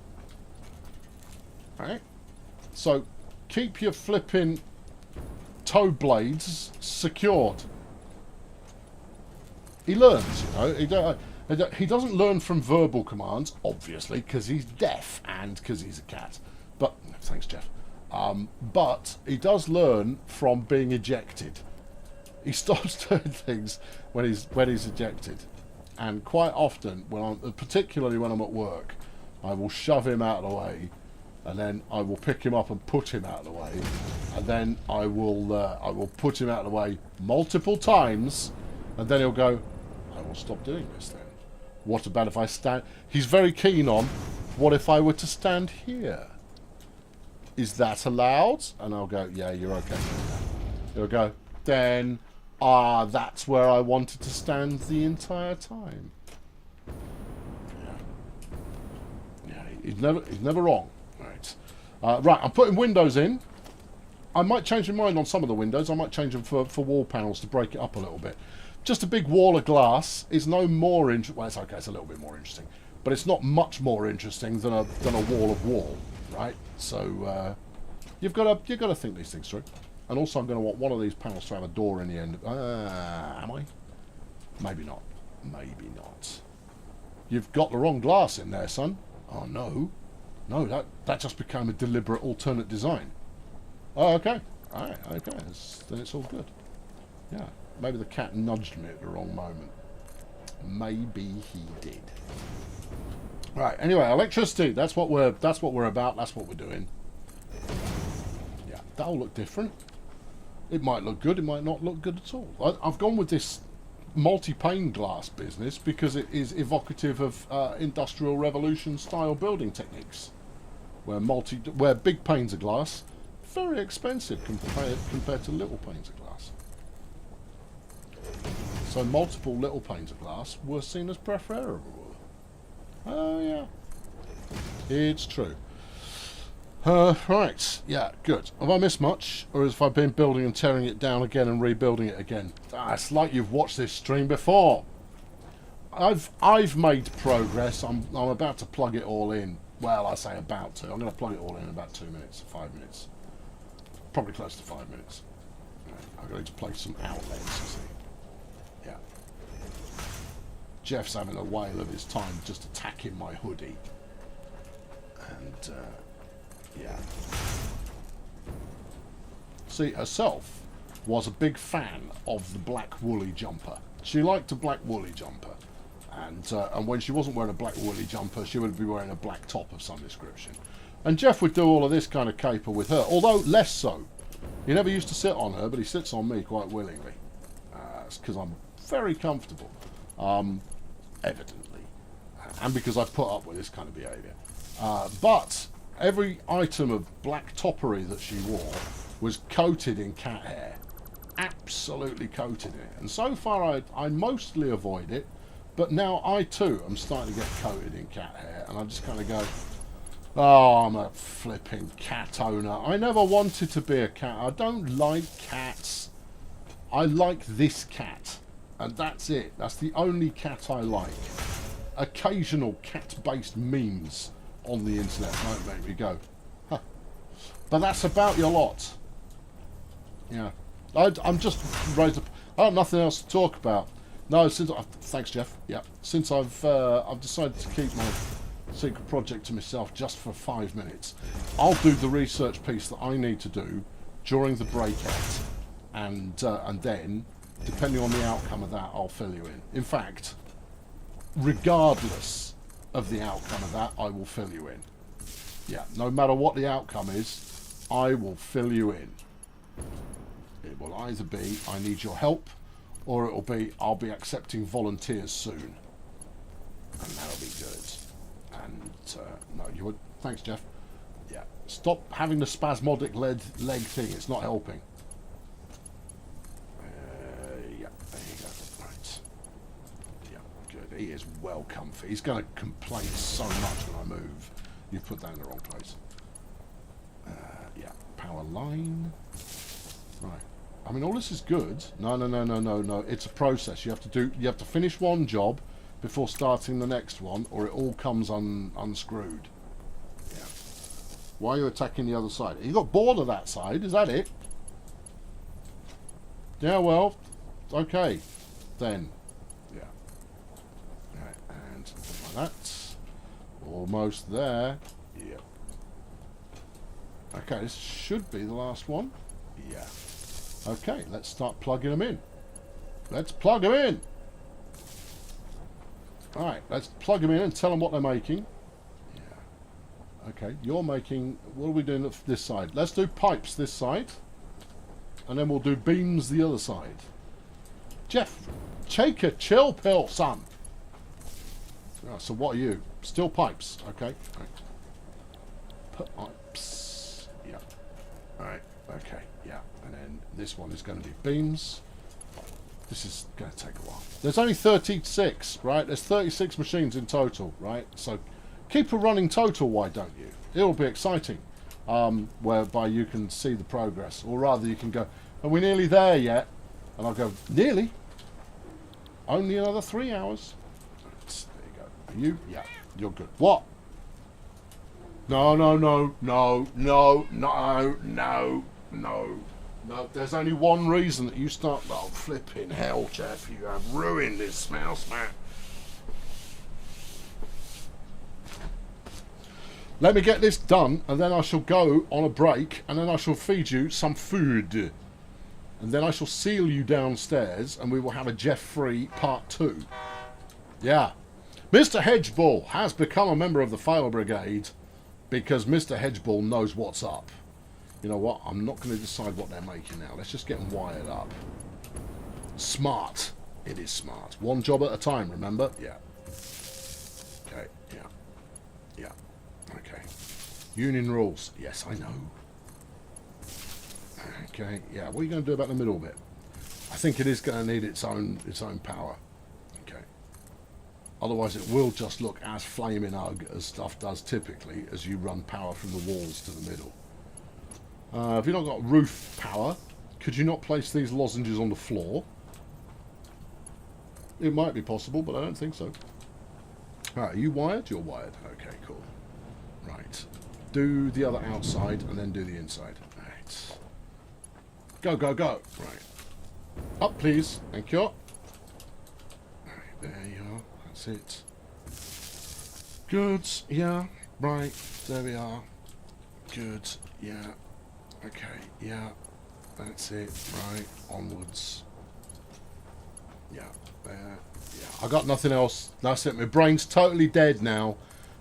Right? So keep your flipping toe blades secured. He learns, you know. He doesn't learn from verbal commands, obviously, because he's deaf and because he's a cat. But thanks, Jeff. But he does learn from being ejected. He stops doing things when he's ejected, and quite often, particularly when I'm at work, I will shove him out of the way, and then I will pick him up and put him out of the way, and then I will put him out of the way multiple times, and then he'll go, I will stop doing this then. What about if I stand? He's very keen on, what if I were to stand here? Is that allowed? And I'll go, yeah, you're okay. He'll go, then, that's where I wanted to stand the entire time. Yeah, he's never wrong. Right. Right, I'm putting windows in. I might change my mind on some of the windows. I might change them for wall panels to break it up a little bit. Just a big wall of glass is no more interesting. Well, it's okay. It's a little bit more interesting, but it's not much more interesting than a wall of wall, right? So you've got to think these things through. And also, I'm going to want one of these panels to have a door in the end. Am I? Maybe not. Maybe not. You've got the wrong glass in there, son. Oh no, no, that just became a deliberate alternate design. Oh, okay. All right. Okay. Then it's all good. Yeah. Maybe the cat nudged me at the wrong moment. Maybe he did. Right. Anyway, electricity. That's what we're about. That's what we're doing. Yeah. That'll look different. It might look good. It might not look good at all. I've gone with this multi-pane glass business because it is evocative of Industrial Revolution style building techniques, where big panes of glass very expensive compared to little panes of glass. So multiple little panes of glass were seen as preferable. Oh yeah, it's true. Right, yeah, good. Have I missed much, or have I been building and tearing it down again and rebuilding it again? It's like you've watched this stream before. I've made progress. I'm about to plug it all in. Well, I say about to. I'm going to plug it all in about 2 minutes, 5 minutes, probably close to 5 minutes. I'm going to place some outlets. You see. Yeah. Jeff's having a whale of his time just attacking my hoodie, and. Yeah. See, herself was a big fan of the black woolly jumper. She liked a black woolly jumper, and when she wasn't wearing a black woolly jumper, she would be wearing a black top of some description. And Jeff would do all of this kind of caper with her, although less so. He never used to sit on her, but he sits on me quite willingly. It's because I'm very comfortable, evidently, and because I put up with this kind of behaviour. But every item of black toppery that she wore was coated in cat hair. Absolutely coated in it. And so far I mostly avoid it, but now I too am starting to get coated in cat hair, and I just kind of go, oh, I'm a flipping cat owner. I never wanted to be a cat. I don't like cats. I like this cat, and that's it. That's the only cat I like. Occasional cat-based memes on the internet might make me go, huh. But that's about your lot. Yeah, I'm just raised up. I have nothing else to talk about. No, thanks, Jeff. Yeah, since I've decided to keep my secret project to myself just for 5 minutes, I'll do the research piece that I need to do during the breakout, and then, depending on the outcome of that, I'll fill you in. In fact, regardless of the outcome of that, I will fill you in. Yeah, no matter what the outcome is, I will fill you in. It will either be, I need your help, or it will be, I'll be accepting volunteers soon. And that'll be good. And, no, you would, thanks, Jeff. Yeah, stop having the spasmodic leg thing, it's not helping. he is well comfy. He's going to complain so much when I move. You've put that in the wrong place. Yeah, power line. Right. I mean, all this is good. No. It's a process. You have to finish one job before starting the next one, or it all comes unscrewed. Yeah. Why are you attacking the other side? You got bored of that side, is that it? Yeah, well, okay. Then. Yeah. Right, and like that. Almost there. Yeah. Okay, this should be the last one. Yeah. Okay, let's start plugging them in. Let's plug them in. Alright, let's plug them in and tell them what they're making. Yeah. Okay, you're making... What are we doing at this side? Let's do pipes this side. And then we'll do beams the other side. Jeff, take a chill pill, son. So what are you? Still pipes. Okay. Right. Pipes. Yeah. Alright, okay. Yeah. And then this one is going to be beams. This is going to take a while. There's only 36, right? There's 36 machines in total, right? So keep a running total, why don't you? It'll be exciting, whereby you can see the progress. Or rather, you can go, are we nearly there yet? And I'll go, nearly. Only another 3 hours. Right, there you go. Are you? Yeah, you're good. What? No. No, there's only one reason that you start... Oh, flipping hell, Jeff. You have ruined this mouse, man. Let me get this done, and then I shall go on a break, and then I shall feed you some food. And then I shall seal you downstairs, and we will have a Jeff-free part 2. Yeah. Mr. Hedgeball has become a member of the Fire Brigade because Mr. Hedgeball knows what's up. You know what? I'm not going to decide what they're making now. Let's just get them wired up. Smart. It is smart. One job at a time, remember? Yeah. Okay. Yeah. Yeah. Okay. Union rules. Yes, I know. Okay. Yeah. What are you going to do about the middle bit? I think it is going to need its own power. Okay. Otherwise, it will just look as flaming ugly as stuff does typically as you run power from the walls to the middle. Have you not got roof power? Could you not place these lozenges on the floor? It might be possible, but I don't think so. Alright, are you wired? You're wired. Okay, cool. Right. Do the other outside and then do the inside. Right. Go. Right. Up, please. Thank you. Right, there you are. That's it. Good. Yeah. Right. There we are. Good. Yeah. Okay, yeah, that's it, right, onwards. Yeah, there, yeah. I got nothing else, that's it, my brain's totally dead now.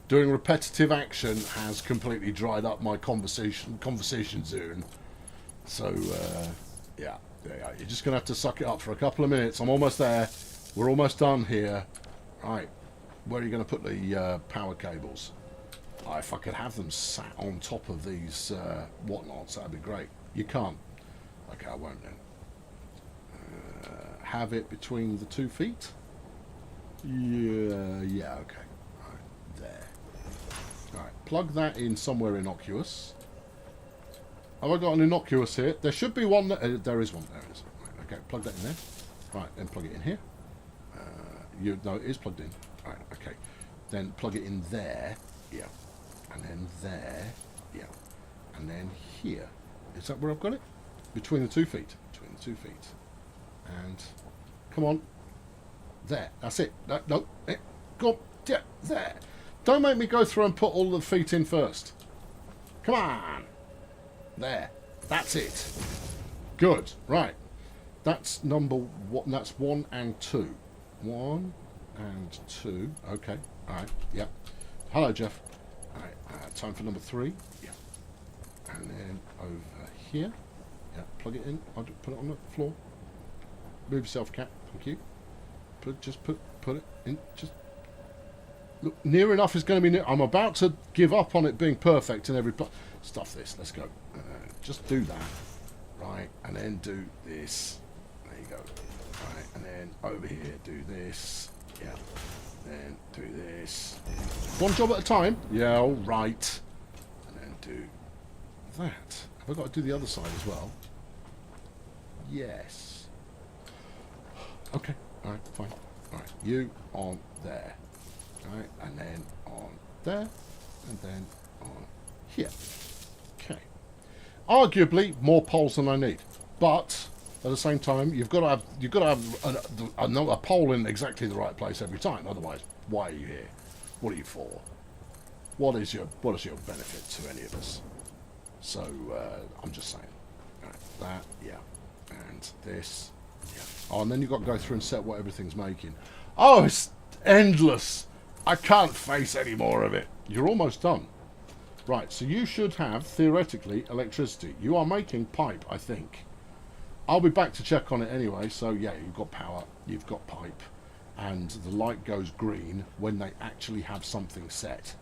Doing repetitive action has completely dried up my conversation zone. So, yeah, you're just going to have to suck it up for a couple of minutes. I'm almost there, we're almost done here. Right, where are you going to put the power cables? Oh, if I could have them sat on top of these whatnots, that'd be great. You can't. Okay, I won't then. Have it between the 2 feet? Yeah, okay. Right, there. Alright, plug that in somewhere innocuous. Have I got an innocuous here? There should be one. There is one. There is. Right, okay, plug that in there. Right, then plug it in here. No, it is plugged in. Right, okay. Then plug it in there. Yeah. And then there, yeah, and then here. Is that where I've got it? Between the 2 feet. Between the 2 feet. And, come on. There. That's it. No. Go on. Yeah, there. Don't make me go through and put all the feet in first. Come on. There. That's it. Good. Right. That's number one. That's 1 and 2. 1 and 2. Okay. All right. Yeah. Hello, Jeff. Alright, time for number 3. Yeah. And then over here. Yeah, plug it in. I'll put it on the floor. Move yourself, cat. Thank you. Just put it in. Just look, near enough is going to be near. I'm about to give up on it being perfect in every place. Stuff this. Let's go. Just do that. Right, and then do this. There you go. Right, and then over here do this. Yeah. Then do this. One job at a time. Yeah, all right. And then do that. Have I got to do the other side as well? Yes. Okay. All right. Fine. All right. You on there. All right. And then on there. And then on here. Okay. Arguably more poles than I need, but at the same time, you've got to have a pole in exactly the right place every time. Otherwise, why are you here? What are you for? What is your benefit to any of us? So I'm just saying. Right, that, yeah, and this, yeah. Oh, and then you've got to go through and set what everything's making. Oh, it's endless. I can't face any more of it. You're almost done. Right, so you should have, theoretically, electricity. You are making pipe, I think. I'll be back to check on it anyway, so yeah, you've got power, you've got pipe, and the light goes green when they actually have something set.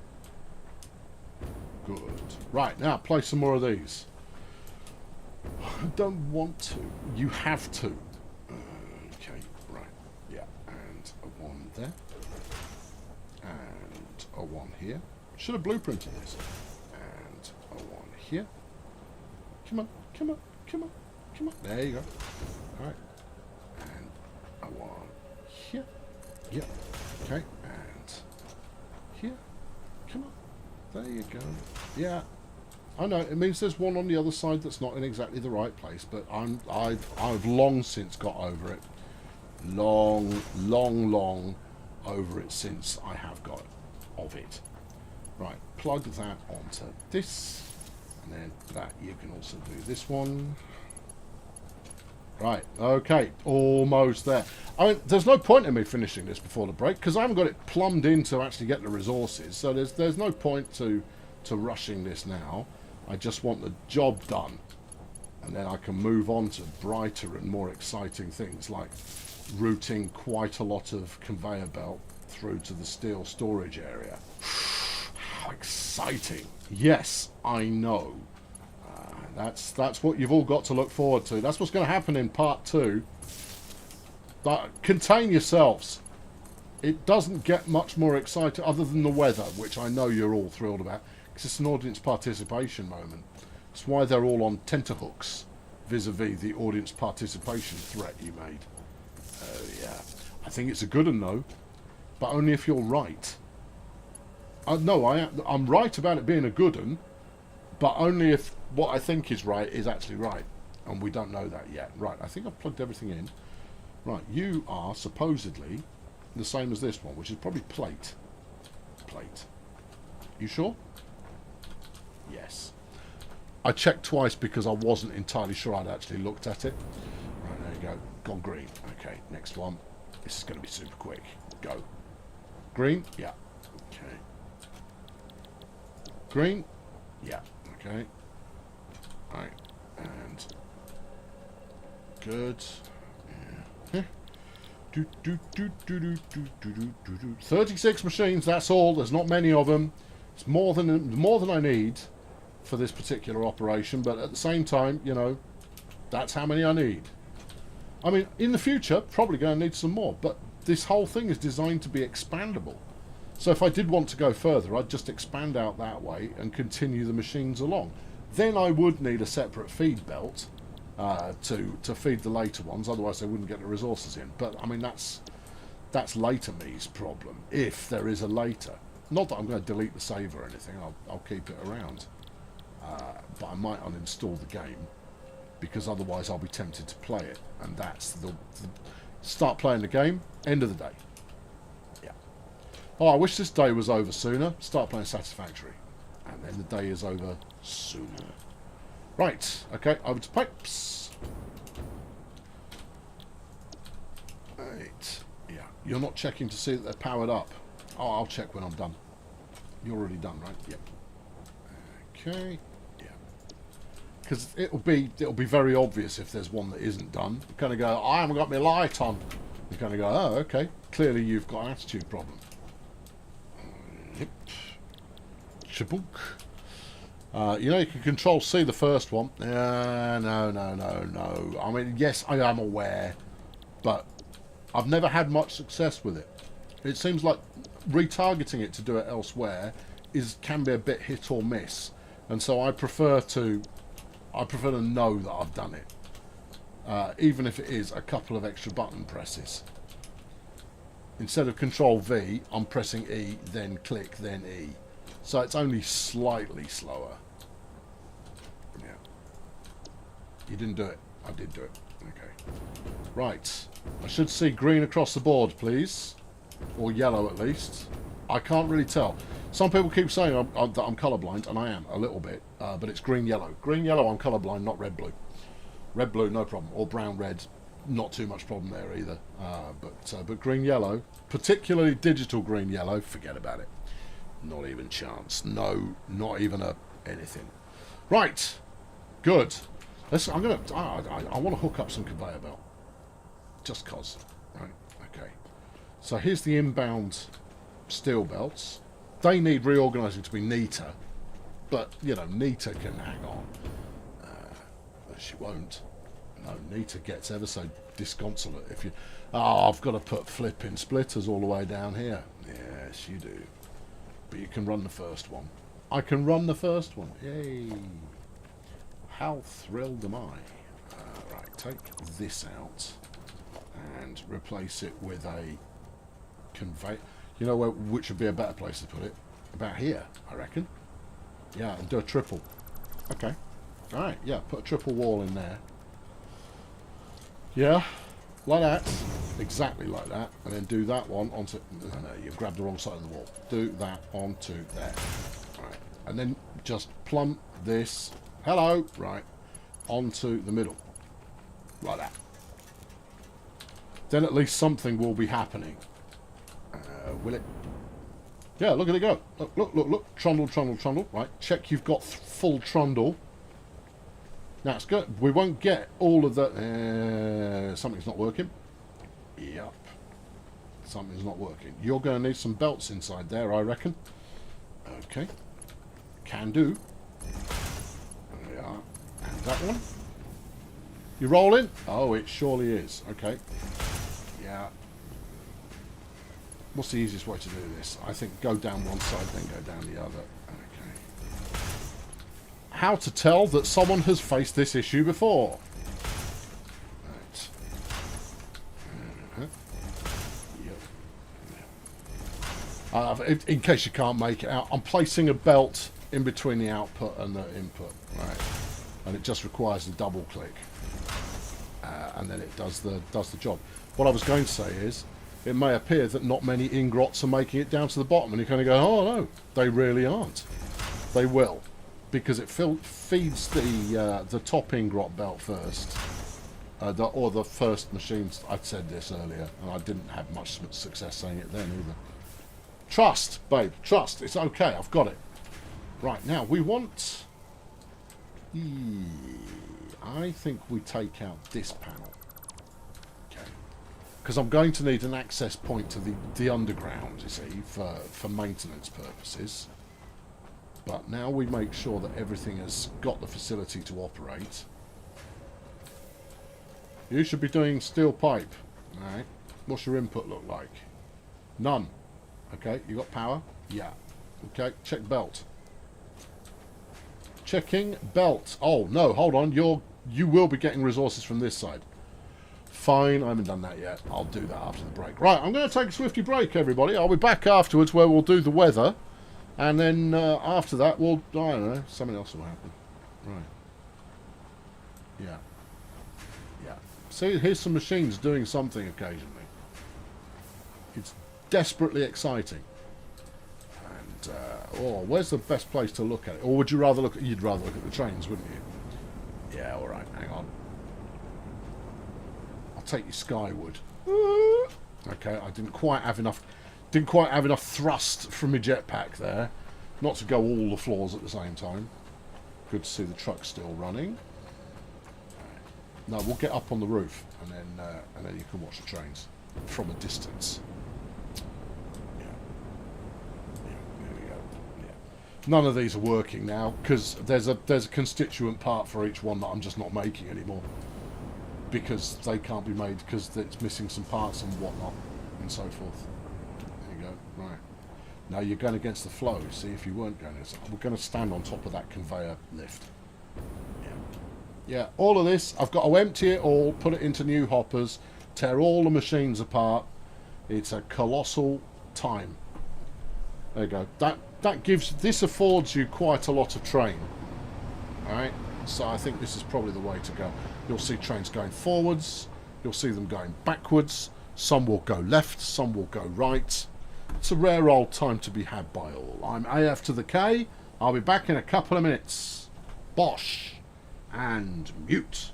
Good. Right, now, place some more of these. I don't want to. You have to. Okay, right, yeah, and a one there. And a one here. Should have blueprinted this. And a one here. Come on, come on, come on, come on. There you go. Alright. And a one here. Yep. Okay. And here. Come on. There you go. Yeah. I know, it means there's one on the other side that's not in exactly the right place, but I've long since got over it. Long over it since I have got of it. Right, plug that onto this, and then that you can also do this one. Right, okay, almost there. I mean, there's no point in me finishing this before the break, because I haven't got it plumbed in to actually get the resources, so there's no point to rushing this now. I just want the job done, and then I can move on to brighter and more exciting things, like routing quite a lot of conveyor belt through to the steel storage area. How exciting. Yes, I know. That's what you've all got to look forward to. That's what's going to happen in part 2. But contain yourselves. It doesn't get much more exciting other than the weather, which I know you're all thrilled about, because it's an audience participation moment. It's why they're all on tenterhooks vis-a-vis the audience participation threat you made. Oh, yeah. I think it's a good one, though, but only if you're right. No, I'm right about it being a good one, but only if what I think is right is actually right. And we don't know that yet. Right, I think I've plugged everything in. Right, you are supposedly the same as this one, which is probably plate. Plate. You sure? Yes. I checked twice because I wasn't entirely sure I'd actually looked at it. Right, there you go. Gone green. Okay, next one. This is going to be super quick. Go. Green? Yeah. Okay. Green? Yeah. Okay. Right. And good. Yeah. 36 machines, that's all. There's not many of them. It's more than I need for this particular operation, but at the same time, you know, that's how many I need. I mean, in the future, probably going to need some more, but this whole thing is designed to be expandable. So if I did want to go further, I'd just expand out that way and continue the machines along. Then I would need a separate feed belt to feed the later ones, otherwise they wouldn't get the resources in. But I mean, that's later me's problem, if there is a later. Not that I'm going to delete the save or anything, I'll keep it around. But I might uninstall the game, because otherwise I'll be tempted to play it. And that's the start playing the game, end of the day. Yeah. Oh, I wish this day was over sooner. Start playing Satisfactory. And then the day is over sooner. Right, okay, over to pipes. Right, yeah. You're not checking to see that they're powered up. Oh, I'll check when I'm done. You're already done, right? Yep. Okay, yeah. Because it'll be very obvious if there's one that isn't done. You kind of go, I haven't got my light on. You kind of go, oh, okay. Clearly you've got an attitude problem. Yep. Chabook. You know, you can control C the first one. No. I mean, yes, I am aware, but I've never had much success with it. It seems like retargeting it to do it elsewhere can be a bit hit or miss, and so I prefer to know that I've done it, even if it is a couple of extra button presses. Instead of Control V, I'm pressing E, then click, then E, so it's only slightly slower. Yeah, you didn't do it. I did do it. Okay, right. I should see green across the board, please. Or yellow, at least. I can't really tell. Some people keep saying that I'm colourblind, and I am, a little bit. But it's green-yellow. Green-yellow, I'm colourblind, not red-blue. Red-blue, no problem. Or brown-red, not too much problem there either. But green-yellow, particularly digital green-yellow, forget about it. Not even chance. No, not even anything. Right. Good. I want to hook up some conveyor belt. Just cause. Right. Okay. So here's the inbound steel belts. They need reorganising to be neater, but you know, neater can hang on. But she won't. No, neater gets ever so disconsolate if you. Oh, I've got to put flipping splitters all the way down here. Yes, you do. But you can run the first one. I can run the first one. Yay! How thrilled am I? Right, take this out and replace it with a conveyor. You know which would be a better place to put it? About here, I reckon. Yeah, and do a triple. Okay. Alright, yeah, put a triple wall in there. Yeah, like that. Exactly like that. And then do that one onto... No, you've grabbed the wrong side of the wall. Do that onto there. Right. And then just plump this... Hello! Right. Onto the middle. Like that. Then at least something will be happening. Will it? Yeah, look at it go. Look, look, look, look. Trundle, trundle, trundle. Right, check you've got full trundle. Now, it's good. We won't get all of the... something's not working. Yep. Something's not working. You're going to need some belts inside there, I reckon. Okay. Can do. There we are. And that one. You rolling? Oh, it surely is. Okay. Yeah. What's the easiest way to do this? I think go down one side, then go down the other. Okay. How to tell that someone has faced this issue before? Right. Yep. In case you can't make it out, I'm placing a belt in between the output and the input. Right. And it just requires a double click. And then it does the job. What I was going to say is, it may appear that not many ingrots are making it down to the bottom, and you kind of go, oh no, they really aren't. They will, because it feeds the top ingrot belt first, or the first machines. I said this earlier, and I didn't have much success saying it then either. Trust, babe, trust. It's okay. I've got it. Right now, we want. I think we take out this panel. Because I'm going to need an access point to the underground, you see, for maintenance purposes. But now we make sure that everything has got the facility to operate. You should be doing steel pipe. Alright. What's your input look like? None. Okay, you got power? Yeah. Okay, check belt. Checking belt. Oh, no, hold on. You will be getting resources from this side. Fine, I haven't done that yet. I'll do that after the break. Right, I'm going to take a swifty break, everybody. I'll be back afterwards where we'll do the weather. And then after that, we'll... I don't know, something else will happen. Right. Yeah. Yeah. See, here's some machines doing something occasionally. It's desperately exciting. And, where's the best place to look at it? Or would you rather look at... You'd rather look at the trains, wouldn't you? Yeah, all right, hang on. Take you skyward. Okay, I didn't quite have enough thrust from my jetpack there, not to go all the floors at the same time. Good to see the truck still running. No, we'll get up on the roof and then you can watch the trains from a distance. Yeah. Yeah, there we go. Yeah. None of these are working now because there's a constituent part for each one that I'm just not making anymore. Because they can't be made because it's missing some parts and whatnot and so forth. Right. Now you're going against the flow. See, if you weren't going, we're going to stand on top of that conveyor lift. Yeah. Yeah, all of this, I've got to empty it all, put it into new hoppers, tear all the machines apart. It's a colossal time. There you go. This affords you quite a lot of train. Alright, so I think this is probably the way to go. You'll see trains going forwards, you'll see them going backwards, some will go left, some will go right. It's a rare old time to be had by all. I'm AF to the K, I'll be back in a couple of minutes. Bosh and mute.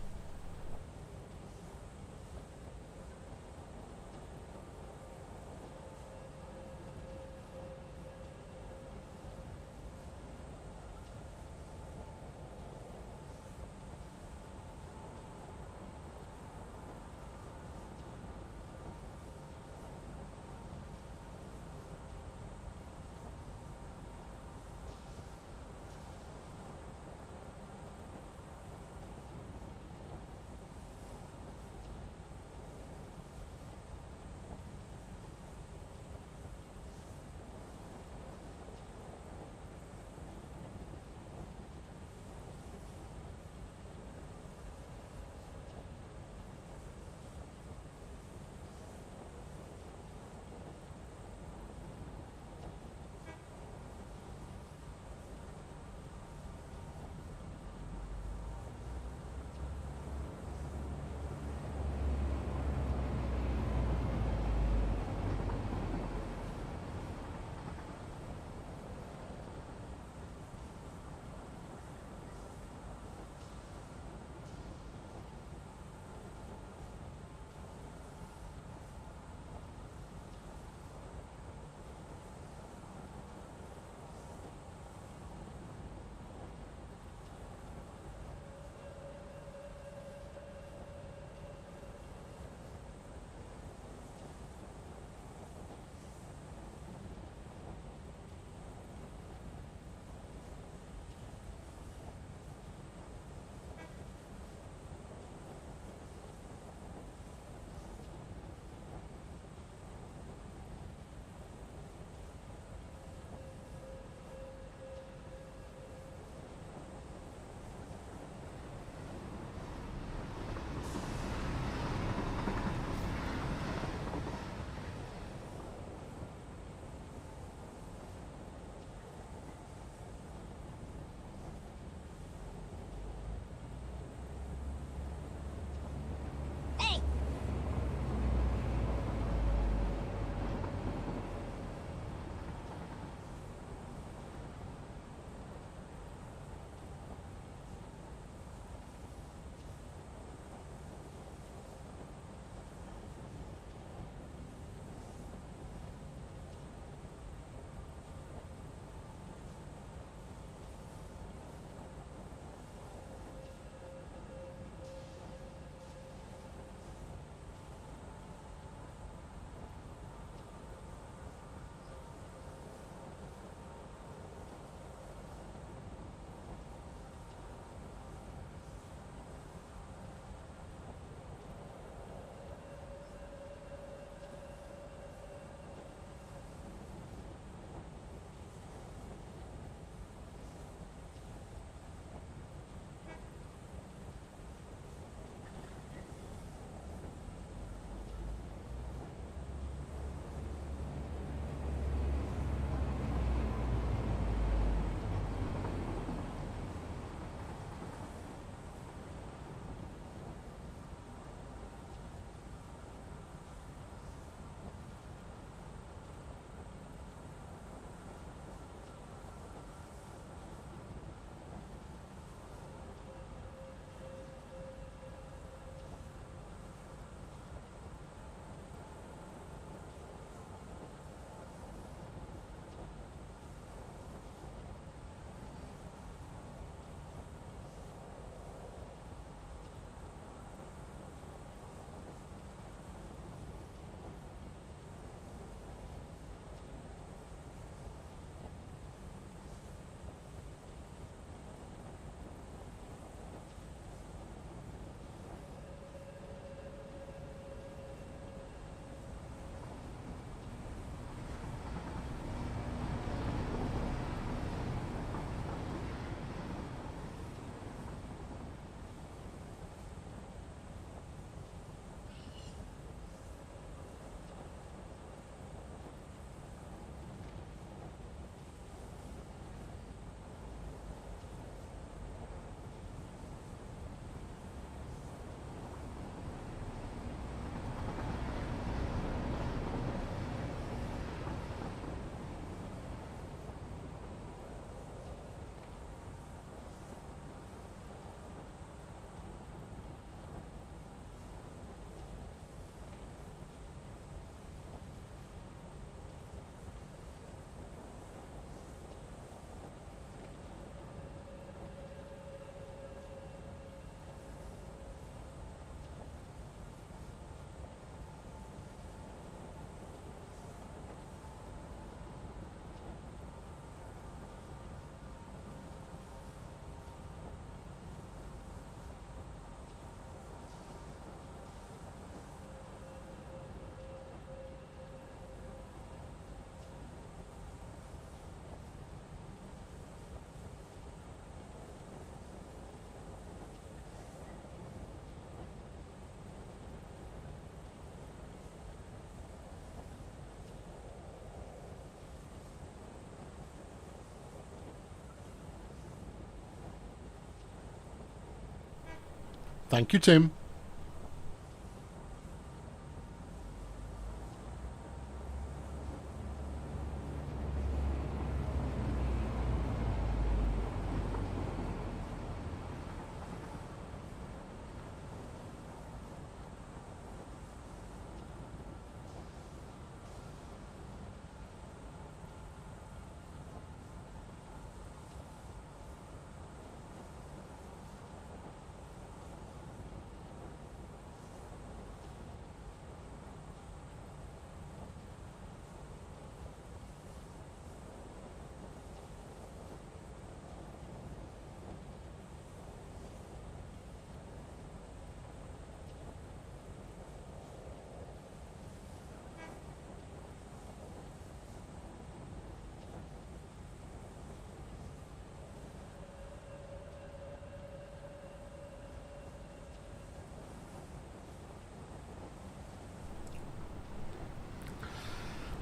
Thank you, Tim.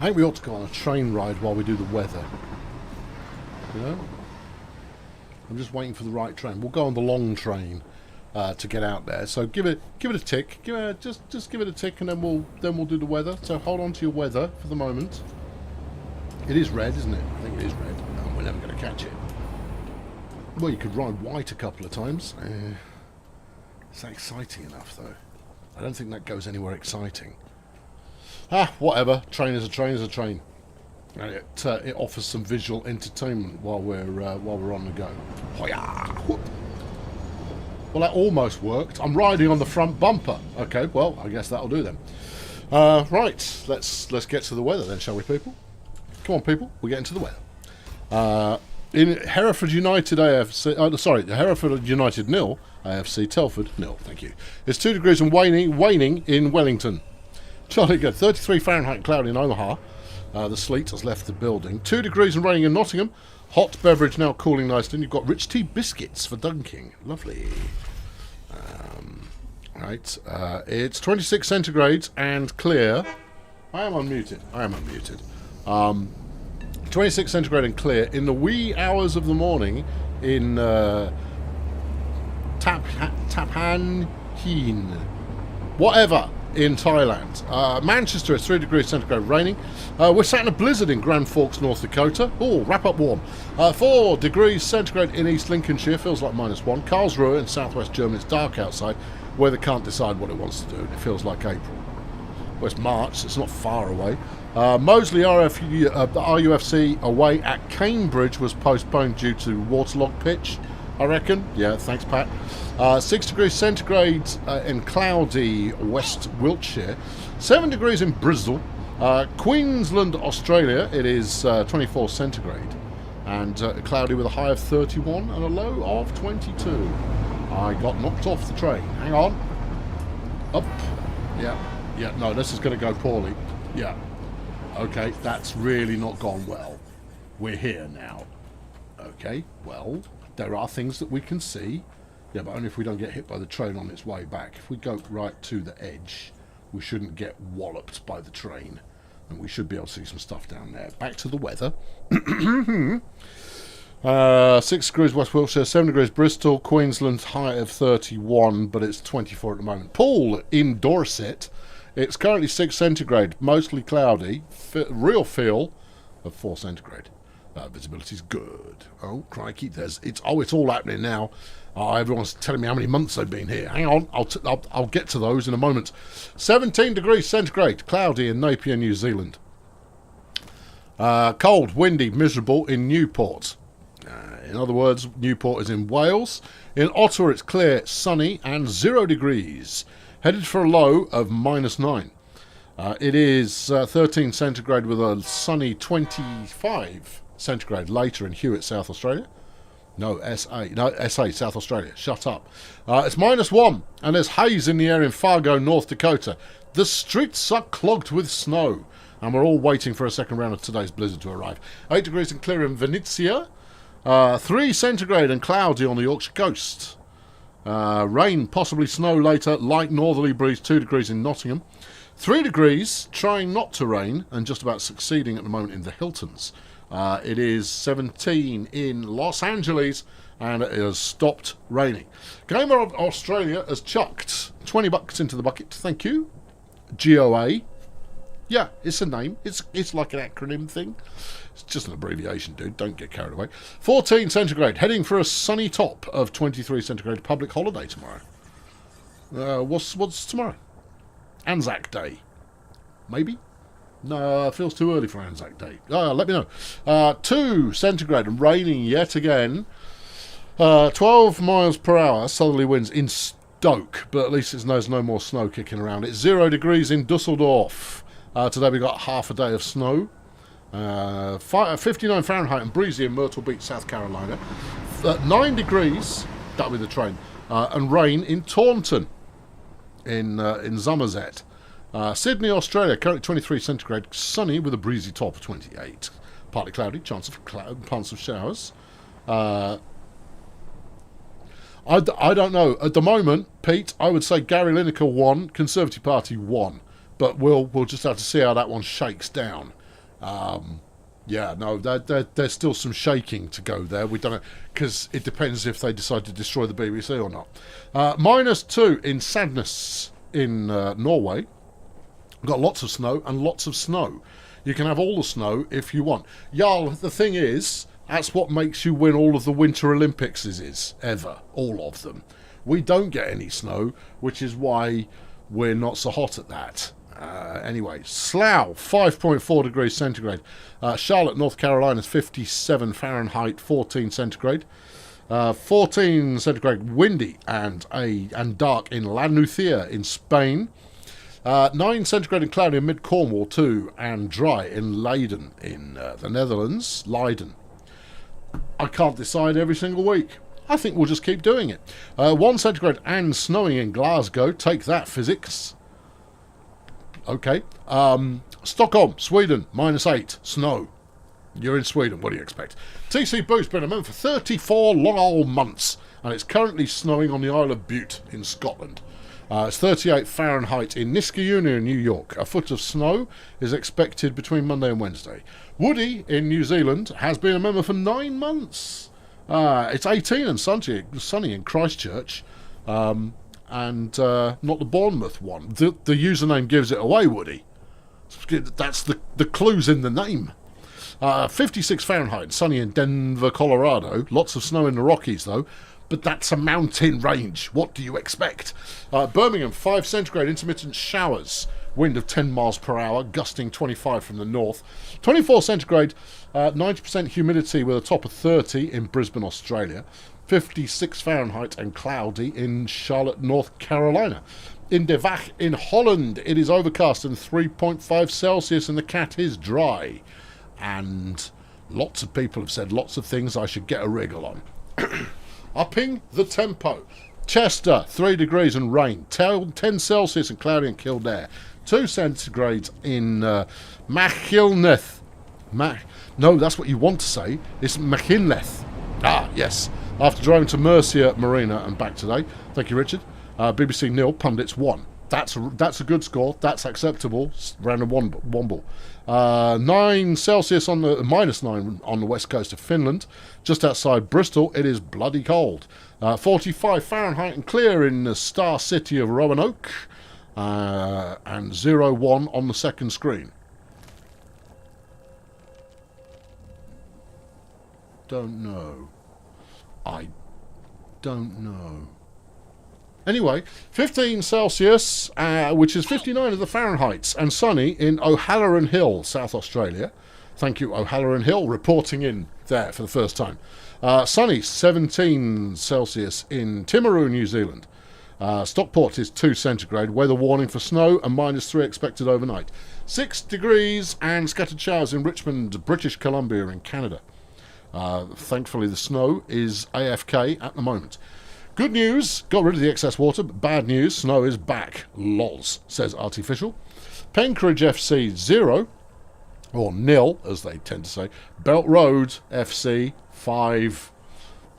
I think we ought to go on a train ride while we do the weather. You know? I'm just waiting for the right train. We'll go on the long train to get out there. So give it a tick. Just give it a tick, and then we'll do the weather. So hold on to your weather for the moment. It is red, isn't it? I think it is red. No, we're never going to catch it. Well, you could ride white a couple of times. Is that exciting enough, though? I don't think that goes anywhere exciting. Whatever. Train is a train is a train. And it offers some visual entertainment while we're on the go. Well, that almost worked. I'm riding on the front bumper. Okay, well, I guess that'll do then. Right, let's get to the weather then, shall we, people? Come on, people. We're getting to the weather. In Hereford United AFC, Hereford United 0, AFC Telford 0. Thank you. It's 2 degrees and waning in Wellington. Jolly good. 33 Fahrenheit, cloudy in Omaha. The sleet has left the building. 2 degrees and raining in Nottingham. Hot beverage now cooling nicely. And you've got rich tea biscuits for dunking. Lovely. Right. It's 26 centigrade and clear. I am unmuted. 26 centigrade and clear in the wee hours of the morning in Taphan Heen. Whatever. In Thailand. Manchester is 3 degrees centigrade raining. We're sat in a blizzard in Grand Forks, North Dakota. Oh, wrap up warm. 4 degrees centigrade in East Lincolnshire, feels like -1. Karlsruhe in southwest Germany, it's dark outside. Weather can't decide what it wants to do. It feels like April. Well, it's March, so it's not far away. Moseley RUFC away at Cambridge was postponed due to waterlogged pitch, I reckon. Yeah, thanks, Pat. 6 degrees centigrade in cloudy West Wiltshire. 7 degrees in Bristol. Queensland, Australia, it is 24 centigrade. And cloudy with a high of 31 and a low of 22. I got knocked off the train. Hang on. Up. Yeah, no, this is going to go poorly. Yeah. Okay, that's really not gone well. We're here now. Okay, well, there are things that we can see. Yeah, but only if we don't get hit by the train on its way back. If we go right to the edge, we shouldn't get walloped by the train. And we should be able to see some stuff down there. Back to the weather. 6 degrees West Wiltshire, 7 degrees Bristol, Queensland, high of 31, but it's 24 at the moment. Poole in Dorset, it's currently 6 centigrade, mostly cloudy, real feel of 4 centigrade. Visibility's good. Oh, crikey, it's all happening now. Everyone's telling me how many months they've been here. Hang on, I'll get to those in a moment. 17 degrees centigrade, cloudy in Napier, New Zealand. Cold, windy, miserable in Newport. In other words, Newport is in Wales. In Ottawa, it's clear, sunny, and 0 degrees. Headed for a low of -9. It is 13 centigrade with a sunny 25 centigrade later in Hewitt, South Australia. No, SA, South Australia. Shut up. It's -1, and there's haze in the air in Fargo, North Dakota. The streets are clogged with snow, and we're all waiting for a second round of today's blizzard to arrive. 8 degrees and clear in Venezia. 3 centigrade and cloudy on the Yorkshire coast. Rain, possibly snow later. Light northerly breeze, 2 degrees in Nottingham. 3 degrees, trying not to rain, and just about succeeding at the moment in the Hiltons. It is 17 in Los Angeles, and it has stopped raining. Gamer of Australia has chucked $20 into the bucket. Thank you. GOA. Yeah, it's a name. It's like an acronym thing. It's just an abbreviation, dude. Don't get carried away. 14 centigrade. Heading for a sunny top of 23 centigrade. Public holiday tomorrow. What's tomorrow? Anzac Day. Maybe? No, it feels too early for Anzac Day. Let me know. 2 centigrade and raining yet again. 12 miles per hour southerly winds in Stoke, but at least there's no more snow kicking around. It's 0 degrees in Dusseldorf. Today we got half a day of snow. 59 Fahrenheit and breezy in Myrtle Beach, South Carolina. 9 degrees, that'll be the train, and rain in Taunton in Somerset. Sydney, Australia, currently 23 centigrade, sunny with a breezy top of 28. Partly cloudy, chance of showers. I don't know. At the moment, Pete, I would say Gary Lineker won, Conservative Party won. But we'll just have to see how that one shakes down. Yeah, no, there's still some shaking to go there. We don't know, because it depends if they decide to destroy the BBC or not. -2 in Sadness in Norway. We've got lots of snow and lots of snow. You can have all the snow if you want. Jarl, the thing is, that's what makes you win all of the Winter Olympics ever. All of them. We don't get any snow, which is why we're not so hot at that. Anyway, Slough, 5.4 degrees centigrade. Charlotte, North Carolina, is 57 Fahrenheit, 14 centigrade. 14 centigrade, windy and dark in La Nucia in Spain. 9 centigrade and cloudy in mid-Cornwall, 2, and dry in Leiden in the Netherlands. Leiden. I can't decide every single week. I think we'll just keep doing it. 1 centigrade and snowing in Glasgow. Take that, physics. Okay. Stockholm, Sweden, -8. Snow. You're in Sweden. What do you expect? TC Boo's been a man for 34 long old months, and it's currently snowing on the Isle of Bute in Scotland. It's 38 Fahrenheit in Niskayuna in New York. A foot of snow is expected between Monday and Wednesday. Woody in New Zealand has been a member for 9 months. It's 18 and sunny in Christchurch. And not the Bournemouth one. The username gives it away, Woody. That's the clues in the name. 56 Fahrenheit, sunny in Denver, Colorado. Lots of snow in the Rockies, though. But that's a mountain range. What do you expect? Birmingham, 5 centigrade, intermittent showers. Wind of 10 miles per hour, gusting 25 from the north. 24 centigrade, 90% humidity with a top of 30 in Brisbane, Australia. 56 Fahrenheit and cloudy in Charlotte, North Carolina. In De Vac in Holland, it is overcast and 3.5 Celsius and the cat is dry. And lots of people have said lots of things I should get a wriggle on. Upping the tempo. Chester, 3 degrees and rain. 10 Celsius and cloudy in Kildare. 2 centigrades in Machilneth. No, that's what you want to say. It's Machilneth. Ah, yes. After driving to Mercia Marina and back today. Thank you, Richard. BBC nil, pundits 1. That's a good score. That's acceptable. Random womble. 9 Celsius on the -9 on the west coast of Finland. Just outside Bristol, it is bloody cold. 45 Fahrenheit and clear in the star city of Roanoke. And 01 on the second screen. Don't know. I don't know. Anyway, 15 Celsius, which is 59 of the Fahrenheit, and sunny in O'Halloran Hill, South Australia. Thank you, O'Halloran Hill, reporting in there for the first time. Sunny, 17 Celsius in Timaru, New Zealand. Stockport is 2 centigrade, weather warning for snow, and -3 expected overnight. 6 degrees and scattered showers in Richmond, British Columbia in Canada. Thankfully, the snow is AFK at the moment. Good news, got rid of the excess water, but bad news, snow is back. Lols, says Artificial. Penkridge FC 0, or nil, as they tend to say. Belt Road FC 5,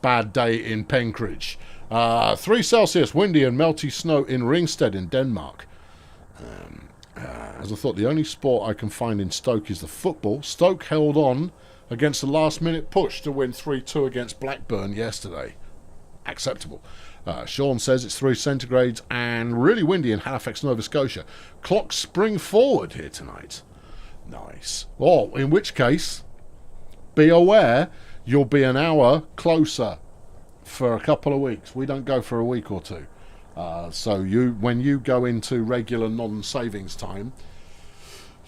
bad day in Penkridge. 3 Celsius, windy and melty snow in Ringsted in Denmark. As I thought, the only sport I can find in Stoke is the football. Stoke held on against a last-minute push to win 3-2 against Blackburn yesterday. Acceptable. Sean says it's 3 centigrades and really windy in Halifax, Nova Scotia. Clocks spring forward here tonight. Nice. Well, in which case, be aware you'll be an hour closer for a couple of weeks. We don't go for a week or two. So when you go into regular non-savings time,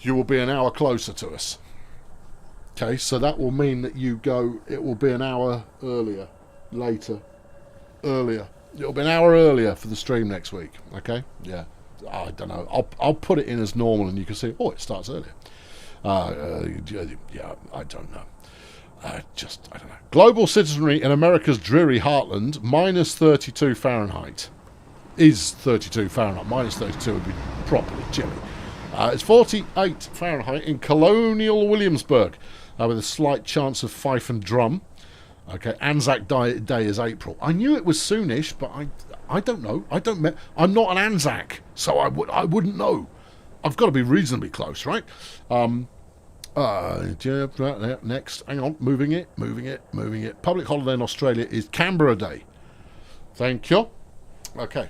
you will be an hour closer to us. Okay, so that will mean that it will be an hour earlier, later, earlier. It'll be an hour earlier for the stream next week. Okay, yeah. I don't know. I'll put it in as normal, and you can see. Oh, it starts earlier. Yeah, I don't know. I don't know. Global citizenry in America's dreary heartland, minus 32 Fahrenheit. Is 32 Fahrenheit. Minus 32 would be properly chilly. It's 48 Fahrenheit in colonial Williamsburg, with a slight chance of fife and drum. Okay, Anzac Day is April. I knew it was soonish, but I don't know. I'm not an Anzac, so I wouldn't know. I've got to be reasonably close, right? Next, hang on, moving it. Public holiday in Australia is Canberra Day. Thank you. Okay,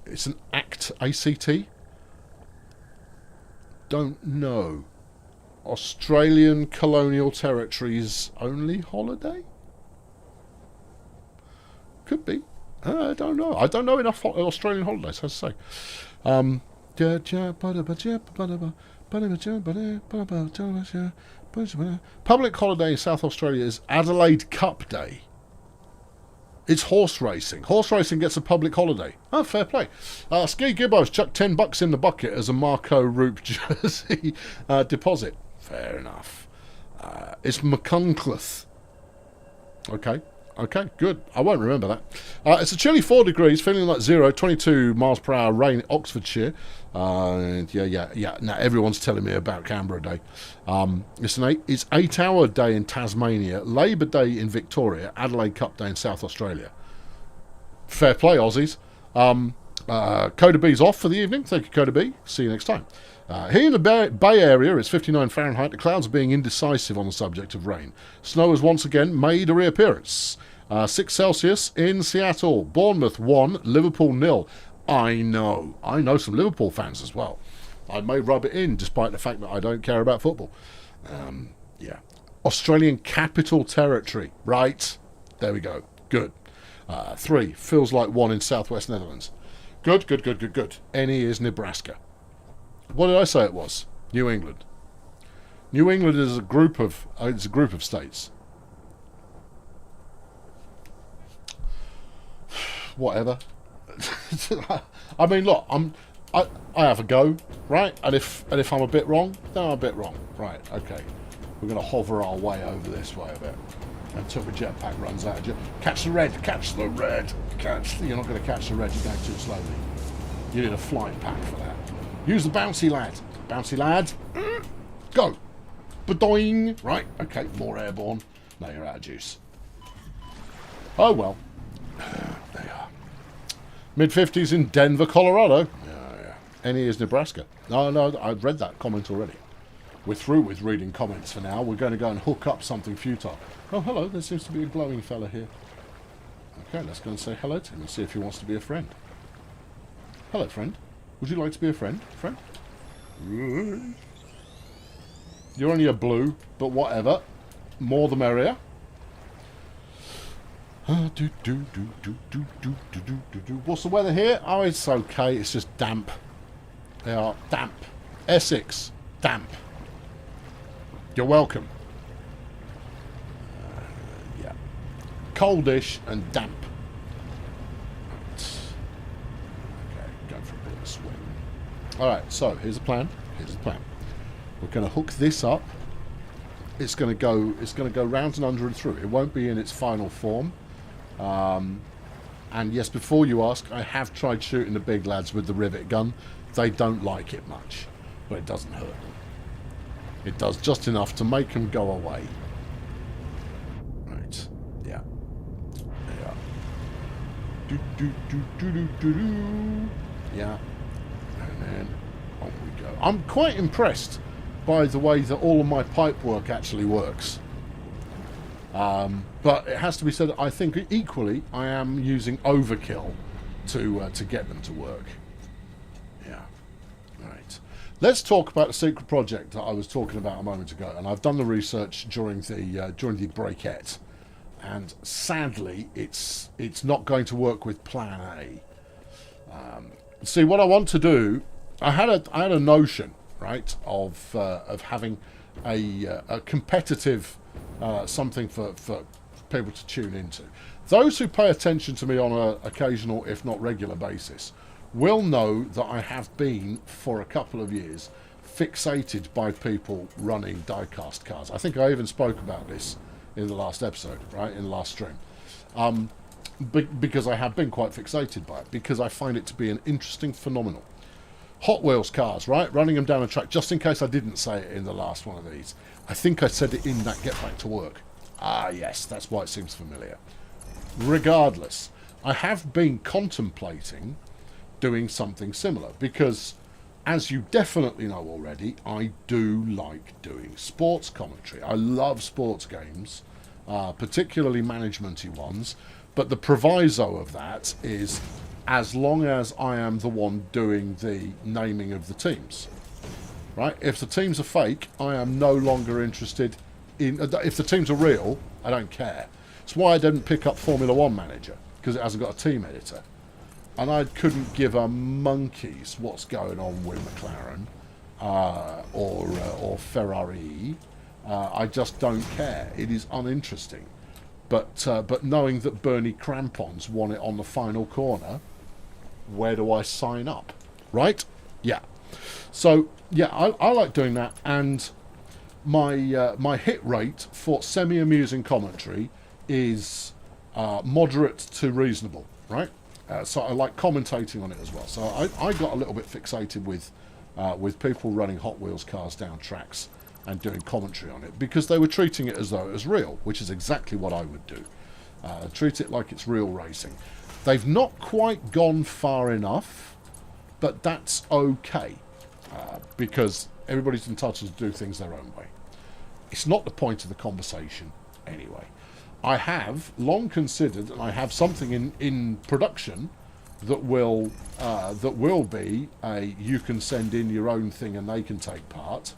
it's an ACT. Don't know. Australian Colonial Territories only holiday? Could be. I don't know. I don't know enough Australian holidays, as I say. Public holiday in South Australia is Adelaide Cup Day. It's horse racing. Horse racing gets a public holiday. Oh, fair play. Ski Gibbos chucked $10 in the bucket as a Marco Roop jersey deposit. Fair enough. It's McCuncliffe. Okay, good. I won't remember that. It's a chilly 4 degrees, feeling like 0, 22 miles per hour rain in Oxfordshire. Yeah. Now everyone's telling me about Canberra Day. It's 8-hour day in Tasmania, Labour Day in Victoria, Adelaide Cup Day in South Australia. Fair play, Aussies. Coda B's off for the evening. Thank you, Coda B. See you next time. Here in the Bay Area, it's 59 Fahrenheit. The clouds are being indecisive on the subject of rain. Snow has once again made a reappearance. 6 Celsius in Seattle. Bournemouth 1, Liverpool 0. I know some Liverpool fans as well. I may rub it in, despite the fact that I don't care about football. Yeah. Australian Capital Territory. Right. There we go. Good. 3, feels like 1 in southwest Netherlands. Good. Any is Nebraska. What did I say it was? New England. New England is a group of states. Whatever. I mean, look, I have a go, right? And if I'm a bit wrong, then I'm a bit wrong, right? Okay, we're gonna hover our way over this way a bit until the jetpack runs out. Catch the red. You're not gonna catch the red. You're going too slowly. You need a flight pack for that. Use the bouncy lad. Go. Badoing. Right. Okay. More airborne. Now you're out of juice. Oh well. They are. Mid-50s in Denver, Colorado. Yeah. Any is Nebraska. No, I've read that comment already. We're through with reading comments for now. We're going to go and hook up something futile. Oh, hello. There seems to be a glowing fella here. Okay, let's go and say hello to him and see if he wants to be a friend. Hello, friend. Would you like to be a friend? Friend? You're only a blue, but whatever. More the merrier. What's the weather here? Oh, it's okay. It's just damp. They are damp. Essex, damp. You're welcome. Yeah. Coldish and damp. Okay, go for a bit of a swim. Alright, so here's the plan. We're going to hook this up. It's going to go round and under and through. It won't be in its final form. And yes, before you ask, I have tried shooting the big lads with the rivet gun. They don't like it much, but it doesn't hurt them. It does just enough to make them go away. Right, yeah. Yeah, and then on we go. I'm quite impressed by the way that all of my pipe work actually works. But it has to be said, I think equally I am using overkill to get them to work. Yeah. Right. Let's talk about the secret project that I was talking about a moment ago, and I've done the research during the breakette, and sadly, it's not going to work with Plan A. See, what I want to do, I had a notion, right, of having a competitive something for people to tune into. Those who pay attention to me on an occasional, if not regular basis, will know that I have been, for a couple of years, fixated by people running die-cast cars. I think I even spoke about this in the last episode, right, in the last stream. Because I have been quite fixated by it, because I find it to be an interesting phenomenon. Hot Wheels cars, right, running them down a track, just in case I didn't say it in the last one of these. I think I said it in that Get Back to Work. Ah, yes, that's why it seems familiar. Regardless, I have been contemplating doing something similar, because, as you definitely know already, I do like doing sports commentary. I love sports games, particularly management-y ones, but the proviso of that is as long as I am the one doing the naming of the teams. Right? If the teams are fake, I am no longer interested in... If the teams are real, I don't care. It's why I didn't pick up Formula One Manager, because it hasn't got a team editor. And I couldn't give a monkey's what's going on with McLaren or Ferrari. I just don't care. It is uninteresting. But knowing that Bernie Crampons won it on the final corner, where do I sign up? Right? Yeah. So, yeah, I like doing that, and my hit rate for semi-amusing commentary is moderate to reasonable, right? So I like commentating on it as well. So I got a little bit fixated with people running Hot Wheels cars down tracks and doing commentary on it, because they were treating it as though it was real, which is exactly what I would do. Treat it like it's real racing. They've not quite gone far enough, but that's okay, because everybody's entitled to do things their own way. It's not the point of the conversation anyway. I have long considered, and I have something in production that will be a you can send in your own thing and they can take part.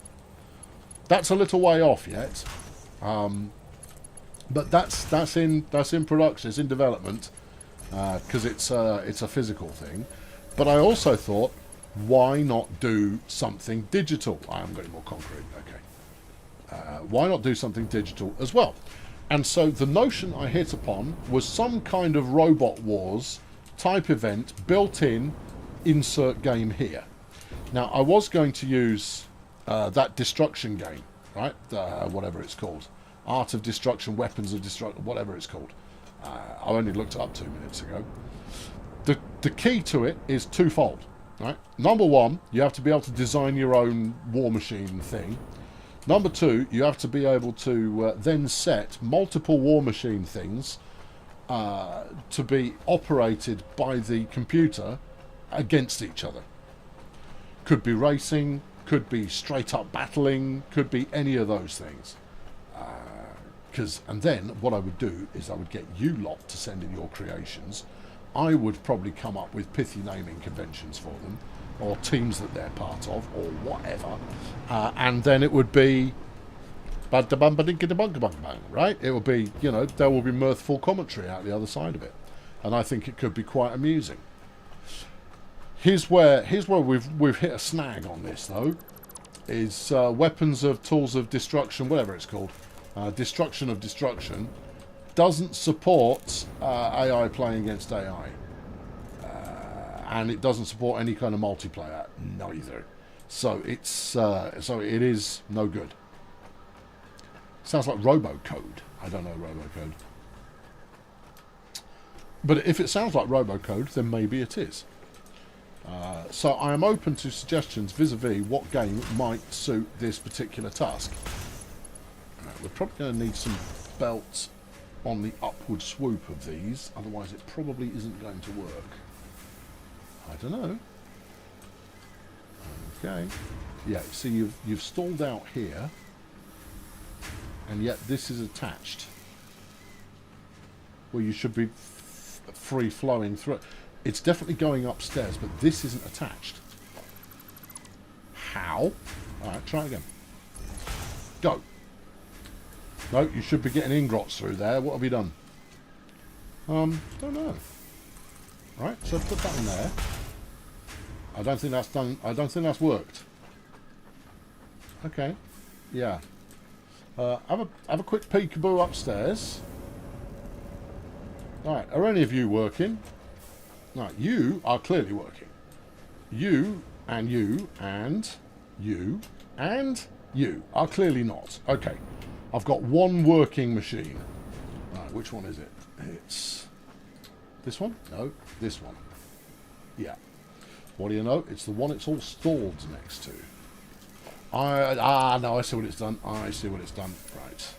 That's a little way off yet, but that's in production. It's in development, because it's a physical thing. But I also thought, why not do something digital? I am getting more concrete. Okay, why not do something digital as well? And so the notion I hit upon was some kind of Robot Wars type event built in, insert game here. Now, I was going to use that destruction game, right? Whatever it's called. Art of Destruction, Weapons of Destruction, whatever it's called. I only looked it up 2 minutes ago. The key to it is twofold, right? Number one, you have to be able to design your own war machine thing. Number two, you have to be able to then set multiple war machine things to be operated by the computer against each other. Could be racing, could be straight up battling, could be any of those things. And then what I would do is I would get you lot to send in your creations. I would probably come up with pithy naming conventions for them, or teams that they're part of, or whatever, and then it would be right? It will be, there will be mirthful commentary out the other side of it, and I think it could be quite amusing. Here's where we've hit a snag on this though, is weapons of tools of destruction, whatever it's called, destruction of destruction, doesn't support AI playing against AI. And it doesn't support any kind of multiplayer, neither. So it is no good. Sounds like Robocode. I don't know Robocode. But if it sounds like Robocode, then maybe it is. So I am open to suggestions vis-a-vis what game might suit this particular task. We're probably going to need some belts on the upward swoop of these, otherwise it probably isn't going to work. I don't know. Okay. Yeah, see, you've stalled out here, and yet this is attached. where you should be free flowing through. It's definitely going upstairs, but this isn't attached. How? Alright, try it again. Go. No, you should be getting ingrots through there. What have you done? Don't know. Right, so put that in there. I don't think that's done. I don't think that's worked. Okay. Yeah. Have a quick peekaboo upstairs. Alright, are any of you working? Right, you are clearly working. You and you and you and you are clearly not. Okay. I've got one working machine. Right, which one is it? It's this one? No, this one. Yeah. What do you know? It's the one it's all stalled next to. No, I see what it's done. I see what it's done. Right.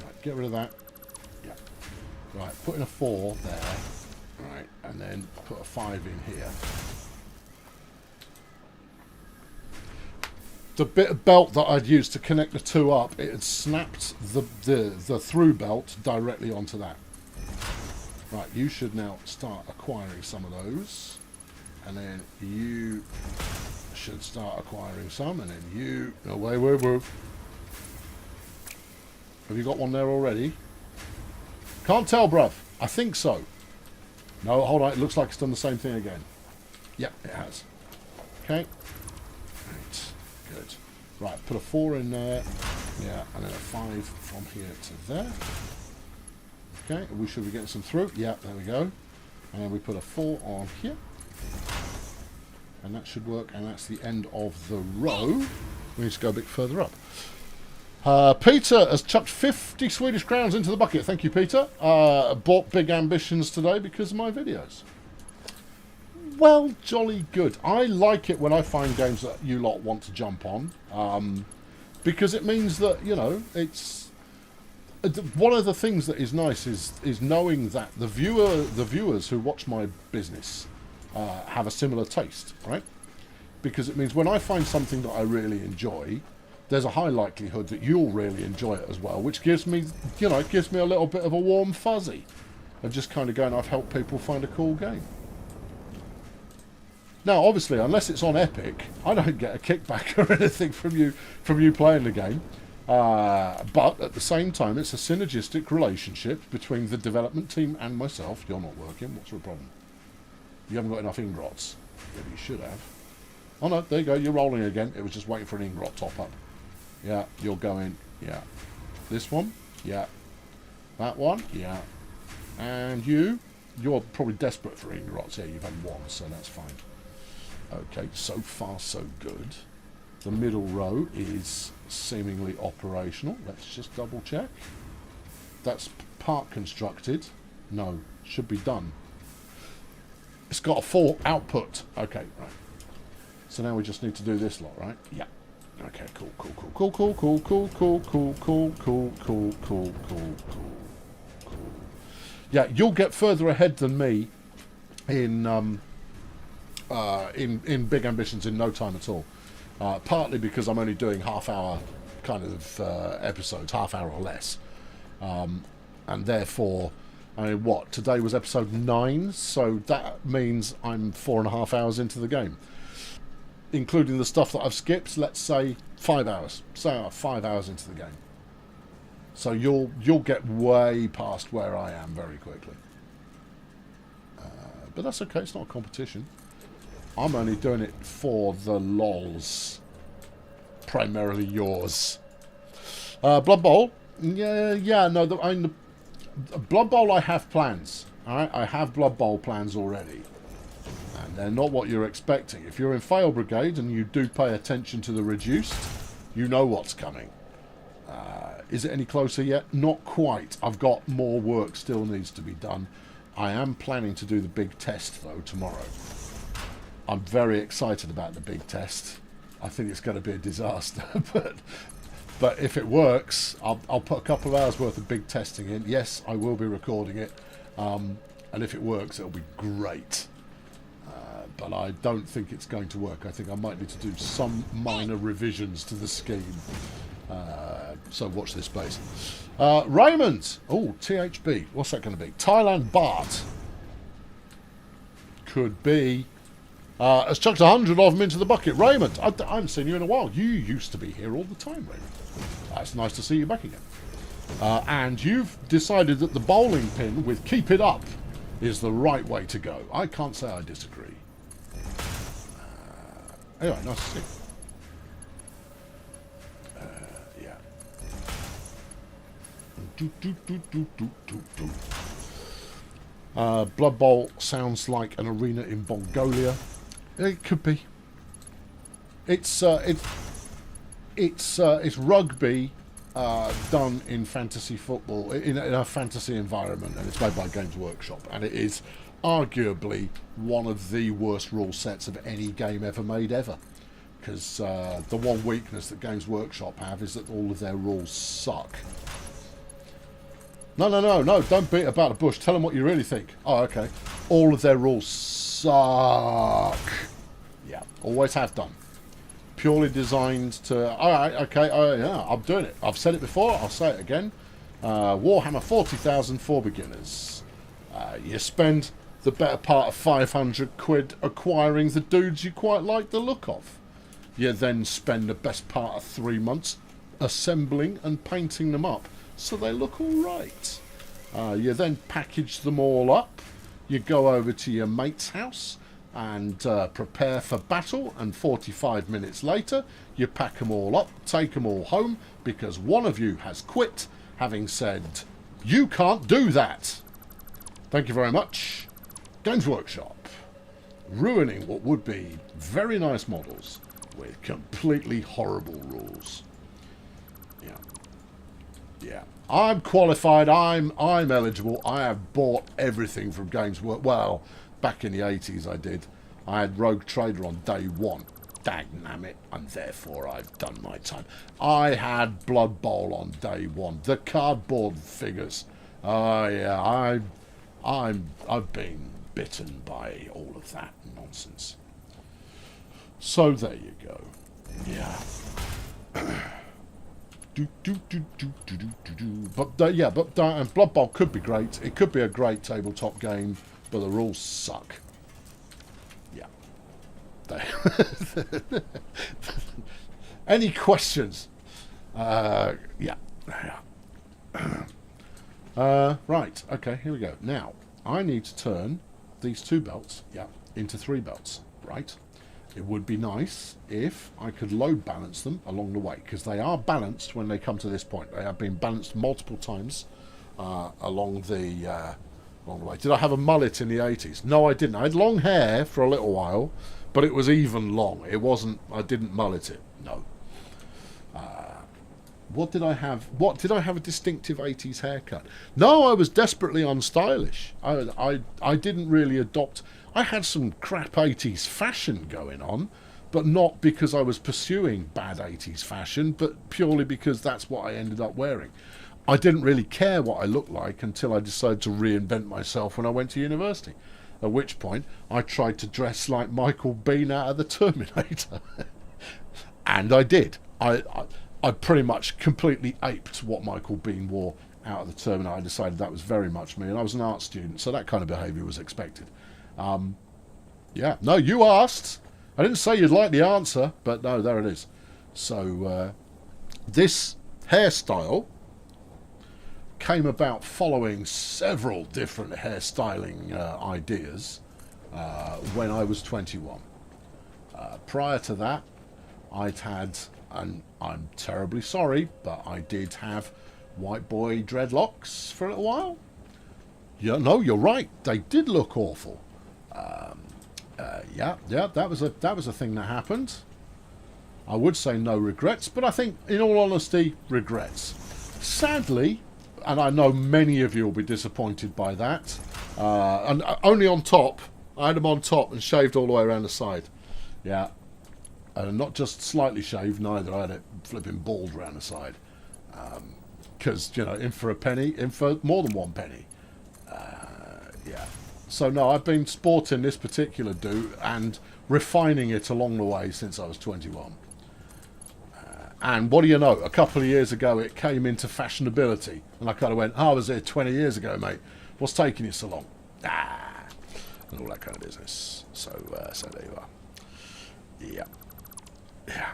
Right, get rid of that. Yeah. Right, put in a 4 there. Right, and then put a 5 in here. The bit of belt that I'd used to connect the 2 up, it had snapped the through belt directly onto that. Right, you should now start acquiring some of those. And then you should start acquiring some, and then you... No, wait. Have you got one there already? Can't tell, bruv. I think so. No, hold on. It looks like it's done the same thing again. Yep, it has. Okay. Right. Good. Right, put a 4 in there. Yeah, and then a 5 from here to there. Okay, we should be getting some through. Yeah, there we go. And then we put a 4 on here. And that should work, and that's the end of the row. We need to go a bit further up. Peter has chucked 50 Swedish crowns into the bucket. Thank you, Peter. Bought Big Ambitions today because of my videos. Well, jolly good. I like it when I find games that you lot want to jump on. Because it means that, you know, it's... One of the things that is nice is knowing that the viewers who watch my business have a similar taste, right? Because it means when I find something that I really enjoy, there's a high likelihood that you'll really enjoy it as well, which gives me, you know, it gives me a little bit of a warm fuzzy of just kind of going, I've helped people find a cool game. Now, obviously, unless it's on Epic, I don't get a kickback or anything from you playing the game. But at the same time, it's a synergistic relationship between the development team and myself. You're not working. What's your problem? You haven't got enough ingrots. Maybe you should have. Oh no, there you go. You're rolling again. It was just waiting for an ingrot top up. Yeah, you're going. Yeah. This one. Yeah. That one. Yeah. And you're probably desperate for ingrots. Yeah, you've had 1, so that's fine. Okay, so far so good. The middle row is seemingly operational. Let's just double check. That's part constructed. No, should be done. It's got a 4 output. Okay, right. So now we just need to do this lot, right? Yeah. Okay, cool. Yeah, you'll get further ahead than me in Big Ambitions in no time at all. Partly because I'm only doing half-hour kind of episodes, half-hour or less, and therefore, I mean, what today was episode 9, so that means I'm 4.5 hours into the game, including the stuff that I've skipped. Let's say 5 hours. So 5 hours into the game. So you'll get way past where I am very quickly. But that's okay. It's not a competition. I'm only doing it for the lols. Primarily yours. Blood Bowl. Yeah. No, Blood Bowl. I have plans. All right, I have Blood Bowl plans already, and they're not what you're expecting. If you're in Fail Brigade and you do pay attention to the reduced, you know what's coming. Is it any closer yet? Not quite. I've got more work still needs to be done. I am planning to do the big test though tomorrow. I'm very excited about the big test. I think it's going to be a disaster, but if it works, I'll put a couple of hours worth of big testing in. Yes, I will be recording it, and if it works, it'll be great. But I don't think it's going to work. I think I might need to do some minor revisions to the scheme. So watch this space. Raymond. Oh, THB. What's that going to be? Thailand baht. Could be. Has chucked 100 of them into the bucket. Raymond, I haven't seen you in a while. You used to be here all the time, Raymond. It's nice to see you back again. And you've decided that the bowling pin with keep it up is the right way to go. I can't say I disagree. Anyway, nice to see you. Blood Bowl sounds like an arena in Mongolia. It could be. It's rugby done in fantasy football in a fantasy environment, and it's made by Games Workshop, and it is arguably one of the worst rule sets of any game ever made ever. Because the one weakness that Games Workshop have is that all of their rules suck. No, don't beat about the bush. Tell them what you really think. Oh, okay. All of their rules suck. Yeah, always have done. Purely designed to... Alright, okay, yeah, I'm doing it. I've said it before, I'll say it again. Warhammer 40,000 for beginners. You spend the better part of 500 quid acquiring the dudes you quite like the look of. You then spend the best part of 3 months assembling and painting them up so they look alright. You then package them all up. You go over to your mate's house and prepare for battle, and 45 minutes later you pack them all up, take them all home, because one of you has quit, having said, "You can't do that." Thank you very much. Games Workshop. Ruining what would be very nice models with completely horrible rules. Yeah. I'm qualified, I'm eligible, I have bought everything from Games Workshop. Well, back in the 80s I did. I had Rogue Trader on day one. Dagnammit, and therefore I've done my time. I had Blood Bowl on day one. The cardboard figures. Oh yeah, I've been bitten by all of that nonsense. So there you go. Yeah. And Blood Bowl could be great. It could be a great tabletop game, but the rules suck. Yeah. Any questions? Yeah. Right. Okay. Here we go. Now I need to turn these 2 belts, into 3 belts. Right. It would be nice if I could load balance them along the way, because they are balanced when they come to this point. They have been balanced multiple times along the way. Did I have a mullet in the 80s? No, I didn't. I had long hair for a little while, but it was even long. It wasn't. I didn't mullet it. No. What did I have? Did I have a distinctive 80s haircut? No, I was desperately unstylish. I didn't really adopt. I had some crap 80s fashion going on, but not because I was pursuing bad 80s fashion, but purely because that's what I ended up wearing. I didn't really care what I looked like until I decided to reinvent myself when I went to university, at which point I tried to dress like Michael Biehn out of the Terminator. And I did. I pretty much completely aped what Michael Biehn wore out of the Terminator. I decided that was very much me, and I was an art student, so that kind of behaviour was expected. Yeah, no, you asked. I didn't say you'd like the answer, but no, there it is. So this hairstyle came about following several different hairstyling ideas when I was 21. Prior to that, I'd had, and I'm terribly sorry, but I did have white boy dreadlocks for a little while. Yeah, no, you're right. They did look awful. Yeah, that was a thing that happened. I would say no regrets, but I think, in all honesty, regrets. Sadly, and I know many of you will be disappointed by that, and only on top. I had them on top and shaved all the way around the side. Yeah, and not just slightly shaved, neither. I had it flipping bald around the side. Because, in for a penny, in for more than 1 penny. Yeah. So no, I've been sporting this particular do and refining it along the way since I was 21. And what do you know? A couple of years ago, it came into fashionability. And I kind of went, I was there 20 years ago, mate. What's taking you so long? And all that kind of business. So there you are. Yeah. Yeah.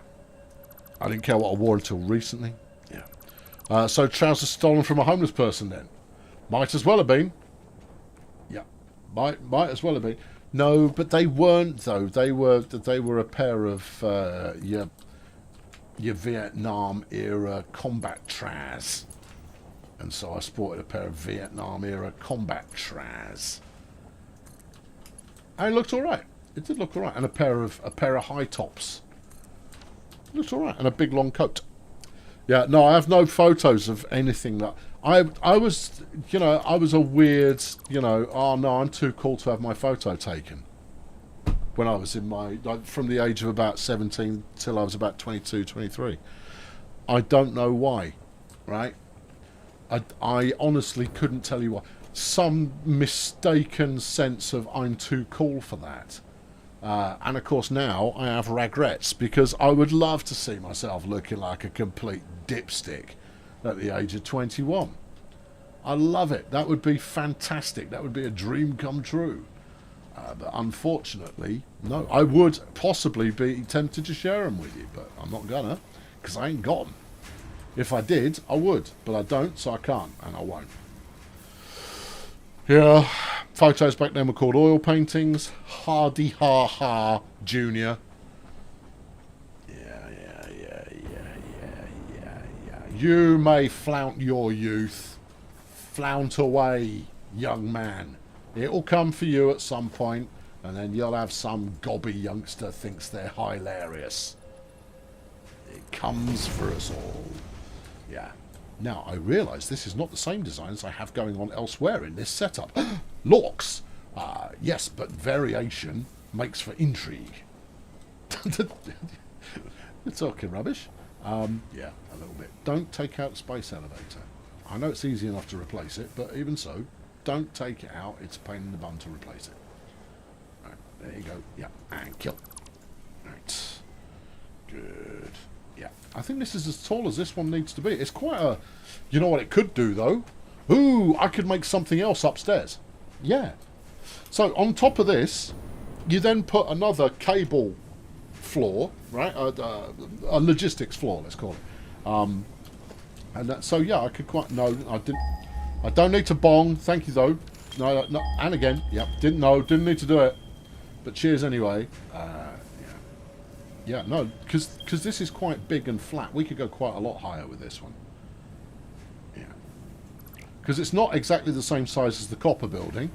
I didn't care what I wore until recently. Yeah. So trousers stolen from a homeless person then? Might as well have been. Yeah. Might as well have been. No, but they weren't though. They were a pair of your Vietnam era combat tras. And so I sported a pair of Vietnam era combat tras. And it looked alright. It did look alright. And a pair of high tops. It looked alright. And a big long coat. Yeah, no, I have no photos of anything that I was, I was a weird, oh no, I'm too cool to have my photo taken. When I was in from the age of about 17 till I was about 22, 23. I don't know why, right? I honestly couldn't tell you why. Some mistaken sense of I'm too cool for that. And of course now I have regrets because I would love to see myself looking like a complete dipstick at the age of 21. I love it. That would be fantastic. That would be a dream come true. But unfortunately, no. I would possibly be tempted to share them with you, but I'm not gonna because I ain't got them. If I did, I would, but I don't, so I can't, and I won't. Yeah, photos back then were called oil paintings. Hardy Ha Ha Jr. Yeah. You may flaunt your youth. Flaunt away, young man. It'll come for you at some point, and then you'll have some gobby youngster thinks they're hilarious. It comes for us all. Yeah. Now, I realise this is not the same design as I have going on elsewhere in this setup. Lorks! Yes, but variation makes for intrigue. You're talking rubbish. Yeah, a little bit. Don't take out the space elevator. I know it's easy enough to replace it, but even so, don't take it out. It's a pain in the bum to replace it. Right, there you go. Yeah, and kill. Right. Good. Yeah, I think this is as tall as this one needs to be. It's quite a... You know what it could do, though? Ooh, I could make something else upstairs. Yeah. So, on top of this, you then put another cable floor, right? A logistics floor, let's call it. And that, so, yeah, I could quite... No, I didn't... I don't need to bong. Thank you, though. No. And again. Yep. Didn't need to do it. But cheers anyway. Yeah, no, because this is quite big and flat. We could go quite a lot higher with this one. Yeah. Because it's not exactly the same size as the copper building.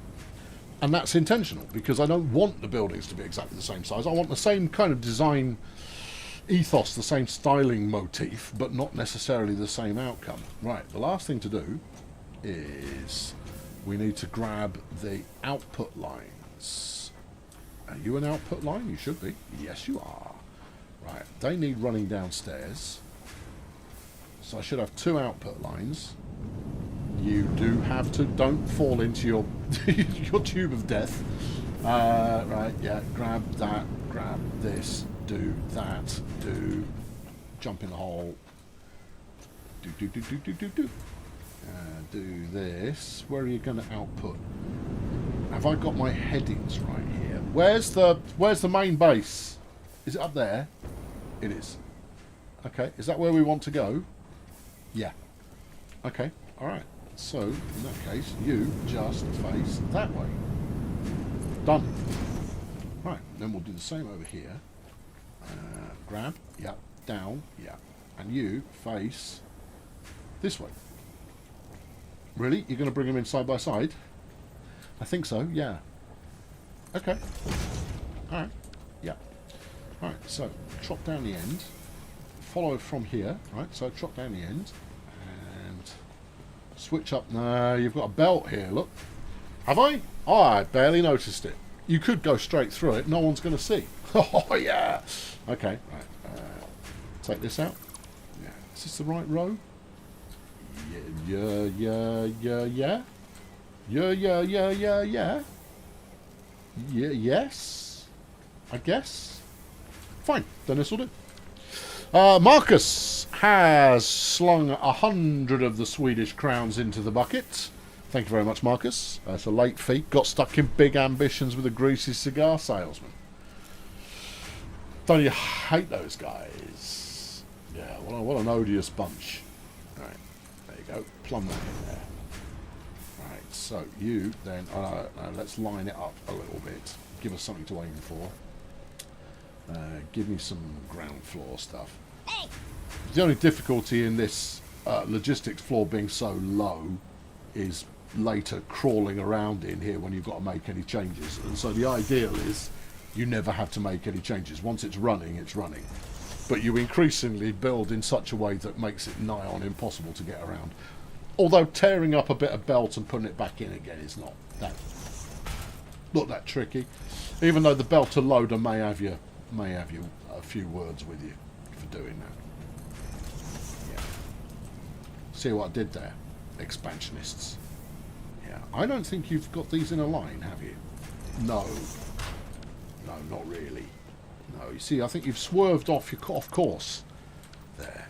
And that's intentional, because I don't want the buildings to be exactly the same size. I want the same kind of design ethos, the same styling motif, but not necessarily the same outcome. Right, the last thing to do is we need to grab the output lines. Are you an output line? You should be. Yes, you are. Right, they need running downstairs. So I should have two output lines. You do have to... Don't fall into your your tube of death. Right, yeah, grab that, grab this, do that, do... Jump in the hole. Do. Do this. Where are you going to output? Have I got my headings right here? Where's the main base? Is it up there? It is. Okay, is that where we want to go? Yeah. Okay, alright. So, in that case, you just face that way. Done. Right, then we'll do the same over here. Grab, yeah, down, yeah. And you face this way. Really? You're going to bring them in side by side? I think so, yeah. Okay. Alright, yeah. Right, so chop down the end, follow from here, right, so chop down the end, and switch up. No, you've got a belt here, look. Have I? Oh, I barely noticed it. You could go straight through it, no one's going to see. Oh, yeah. Okay, right, take this out. Yeah, is this the right row? Yeah. Yes, I guess. Fine, then this will do. Marcus has slung 100 of the Swedish crowns into the bucket. Thank you very much, Marcus. That's a late fee. Got stuck in big ambitions with a greasy cigar salesman. Don't you hate those guys? Yeah, what an odious bunch. Right, there you go. Plumb that in there. Right, so you then... let's line it up a little bit. Give us something to aim for. Give me some ground floor stuff. Hey. The only difficulty in this logistics floor being so low is later crawling around in here when you've got to make any changes. And so the ideal is you never have to make any changes. Once it's running, it's running. But you increasingly build in such a way that makes it nigh on impossible to get around. Although tearing up a bit of belt and putting it back in again is not that tricky. Even though the belter loader may have you a few words with you for doing that. Yeah. See what I did there? Expansionists. Yeah. I don't think you've got these in a line, have you? No. No, not really. No, you see, I think you've swerved off course. There.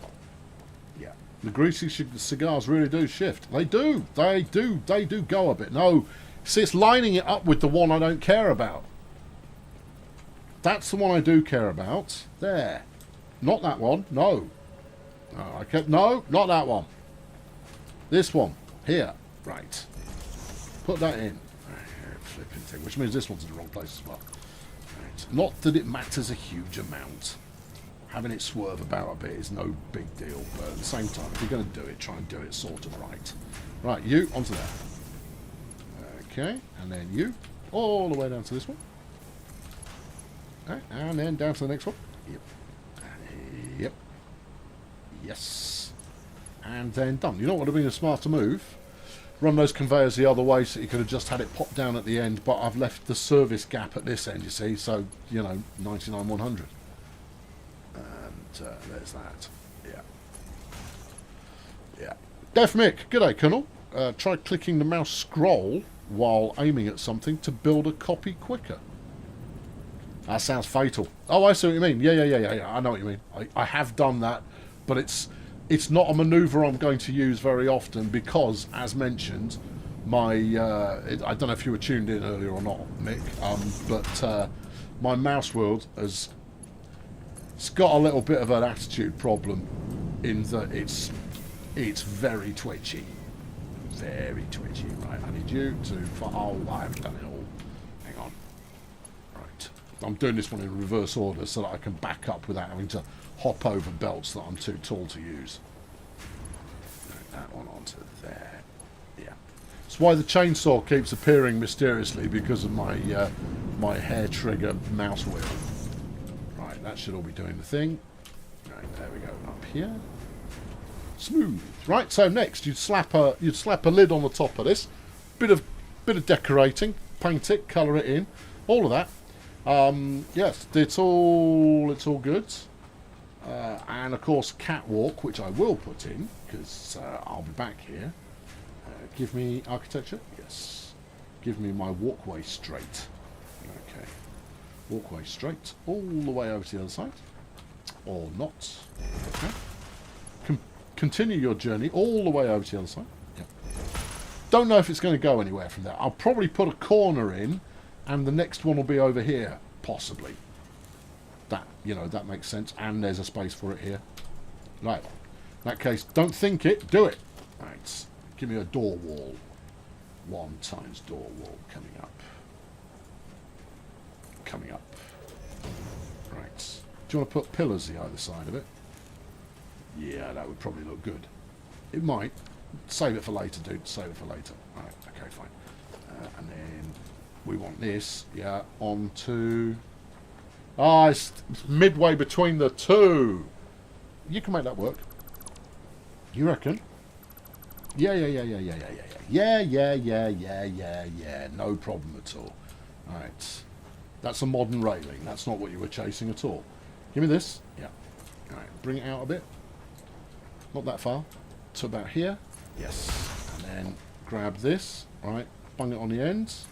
Yeah. The greasy cigars really do shift. They do. They do go a bit. No. See, it's lining it up with the one I don't care about. That's the one I do care about. There. Not that one. No. No, not that one. This one. Here. Right. Put that in. Flipping thing. Which means this one's in the wrong place as well. Right. Not that it matters a huge amount. Having it swerve about a bit is no big deal. But at the same time, if you're going to do it, try and do it sort of right. Right, you, onto there. Okay. And then you. All the way down to this one. Okay, and then down to the next one. Yep. Yep. Yes. And then done. You know what would have been a smarter move? Run those conveyors the other way so you could have just had it pop down at the end, but I've left the service gap at this end, you see, so, 99 100. And there's that. Yeah. Yeah. Def Mick, g'day, Colonel. Try clicking the mouse scroll while aiming at something to build a copy quicker. That sounds fatal. Oh, I see what you mean. Yeah. I know what you mean. I have done that, but it's not a manoeuvre I'm going to use very often because, as mentioned, I don't know if you were tuned in earlier or not, Mick, but my mouse world it's got a little bit of an attitude problem in that it's very twitchy. Very twitchy. Right, I need you to... Oh, I haven't done it all. Hang on. Right. I'm doing this one in reverse order so that I can back up without having to hop over belts that I'm too tall to use. That one onto there. Yeah. That's why the chainsaw keeps appearing mysteriously, because of my my hair trigger mouse wheel. Right, that should all be doing the thing. Right, there we go. Up here. Smooth. Right, so next you'd slap a lid on the top of this. Bit of decorating, paint it, colour it in, all of that. Yes, it's all good. And of course catwalk, which I will put in because I'll be back here. Give me architecture. Yes. Give me my walkway straight. Okay. Walkway straight all the way over to the other side, or not. Okay. Continue your journey all the way over to the other side. Yep. Don't know if it's going to go anywhere from there. I'll probably put a corner in, and the next one will be over here, possibly. That makes sense, and there's a space for it here. Right. In that case, don't think it, do it. Right. Give me a door wall. 1 times door wall coming up. Coming up. Right. Do you want to put pillars the either side of it? Yeah, that would probably look good. It might. Save it for later, dude. Save it for later. Right, okay, fine. And then we want this, yeah, onto... Ah, it's midway between the two. You can make that work. You reckon? Yeah. No problem at all. Alright. That's a modern railing. That's not what you were chasing at all. Give me this. Yeah. Alright, bring it out a bit. Not that far. To about here. Yes. And then grab this. Right. Bung it on the ends.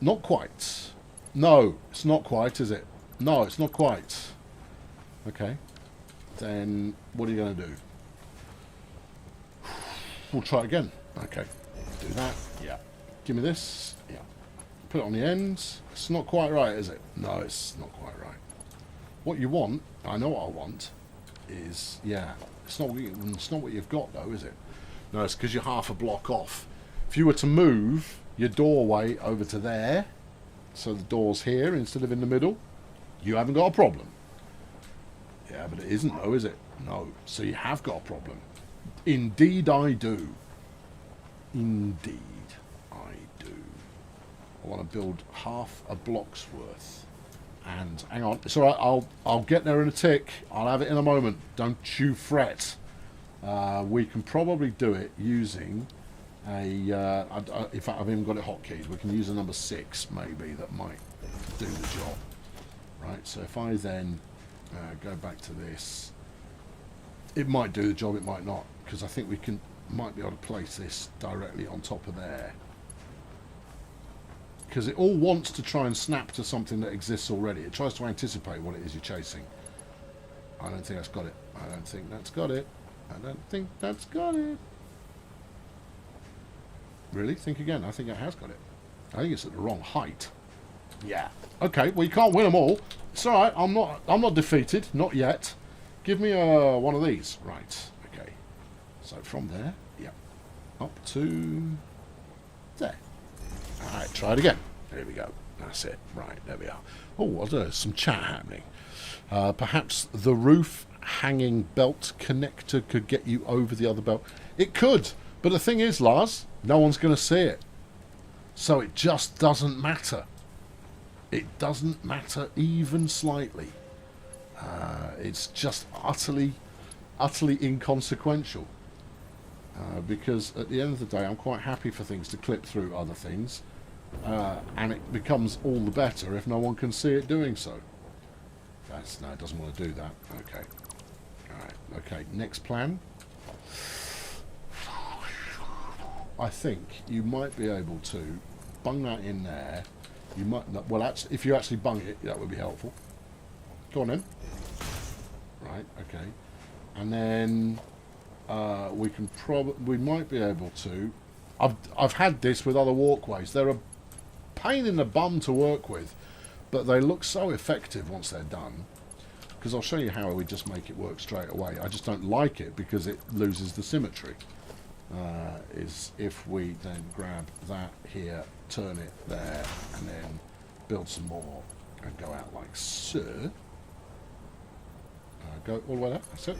Not quite. No, it's not quite, is it? No, it's not quite. Okay. Then what are you going to do? We'll try it again. Okay. Do that. Yeah. Give me this. Yeah. Put it on the ends. It's not quite right, is it? No, it's not quite right. What you want, I know what I want, is, yeah, it's not what you've got though, is it? No, it's because you're half a block off. If you were to move your doorway over to there, so the door's here instead of in the middle, you haven't got a problem. Yeah, but it isn't though, is it? No. So you have got a problem. Indeed I do. Indeed I do. I want to build half a block's worth. And hang on, it's alright, I'll get there in a tick. I'll have it in a moment. Don't you fret. We can probably do it using a in fact I've even got it hotkeys. We can use a number 6 maybe, that might do the job. Right, so if I then go back to this, it might do the job, it might not, because I think we might be able to place this directly on top of there, because it all wants to try and snap to something that exists already. It tries to anticipate what it is you're chasing. I don't think that's got it. I don't think that's got it. I don't think that's got it. Really? Think again. I think it has got it. I think it's at the wrong height. Yeah. Okay, well you can't win them all. It's alright, I'm not defeated. Not yet. Give me one of these. Right. Okay. So from there, yeah. Up to there. Alright, try it again. There we go. That's it. Right, there we are. Oh, there's some chat happening. Perhaps the roof hanging belt connector could get you over the other belt. It could, but the thing is, Lars, no one's going to see it. So it just doesn't matter. It doesn't matter even slightly. It's just utterly inconsequential. Because at the end of the day, I'm quite happy for things to clip through other things. And it becomes all the better if no one can see it doing so. No, it doesn't want to do that. Okay. Alright, okay, next plan. I think you might be able to bung that in there. You might not, well, actually, if you actually bung it, that would be helpful. Go on then. Right, okay. And then we might be able to. I've had this with other walkways. They're a pain in the bum to work with, but they look so effective once they're done. Because I'll show you how we just make it work straight away. I just don't like it because it loses the symmetry. Is if we then grab that here, turn it there, and then build some more and go out like so. Go all the way there, that's it.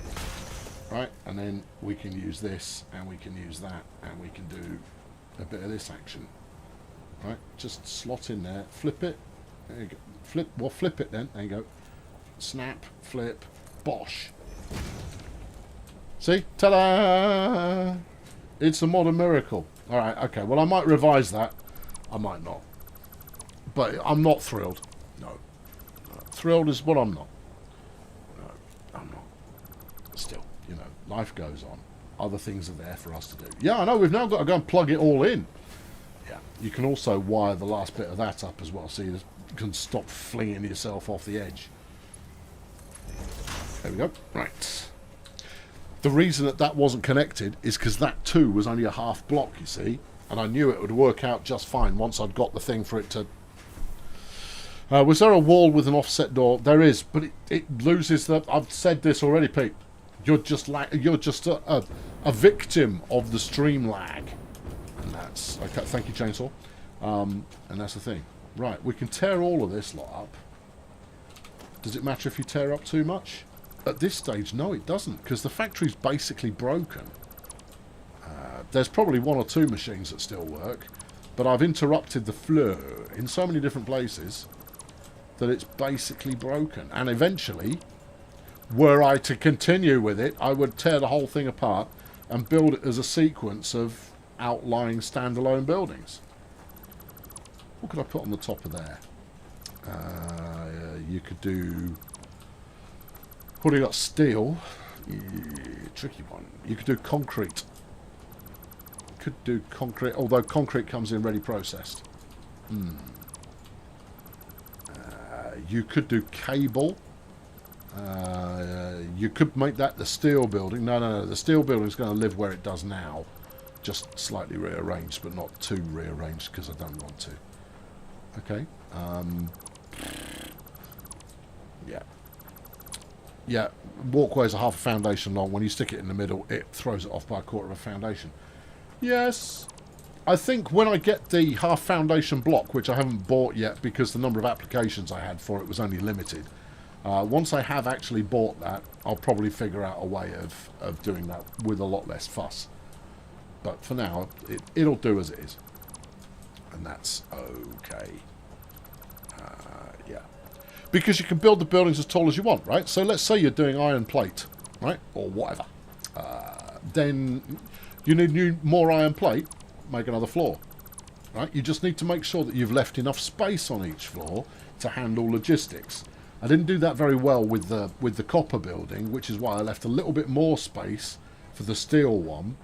Right, and then we can use this, and we can use that, and we can do a bit of this action. Right, just slot in there, flip it, there you go. Flip it then, there you go. Snap, flip, bosh. See? Ta-da! It's a modern miracle. Alright, okay, well I might revise that. I might not. But I'm not thrilled. No. Thrilled is what I'm not. No, I'm not. Still, you know, life goes on. Other things are there for us to do. Yeah, I know, we've now got to go and plug it all in. Yeah, you can also wire the last bit of that up as well, so you can stop flinging yourself off the edge. There we go. Right. The reason that wasn't connected is because that too was only a half block, you see. And I knew it would work out just fine once I'd got the thing for it to... was there a wall with an offset door? There is, but it loses the... I've said this already, Pete. You're just a victim of the stream lag. And that's... Okay, thank you, Chainsaw. And that's the thing. Right, we can tear all of this lot up. Does it matter if you tear up too much? At this stage, no, it doesn't, because the factory's basically broken. There's probably one or two machines that still work, but I've interrupted the flow in so many different places that it's basically broken. And eventually, were I to continue with it, I would tear the whole thing apart and build it as a sequence of outlying standalone buildings. What could I put on the top of there? You could do... What do you got? Steel. Yeah, tricky one. You could do concrete. Could do concrete, although concrete comes in ready processed. You could do cable. you could make that the steel building. No. The steel building is going to live where it does now. Just slightly rearranged, but not too rearranged because I don't want to. Okay. Yeah. Yeah. Walkways are half a foundation long. When you stick it in the middle, it throws it off by a quarter of a foundation. Yes. I think when I get the half foundation block, which I haven't bought yet because the number of applications I had for it was only limited, once I have actually bought that, I'll probably figure out a way of doing that with a lot less fuss. But for now, it'll do as it is. And that's okay. Yeah. Because you can build the buildings as tall as you want, right? So let's say you're doing iron plate, right? Or whatever. Then you need more iron plate, make another floor. Right? You just need to make sure that you've left enough space on each floor to handle logistics. I didn't do that very well with the copper building, which is why I left a little bit more space for the steel one.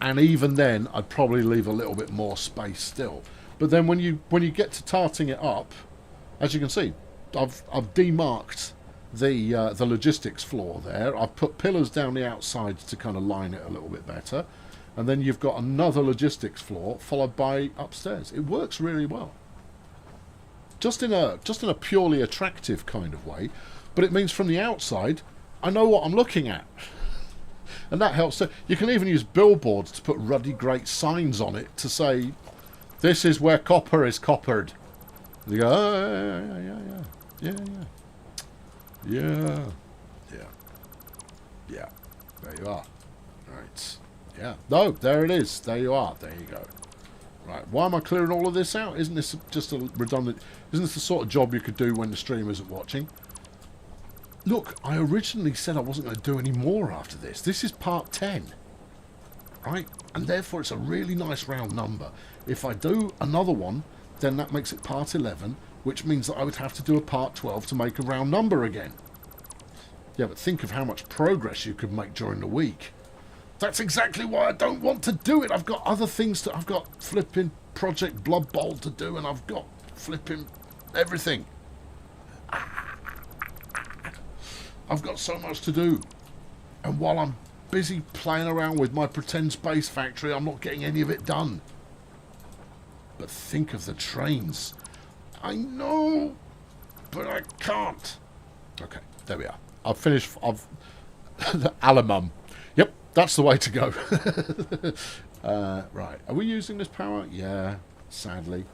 And even then, I'd probably leave a little bit more space still. But then when you get to tarting it up, as you can see, I've demarked the logistics floor there. I've put pillars down the outside to kind of line it a little bit better. And then you've got another logistics floor followed by upstairs. It works really well. Just in a purely attractive kind of way. But it means from the outside, I know what I'm looking at. And that helps. So you can even use billboards to put ruddy great signs on it to say, this is where copper is coppered. And you go, oh, yeah. There you are. Right. Yeah. No, there it is. There you are. There you go. Right. Why am I clearing all of this out? Isn't this just a redundant? Isn't this the sort of job you could do when the stream isn't watching? Look, I originally said I wasn't going to do any more after this. This is part 10. Right? And therefore it's a really nice round number. If I do another one, then that makes it part 11, which means that I would have to do a part 12 to make a round number again. Yeah, but think of how much progress you could make during the week. That's exactly why I don't want to do it. I've got other things to... I've got flipping Project Blood Bowl to do, and I've got flipping everything. I've got so much to do. And while I'm busy playing around with my pretend space factory, I'm not getting any of it done. But think of the trains. I know, but I can't. Okay, there we are. I've finished. Alamum. Yep, that's the way to go. Right. Are we using this power? Yeah, sadly.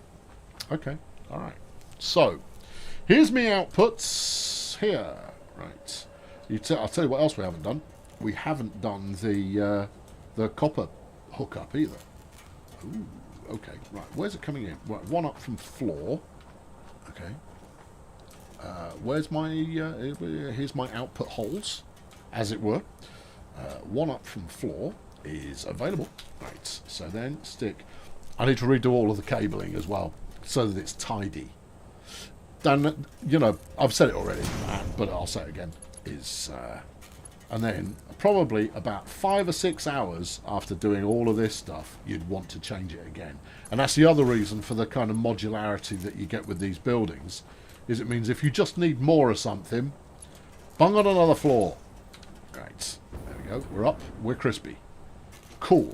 Okay, all right. So, here's me outputs here. Right. I'll tell you what else we haven't done. We haven't done the copper hookup either. Ooh, okay. Right. Where's it coming in? Right. One up from floor. Okay. Where's my... here's my output holes, as it were. One up from floor is available. Right. So then stick... I need to redo all of the cabling as well, so that it's tidy. Then, you know, I've said it already, but I'll say it again, and then probably about 5 or 6 hours after doing all of this stuff, you'd want to change it again. And that's the other reason for the kind of modularity that you get with these buildings, is it means if you just need more of something, bung on another floor. Right, there we go, we're up, we're crispy. Cool.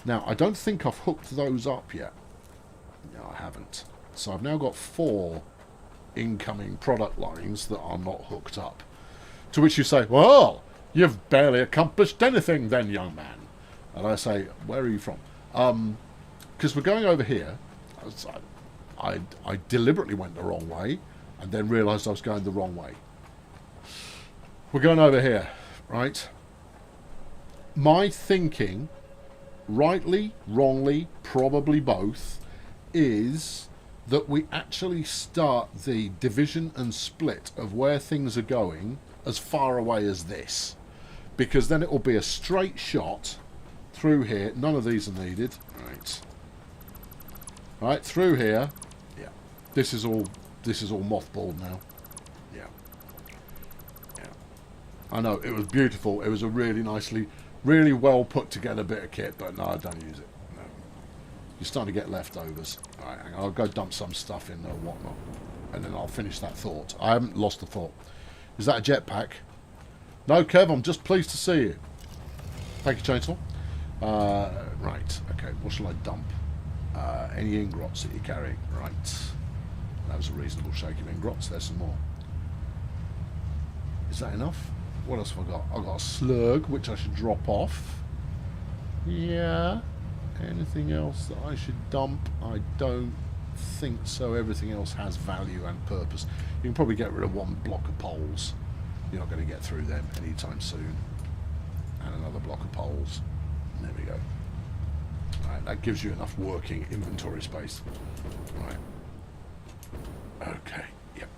Now, I don't think I've hooked those up yet. No, I haven't. So I've now got 4 incoming product lines that are not hooked up. To which you say, well, you've barely accomplished anything then, young man. And I say, where are you from? Because we're going over here. I deliberately went the wrong way and then realised I was going the wrong way. We're going over here, right? My thinking, rightly, wrongly, probably both, is that we actually start the division and split of where things are going as far away as this, because then it will be a straight shot through here. None of these are needed. Right through here. Yeah, this is all mothballed now. Yeah, I know, it was beautiful. It was a really well put together bit of kit, but no, I don't use it. No. You're starting to get leftovers. Right, I'll go dump some stuff in there or whatnot, and then I'll finish that thought. I haven't lost the thought. Is that a jetpack? No, Kev, I'm just pleased to see you. Thank you, Chainsaw. Right, okay, what shall I dump? Any ingrots that you're carrying? Right. That was a reasonable shake of ingrots. There's some more. Is that enough? What else have I got? I've got a slug, which I should drop off. Yeah. Anything else that I should dump? I don't think so. Everything else has value and purpose. You can probably get rid of one block of poles. You're not going to get through them anytime soon. And another block of poles. There we go. Right, that gives you enough working inventory space. Right. Okay. Yep.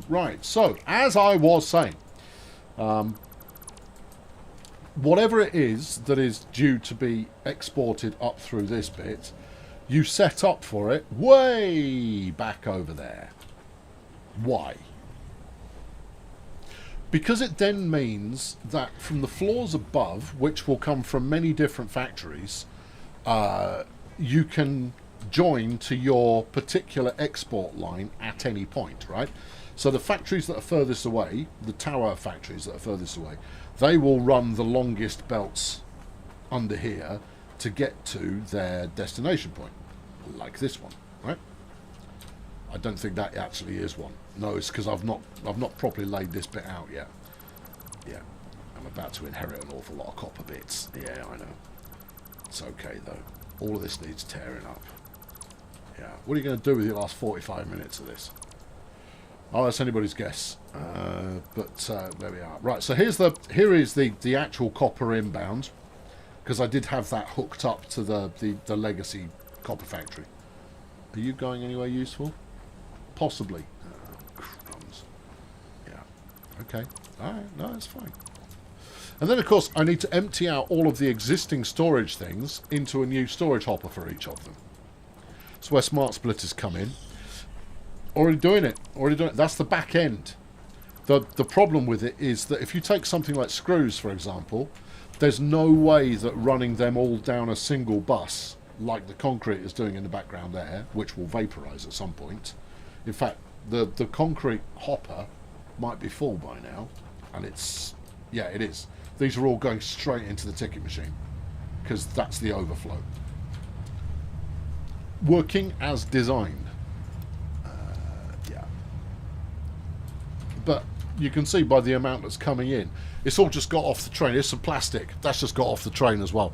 Right. So, as I was saying, whatever it is that is due to be exported up through this bit, you set up for it way back over there. Why? Because it then means that from the floors above, which will come from many different factories, you can join to your particular export line at any point, right? So the factories that are furthest away, the tower factories that are furthest away, they will run the longest belts under here to get to their destination point, like this one, right? I don't think that actually is one. No, it's because I've not properly laid this bit out yet. Yeah, I'm about to inherit an awful lot of copper bits. Yeah, I know. It's okay though. All of this needs tearing up. Yeah. What are you going to do with your last 45 minutes of this? Oh, that's anybody's guess. But there we are. Right. So here is the actual copper inbound, because I did have that hooked up to the legacy copper factory. Are you going anywhere useful? Possibly. Crumbs. Yeah. Okay. Alright, no, that's fine. And then, of course, I need to empty out all of the existing storage things into a new storage hopper for each of them. That's where smart splitters come in. Already doing it. That's the back end. The problem with it is that if you take something like screws, for example, there's no way that running them all down a single bus, like the concrete is doing in the background there, which will vaporize at some point. In fact, the concrete hopper might be full by now, and it's... yeah, it is. These are all going straight into the ticket machine, because that's the overflow. Working as designed. Yeah. But you can see by the amount that's coming in, it's all just got off the train. There's some plastic. That's just got off the train as well.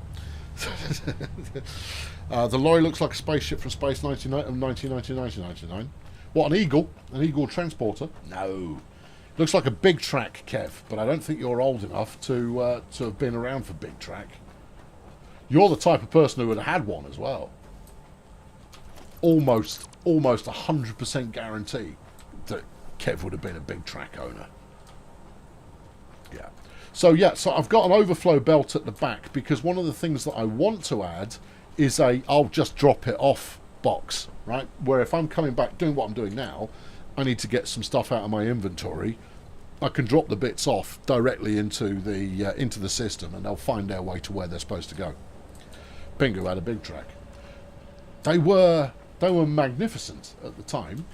The lorry looks like a spaceship from Space 1999. What, an Eagle? An Eagle transporter? No. Looks like a big track, Kev, but I don't think you're old enough to have been around for big track. You're the type of person who would have had one as well. Almost 100% guarantee that Kev would have been a big track owner. Yeah. So I've got an overflow belt at the back, because one of the things that I want to add is I'll just drop it off box, right? Where if I'm coming back doing what I'm doing now, I need to get some stuff out of my inventory, I can drop the bits off directly into the system, and they'll find their way to where they're supposed to go. Bingo had a big track. They were magnificent at the time,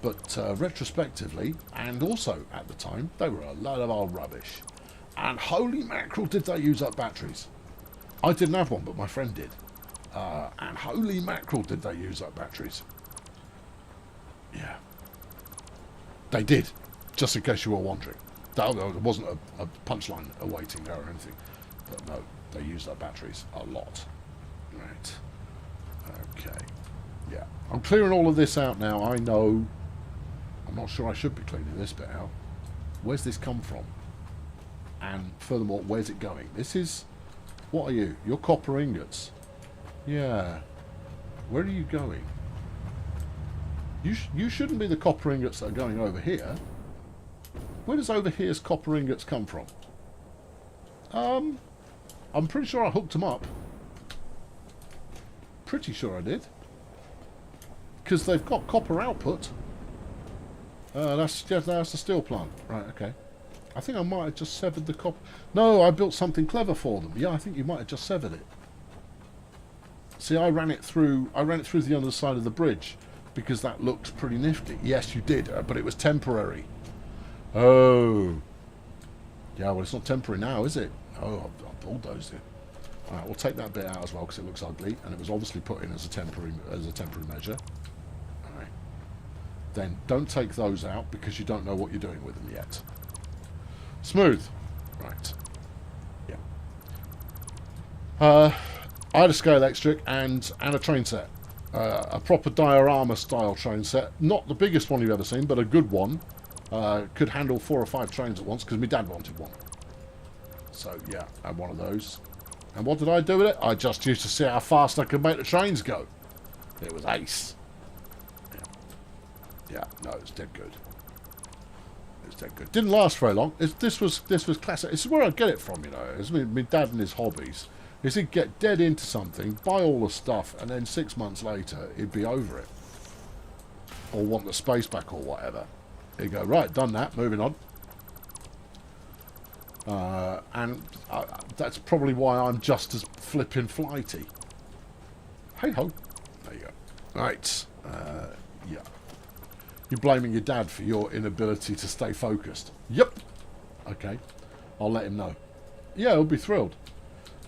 but retrospectively, and also at the time, they were a load of old rubbish. And holy mackerel, did they use up batteries. I didn't have one, but my friend did. And holy mackerel, did they use up batteries. Yeah. They did, just in case you were wondering. There wasn't a punchline awaiting there or anything. But no, they used up batteries a lot. Right. Okay. Yeah. I'm clearing all of this out now. I know. I'm not sure I should be cleaning this bit out. Where's this come from? And furthermore, where's it going? This is... what are you? You're copper ingots. Yeah. Where are you going? You shouldn't be the copper ingots that are going over here. Where does over here's copper ingots come from? I'm pretty sure I hooked them up. Pretty sure I did. Because they've got copper output. That's the steel plant. Right, okay. I think I might have just severed the copper. No, I built something clever for them. Yeah, I think you might have just severed it. See, I ran it through the other side of the bridge, because that looked pretty nifty. Yes, you did, but it was temporary. Oh. Yeah, well, it's not temporary now, is it? Oh, I've bulldozed it. Alright, we'll take that bit out as well because it looks ugly, and it was obviously put in as a temporary measure. Alright. Then don't take those out because you don't know what you're doing with them yet. Smooth. Right. Yeah. I had a scale electric and a train set. A proper diorama style train set. Not the biggest one you've ever seen, but a good one. Could handle 4 or 5 trains at once because my dad wanted one. So yeah, I had one of those. And what did I do with it? I just used to see how fast I could make the trains go. It was ace. Yeah, no, it was dead good. It was dead good. Didn't last very long. This was classic. This is where I get it from, you know. It's my dad and his hobbies. Is he'd get dead into something, buy all the stuff, and then 6 months later he'd be over it, or want the space back or whatever. He'd go, right, done that, moving on. And that's probably why I'm just as flipping flighty. Hey ho. There you go. Right. Yeah. You're blaming your dad for your inability to stay focused. Yep. Okay. I'll let him know. Yeah, he'll be thrilled.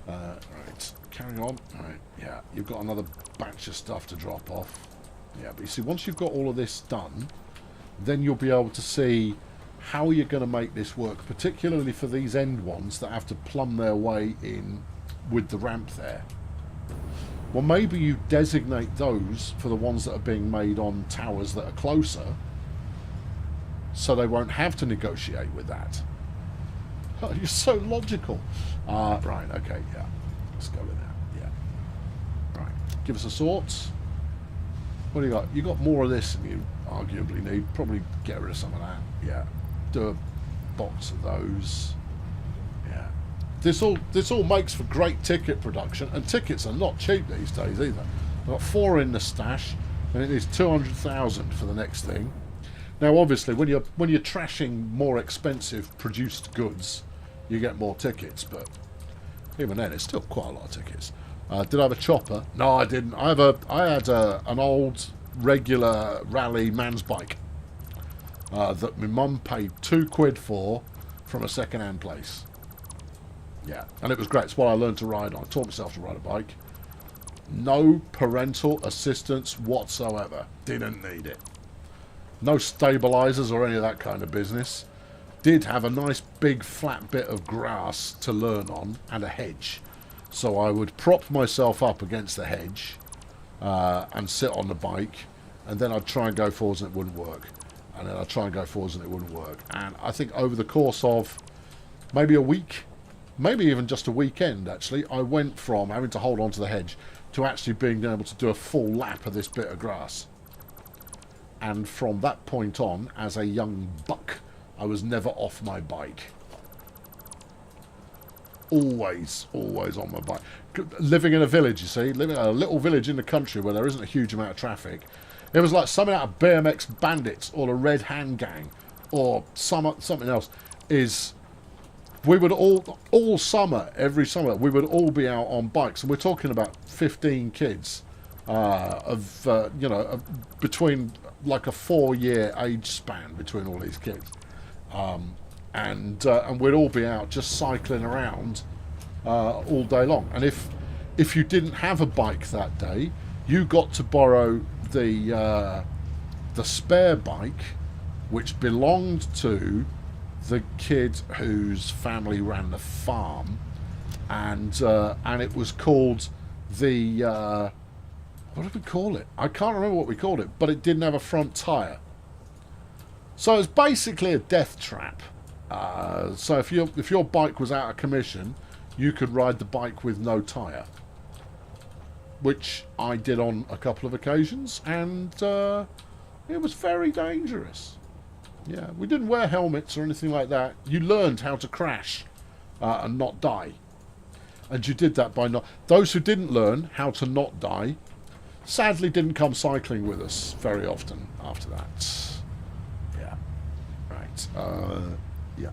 Right. Carrying on. Right. Yeah. You've got another batch of stuff to drop off. Yeah, but you see, once you've got all of this done, then you'll be able to see how you're going to make this work, particularly for these end ones that have to plumb their way in with the ramp there. Well, maybe you designate those for the ones that are being made on towers that are closer, so they won't have to negotiate with that. Oh, you're so logical. Right, okay, yeah. Let's go with that, yeah. Right, give us a sort. What do you got? You got more of this than you arguably need. Probably get rid of some of that, yeah. Do a box of those. Yeah. This all makes for great ticket production, and tickets are not cheap these days either. I've got 4 in the stash, and it is 200,000 for the next thing. Now, obviously, when you're trashing more expensive produced goods, you get more tickets, but even then, it's still quite a lot of tickets. Did I have a chopper? No, I didn't. I had an old regular rally man's bike. That my mum paid £2 for from a second-hand place. Yeah, and it was great. It's what I learned to ride on. I taught myself to ride a bike. No parental assistance whatsoever. Didn't need it. No stabilisers or any of that kind of business. Did have a nice big flat bit of grass to learn on and a hedge. So I would prop myself up against the hedge and sit on the bike, and then I'd try and go forwards and it wouldn't work. And then I'd try and go forwards and it wouldn't work. And I think over the course of maybe a week, maybe even just a weekend actually, I went from having to hold on to the hedge to actually being able to do a full lap of this bit of grass. And from that point on, as a young buck, I was never off my bike. Always on my bike. Living in a village, you see, living in a little village in the country where there isn't a huge amount of traffic. It was like something out of BMX Bandits or a Red Hand Gang or something else. We would all summer, every summer, we would all be out on bikes, and we're talking about 15 kids between like a 4-year age span between all these kids, and we'd all be out just cycling around all day long. And if you didn't have a bike that day, you got to borrow the spare bike, which belonged to the kid whose family ran the farm, and it was called the what did we call it? I can't remember what we called it, but it didn't have a front tyre. So it's basically a death trap. So if your bike was out of commission, you could ride the bike with no tyre, which I did on a couple of occasions, and it was very dangerous. Yeah, we didn't wear helmets or anything like that. You learned how to crash and not die. And you did that by not... Those who didn't learn how to not die, sadly didn't come cycling with us very often after that. Yeah. Right. Yeah.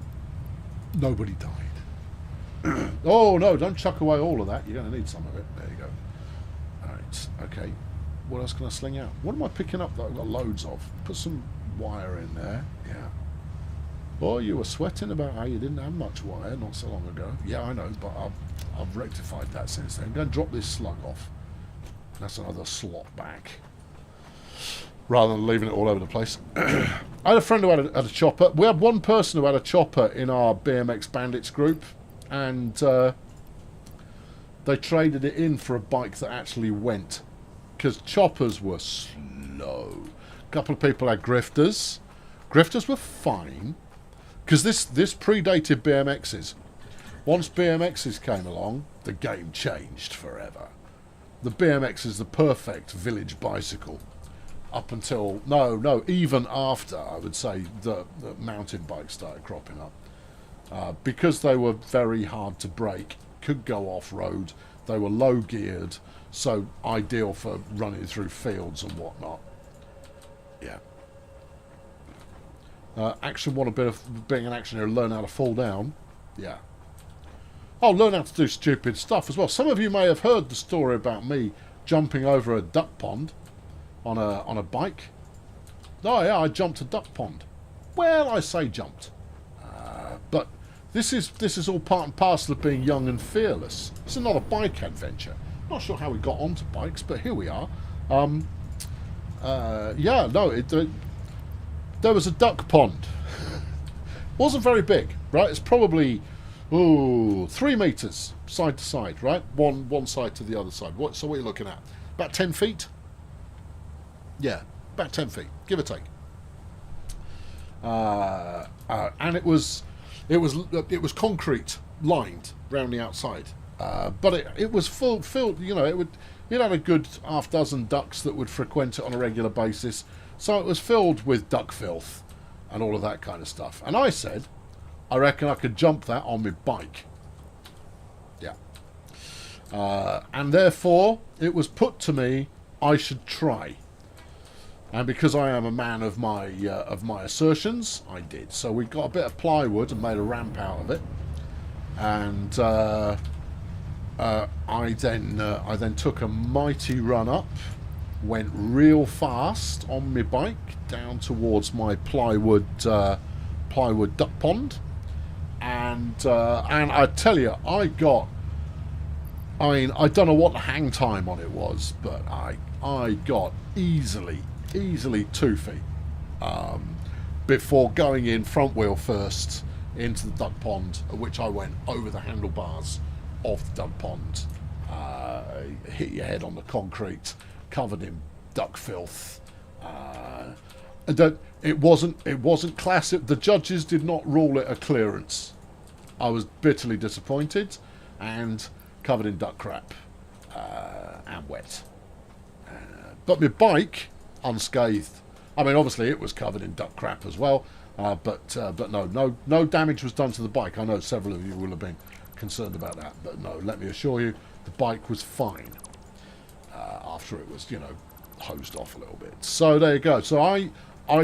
Nobody died. Oh, no, don't chuck away all of that. You're going to need some of it. There you go. All right. Okay. What else can I sling out? What am I picking up that I've got loads of? Put some wire in there. Yeah. Oh, you were sweating about how you didn't have much wire not so long ago. Yeah, I know, but I've rectified that since then. Go and drop this slug off. That's another slot back. Rather than leaving it all over the place. I had a friend who had a chopper. We had one person who had a chopper in our BMX Bandits group, and they traded it in for a bike that actually went, because choppers were slow. A couple of people had grifters. Grifters were fine, because this predated BMXs. Once BMXs came along, the game changed forever. The BMX is the perfect village bicycle. Up until, even after, I would say, the mountain bikes started cropping up. Because they were very hard to brake, could go off-road, they were low-geared, so ideal for running through fields and whatnot. Yeah. Action, want a bit of being an action hero, learn how to fall down. Yeah. Oh, learn how to do stupid stuff as well. Some of you may have heard the story about me jumping over a duck pond on a bike. Oh yeah, I jumped a duck pond. Well, I say jumped, but this is all part and parcel of being young and fearless. It's not a bike adventure. Not sure how we got onto bikes, but here we are. Yeah, no, there was a duck pond. Wasn't very big, right? It's probably 3 meters side to side, right? One side to the other side. So what are you looking at? About 10 feet? Yeah, about 10 feet, give or take. And it was concrete lined round the outside, but it was filled. You know, it had a good half dozen ducks that would frequent it on a regular basis. So it was filled with duck filth and all of that kind of stuff. And I said, I reckon I could jump that on my bike. Yeah. And therefore, it was put to me, I should try. And because I am a man of my assertions, I did. So we got a bit of plywood and made a ramp out of it. And I then took a mighty run up, went real fast on my bike down towards my plywood duck pond, and I tell you, I don't know what the hang time on it was, but I got easily 2 feet before going in front wheel first into the duck pond, at which I went over the handlebars of the duck pond, hit your head on the concrete, covered in duck filth. It wasn't classic. The judges did not rule it a clearance. I was bitterly disappointed, and covered in duck crap and wet. But my bike, unscathed. I mean, obviously it was covered in duck crap as well, but no damage was done to the bike. I know several of you will have been concerned about that, but no, let me assure you, the bike was fine after it was, hosed off a little bit. So there you go. So I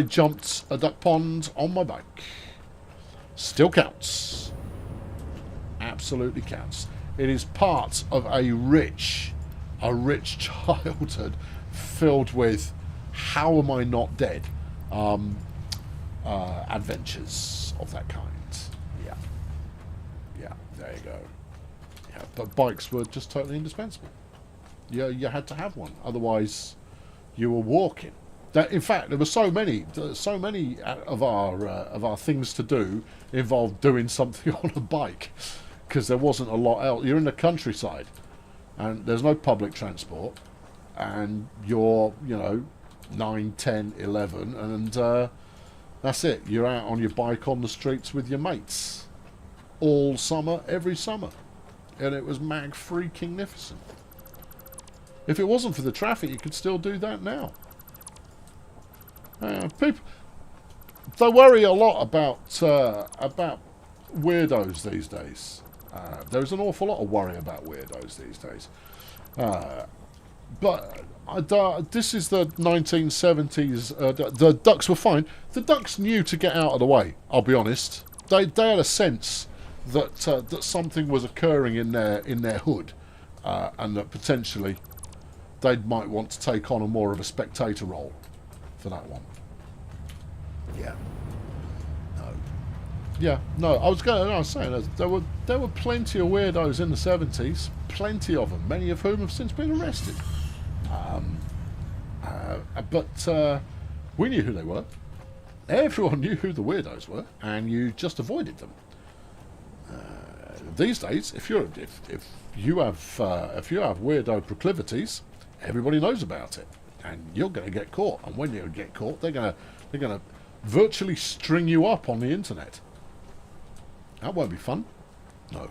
jumped a duck pond on my bike. Still counts. Absolutely counts. It is part of a rich childhood filled with how am I not dead adventures of that kind. Yeah, there you go. Yeah, but bikes were just totally indispensable. You had to have one, otherwise you were walking. In fact, there were so many of our things to do involved doing something on a bike, because there wasn't a lot else. You're in the countryside, and there's no public transport, and you're 9, 10, 11, and that's it. You're out on your bike on the streets with your mates all summer, every summer, and it was mag-freaking-nificent. If it wasn't for the traffic, you could still do that now. People, they worry a lot about weirdos these days. There's an awful lot of worry about weirdos these days. But this is the 1970s. The ducks were fine. The ducks knew to get out of the way, I'll be honest. They had a sense that something was occurring in their hood, and that potentially they might want to take on more of a spectator role for that one. Yeah. No. Yeah, no, I was saying there were plenty of weirdos in the 70s, plenty of them, many of whom have since been arrested. Um, but we knew who they were. Everyone knew who the weirdos were, and you just avoided them. These days, if you have weirdo proclivities, everybody knows about it, and you're going to get caught. And when you get caught, they're going to virtually string you up on the internet. That won't be fun. No.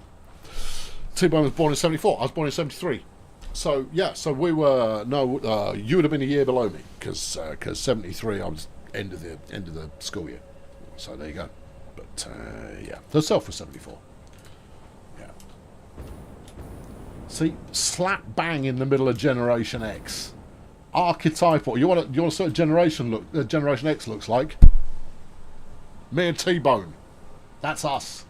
T-Bone was born in 74. I was born in 73. So yeah, so we were you would have been a year below me because 73 I was end of the school year. So there you go. But yeah, the self was 74. Yeah. See, slap bang in the middle of Generation X. Archetypal. You want to see what Generation X looks like? Me and T-Bone. That's us.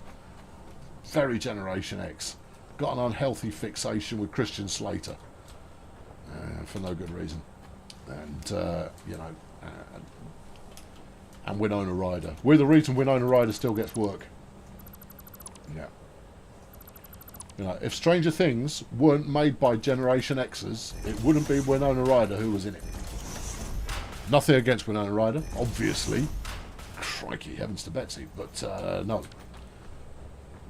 Very Generation X. Got an unhealthy fixation with Christian Slater for no good reason, and and Winona Ryder. We're the reason Winona Ryder still gets work. Yeah. If Stranger Things weren't made by Generation Xers, it wouldn't be Winona Ryder who was in it. Nothing against Winona Ryder, obviously. Crikey, heavens to Betsy, but no.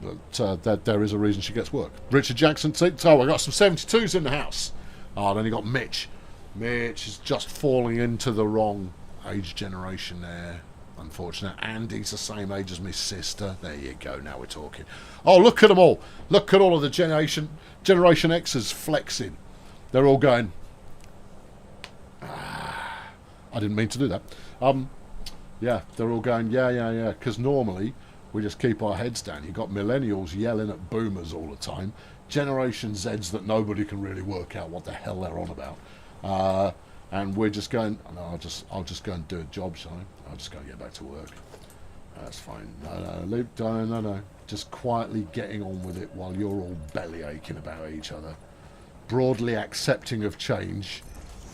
But there is a reason she gets work. Richard Jackson, oh, I got some 72s in the house. Oh, then you got Mitch. Mitch is just falling into the wrong age generation there, unfortunately. Andy's the same age as my sister. There you go, now we're talking. Oh, look at them all. Look at all of the Generation X's flexing. They're all going, I didn't mean to do that. Yeah, they're all going, yeah, because normally we just keep our heads down. You've got millennials yelling at boomers all the time. Generation Zs that nobody can really work out what the hell they're on about. And we're just going, no, I'll just go and do a job, shall I? I'll just go and get back to work. That's fine. No. Just quietly getting on with it while you're all belly aching about each other. Broadly accepting of change,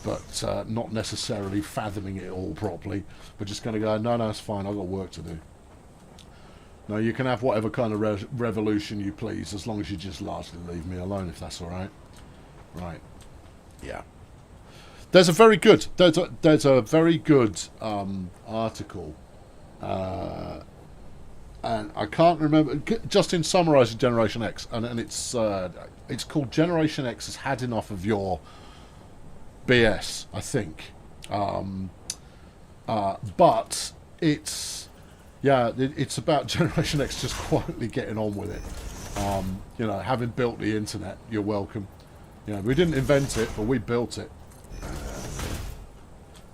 but not necessarily fathoming it all properly. But just going to go, no, it's fine. I've got work to do. No, you can have whatever kind of revolution you please, as long as you just largely leave me alone, if that's all right. Right. Yeah. There's a very good article, and I can't remember. Just in summarising Generation X, and it's called Generation X has had enough of your BS, I think. But it's about Generation X just quietly getting on with it. Having built the internet, you're welcome. We didn't invent it, but we built it.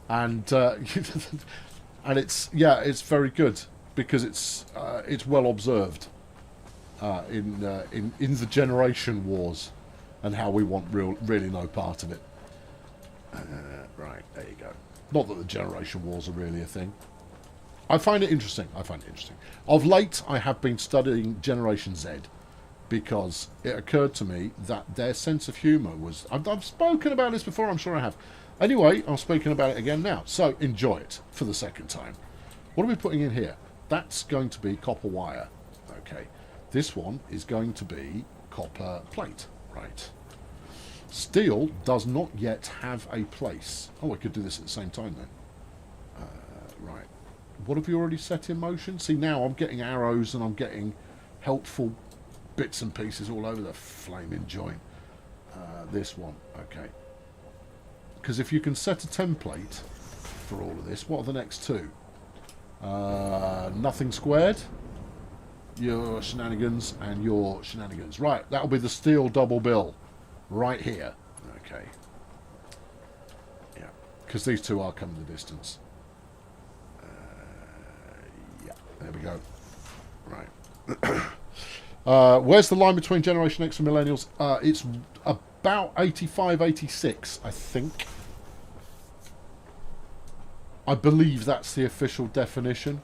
And it's very good because it's well observed in the generation wars and how we want really no part of it. Right, there you go. Not that the generation wars are really a thing. I find it interesting. Of late, I have been studying Generation Z because it occurred to me that their sense of humour was... I've spoken about this before, I'm sure I have. Anyway, I'm speaking about it again now. So, enjoy it for the second time. What are we putting in here? That's going to be copper wire. Okay. This one is going to be copper plate. Right. Steel does not yet have a place. Oh, I could do this at the same time then. Right. What have you already set in motion? See, now I'm getting arrows and I'm getting helpful bits and pieces all over the flaming joint. This one. Okay. Because if you can set a template for all of this, what are the next two? Nothing squared. Your shenanigans and your shenanigans. Right, that'll be the steel double bill. Right here. Okay. Yeah. Because these two are coming the distance. Yeah. There we go. Right. Where's the line between Generation X and Millennials? It's about 85, 86, I think. I believe that's the official definition.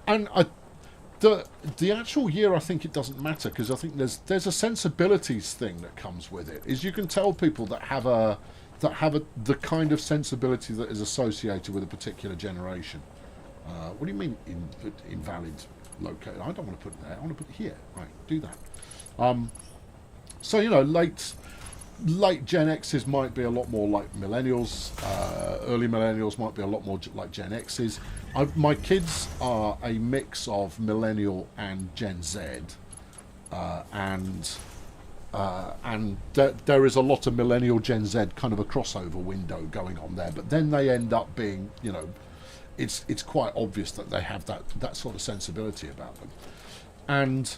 And the actual year, I think it doesn't matter, because I think there's a sensibilities thing that comes with it. Is you can tell people that have the kind of sensibility that is associated with a particular generation. What do you mean invalid? located. I don't want to put it there. I want to put it here. Right, do that. So, you know, late Gen X's might be a lot more like millennials. Early millennials might be a lot more like Gen X's. My kids are a mix of millennial and Gen Z, and there is a lot of millennial Gen Z kind of a crossover window going on there. But then they end up being, you know, it's quite obvious that they have that sort of sensibility about them, and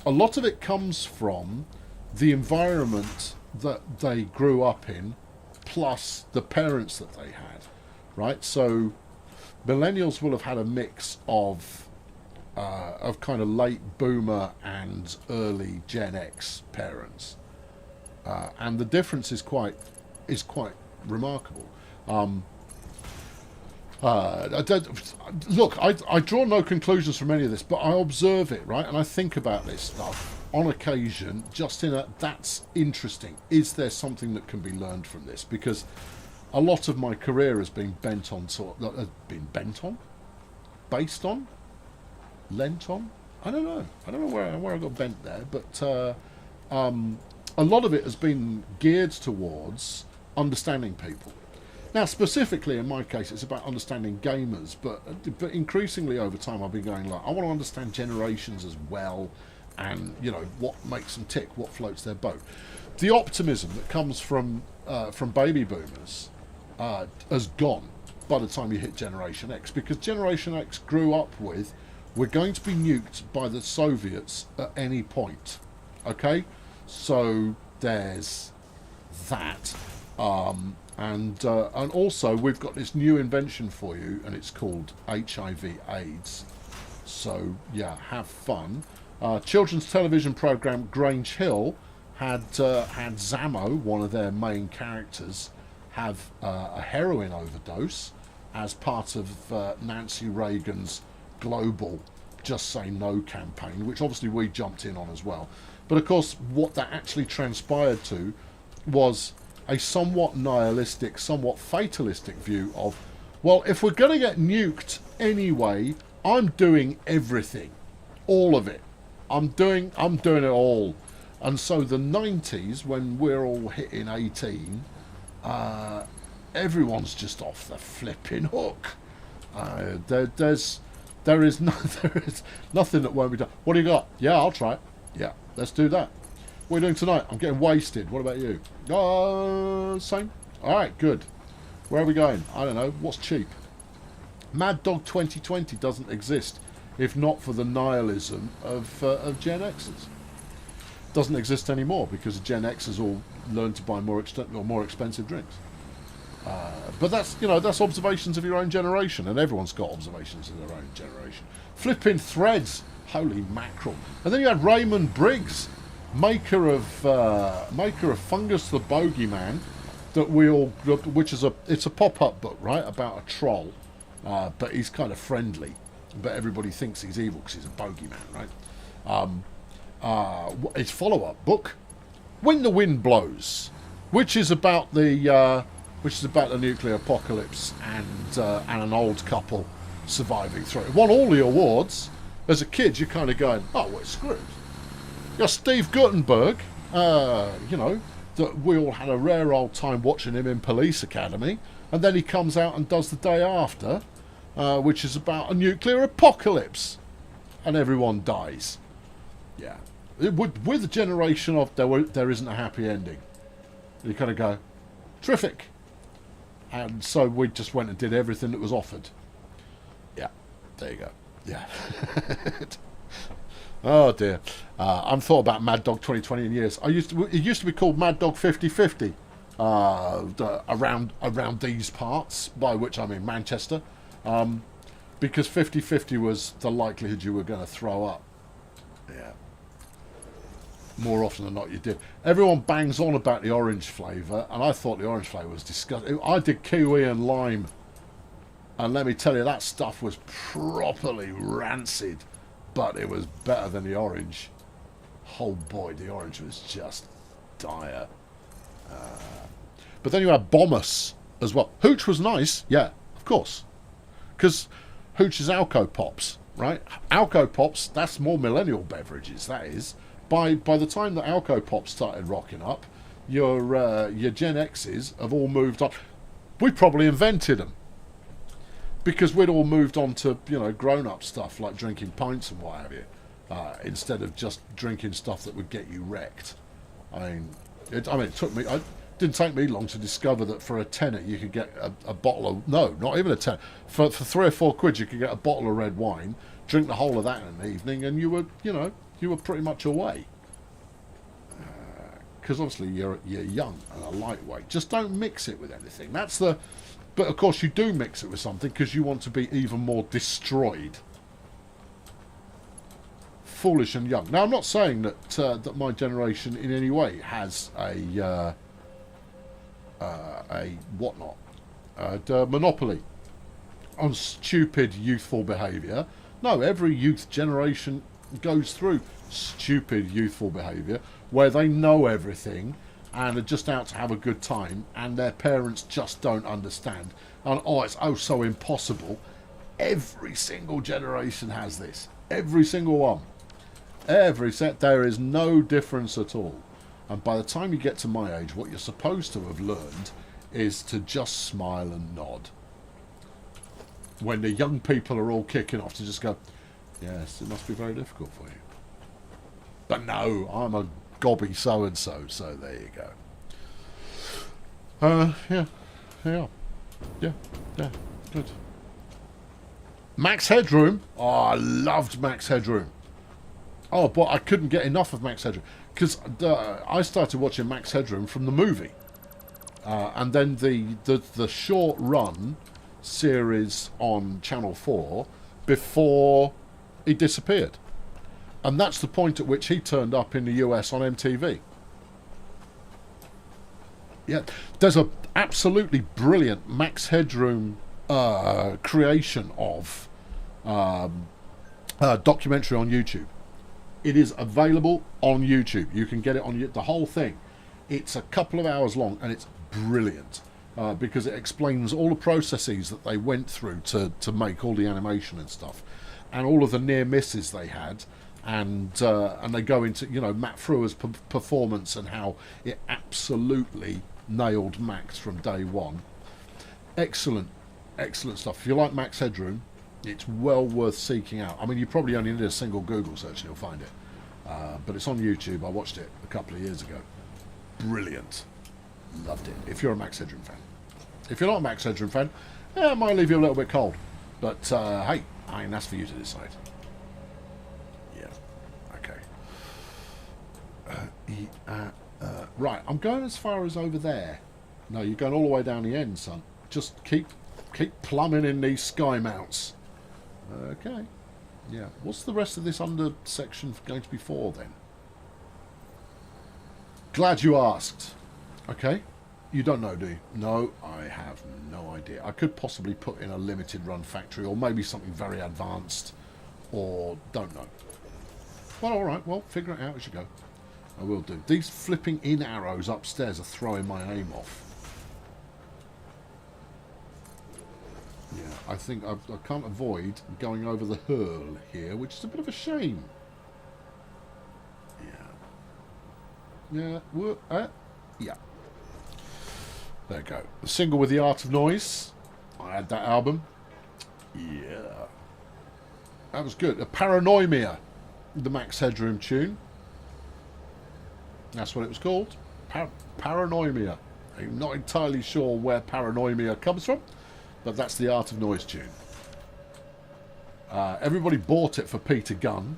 a lot of it comes from the environment that they grew up in, plus the parents that they had, right? So millennials will have had a mix of kind of late boomer and early Gen X parents, and the difference is quite remarkable. Look, I draw no conclusions from any of this, but I observe it, right? And I think about this stuff on occasion, just in a, that's interesting. Is there something that can be learned from this? Because a lot of my career has been based on, lent on? I don't know where I got bent there, but a lot of it has been geared towards understanding people. Now, specifically in my case, it's about understanding gamers, but increasingly over time I've been going like, I want to understand generations as well, and, you know, what makes them tick, what floats their boat. The optimism that comes from baby boomers has gone by the time you hit Generation X, because Generation X grew up with, we're going to be nuked by the Soviets at any point, okay? So there's that. And also we've got this new invention for you, and it's called HIV/AIDS. So yeah, have fun. Children's television program Grange Hill had Zammo, one of their main characters, have a heroin overdose as part of Nancy Reagan's global Just Say No campaign, which obviously we jumped in on as well. But of course, what that actually transpired to was a somewhat nihilistic, somewhat fatalistic view of, well, if we're going to get nuked anyway, I'm doing everything, all of it. I'm doing it all. And so the 90s, when we're all hitting 18, everyone's just off the flipping hook. There is nothing that won't be done. What do you got? Yeah, I'll try it. Yeah, let's do that. What are you doing tonight? I'm getting wasted. What about you? Same. All right, good. Where are we going? I don't know. What's cheap? Mad Dog 2020 doesn't exist if not for the nihilism of Gen X's. Doesn't exist anymore because Gen X's all learned to buy more expensive drinks. But that's observations of your own generation, and everyone's got observations of their own generation. Flipping threads, holy mackerel! And then you had Raymond Briggs, maker of Fungus the Bogeyman, that we all, which is it's a pop-up book, right, about a troll, but he's kind of friendly, but everybody thinks he's evil because he's a bogeyman, right? His follow-up book, When the Wind Blows, which is about the nuclear apocalypse and an old couple surviving through it. It won all the awards. As a kid, you're kind of going, oh, we're screwed. Yeah, Steve Guttenberg, that we all had a rare old time watching him in Police Academy, and then he comes out and does The Day After, which is about a nuclear apocalypse, and everyone dies. Yeah, with a generation of there isn't a happy ending. You kind of go, terrific. And so we just went and did everything that was offered. Yeah, there you go. Yeah. Oh dear. I've thought about Mad Dog 2020 in years. It used to be called Mad Dog 50/50 around these parts, by which I mean Manchester, because 50/50 was the likelihood you were going to throw up. Yeah. More often than not you did. Everyone bangs on about the orange flavour, and I thought the orange flavour was disgusting. I did kiwi and lime, and let me tell you, that stuff was properly rancid, but it was better than the orange. Oh boy, the orange was just dire. But then you had Bombus as well. Hooch was nice, yeah, of course, because Hooch is Alco Pops, right? Alco Pops, that's more millennial beverages, that is. By the time that Alco Pops started rocking up, your Gen X's have all moved on. We probably invented them. Because we'd all moved on to, grown-up stuff like drinking pints and what have you, instead of just drinking stuff that would get you wrecked. It didn't take me long to discover that for a tenner you could get a bottle of, no, not even a tenner, for 3 or 4 quid you could get a bottle of red wine, drink the whole of that in an evening, and you were pretty much away. Because obviously you're young and a lightweight. Just don't mix it with anything. But of course you do mix it with something because you want to be even more destroyed. Foolish and young. Now I'm not saying that my generation in any way has a monopoly on stupid youthful behaviour. No, every youth generation goes through stupid youthful behaviour where they know everything and are just out to have a good time, and their parents just don't understand. And it's so impossible. Every single generation has this. Every single one. There is no difference at all. And by the time you get to my age, what you're supposed to have learned is to just smile and nod. When the young people are all kicking off, to just go, yes, it must be very difficult for you. But no, I'm a gobby so-and-so, so there you go. Yeah, good. Max Headroom. Oh, I loved Max Headroom. Oh, but I couldn't get enough of Max Headroom. Because I started watching Max Headroom from the movie. And then the short run series on Channel 4 before he disappeared. And that's the point at which he turned up in the US on MTV. Yeah, there's a absolutely brilliant Max Headroom creation of documentary on YouTube. It is available on YouTube. You can get it on the whole thing. It's a couple of hours long and it's brilliant because it explains all the processes that they went through to make all the animation and stuff, and all of the near misses they had. And they go into Matt Frewer's performance and how it absolutely nailed Max from day one. Excellent stuff. If you like Max Headroom, it's well worth seeking out. I mean, you probably only need a single Google search and you'll find it. But it's on YouTube. I watched it a couple of years ago. Brilliant. Loved it. If you're a Max Headroom fan. If you're not a Max Headroom fan, it might leave you a little bit cold. But hey, that's for you to decide. Right, I'm going as far as over there. No, you're going all the way down the end, son. Just keep plumbing in these sky mounts. Okay. Yeah. What's the rest of this under section going to be for then? Glad you asked. Okay. You don't know, do you? No, I have no idea. I could possibly put in a limited run factory or maybe something very advanced, or don't know. Well, alright, well, figure it out as you go. I will do. These flipping in arrows upstairs are throwing my aim off. Yeah, I think I can't avoid going over the hurl here, which is a bit of a shame. Yeah. Yeah. There you go. The single with the Art of Noise. I had that album. Yeah. That was good. A Paranoimia, the Max Headroom tune. That's what it was called. Paranoimia. I'm not entirely sure where Paranoimia comes from, but that's the Art of Noise tune. Everybody bought it for Peter Gunn,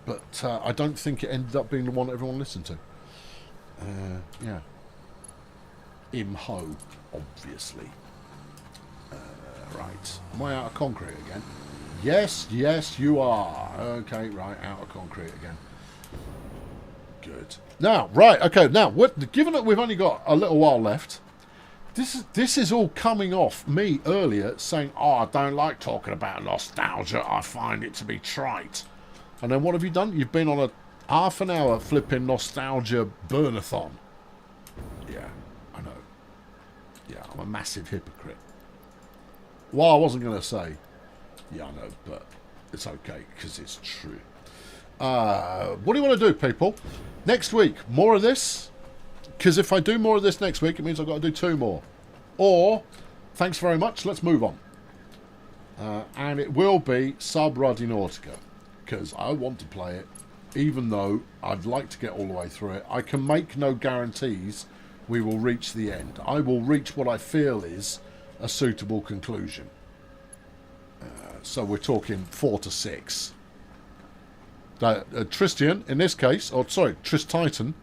but I don't think it ended up being the one everyone listened to. Yeah. Imho, obviously. Right. Am I out of concrete again? Yes, you are. Okay, right, out of concrete again. Good. Now, right, okay, now, given that we've only got a little while left, this is all coming off me earlier saying, I don't like talking about nostalgia, I find it to be trite. And then what have you done? You've been on a half an hour flipping nostalgia burnathon. Yeah, I know. Yeah, I'm a massive hypocrite. Well, I wasn't going to say, yeah, I know, but It's okay, because it's true. What do you want to do, people? Next week, more of this? Because if I do more of this next week, it means I've got to do 2 more. Or, thanks very much, let's move on. And it will be Subnautica, because I want to play it, even though I'd like to get all the way through it. I can make no guarantees we will reach the end. I will reach what I feel is a suitable conclusion. So we're talking 4 to 6. Tristian, in this case, or sorry, Tristitan,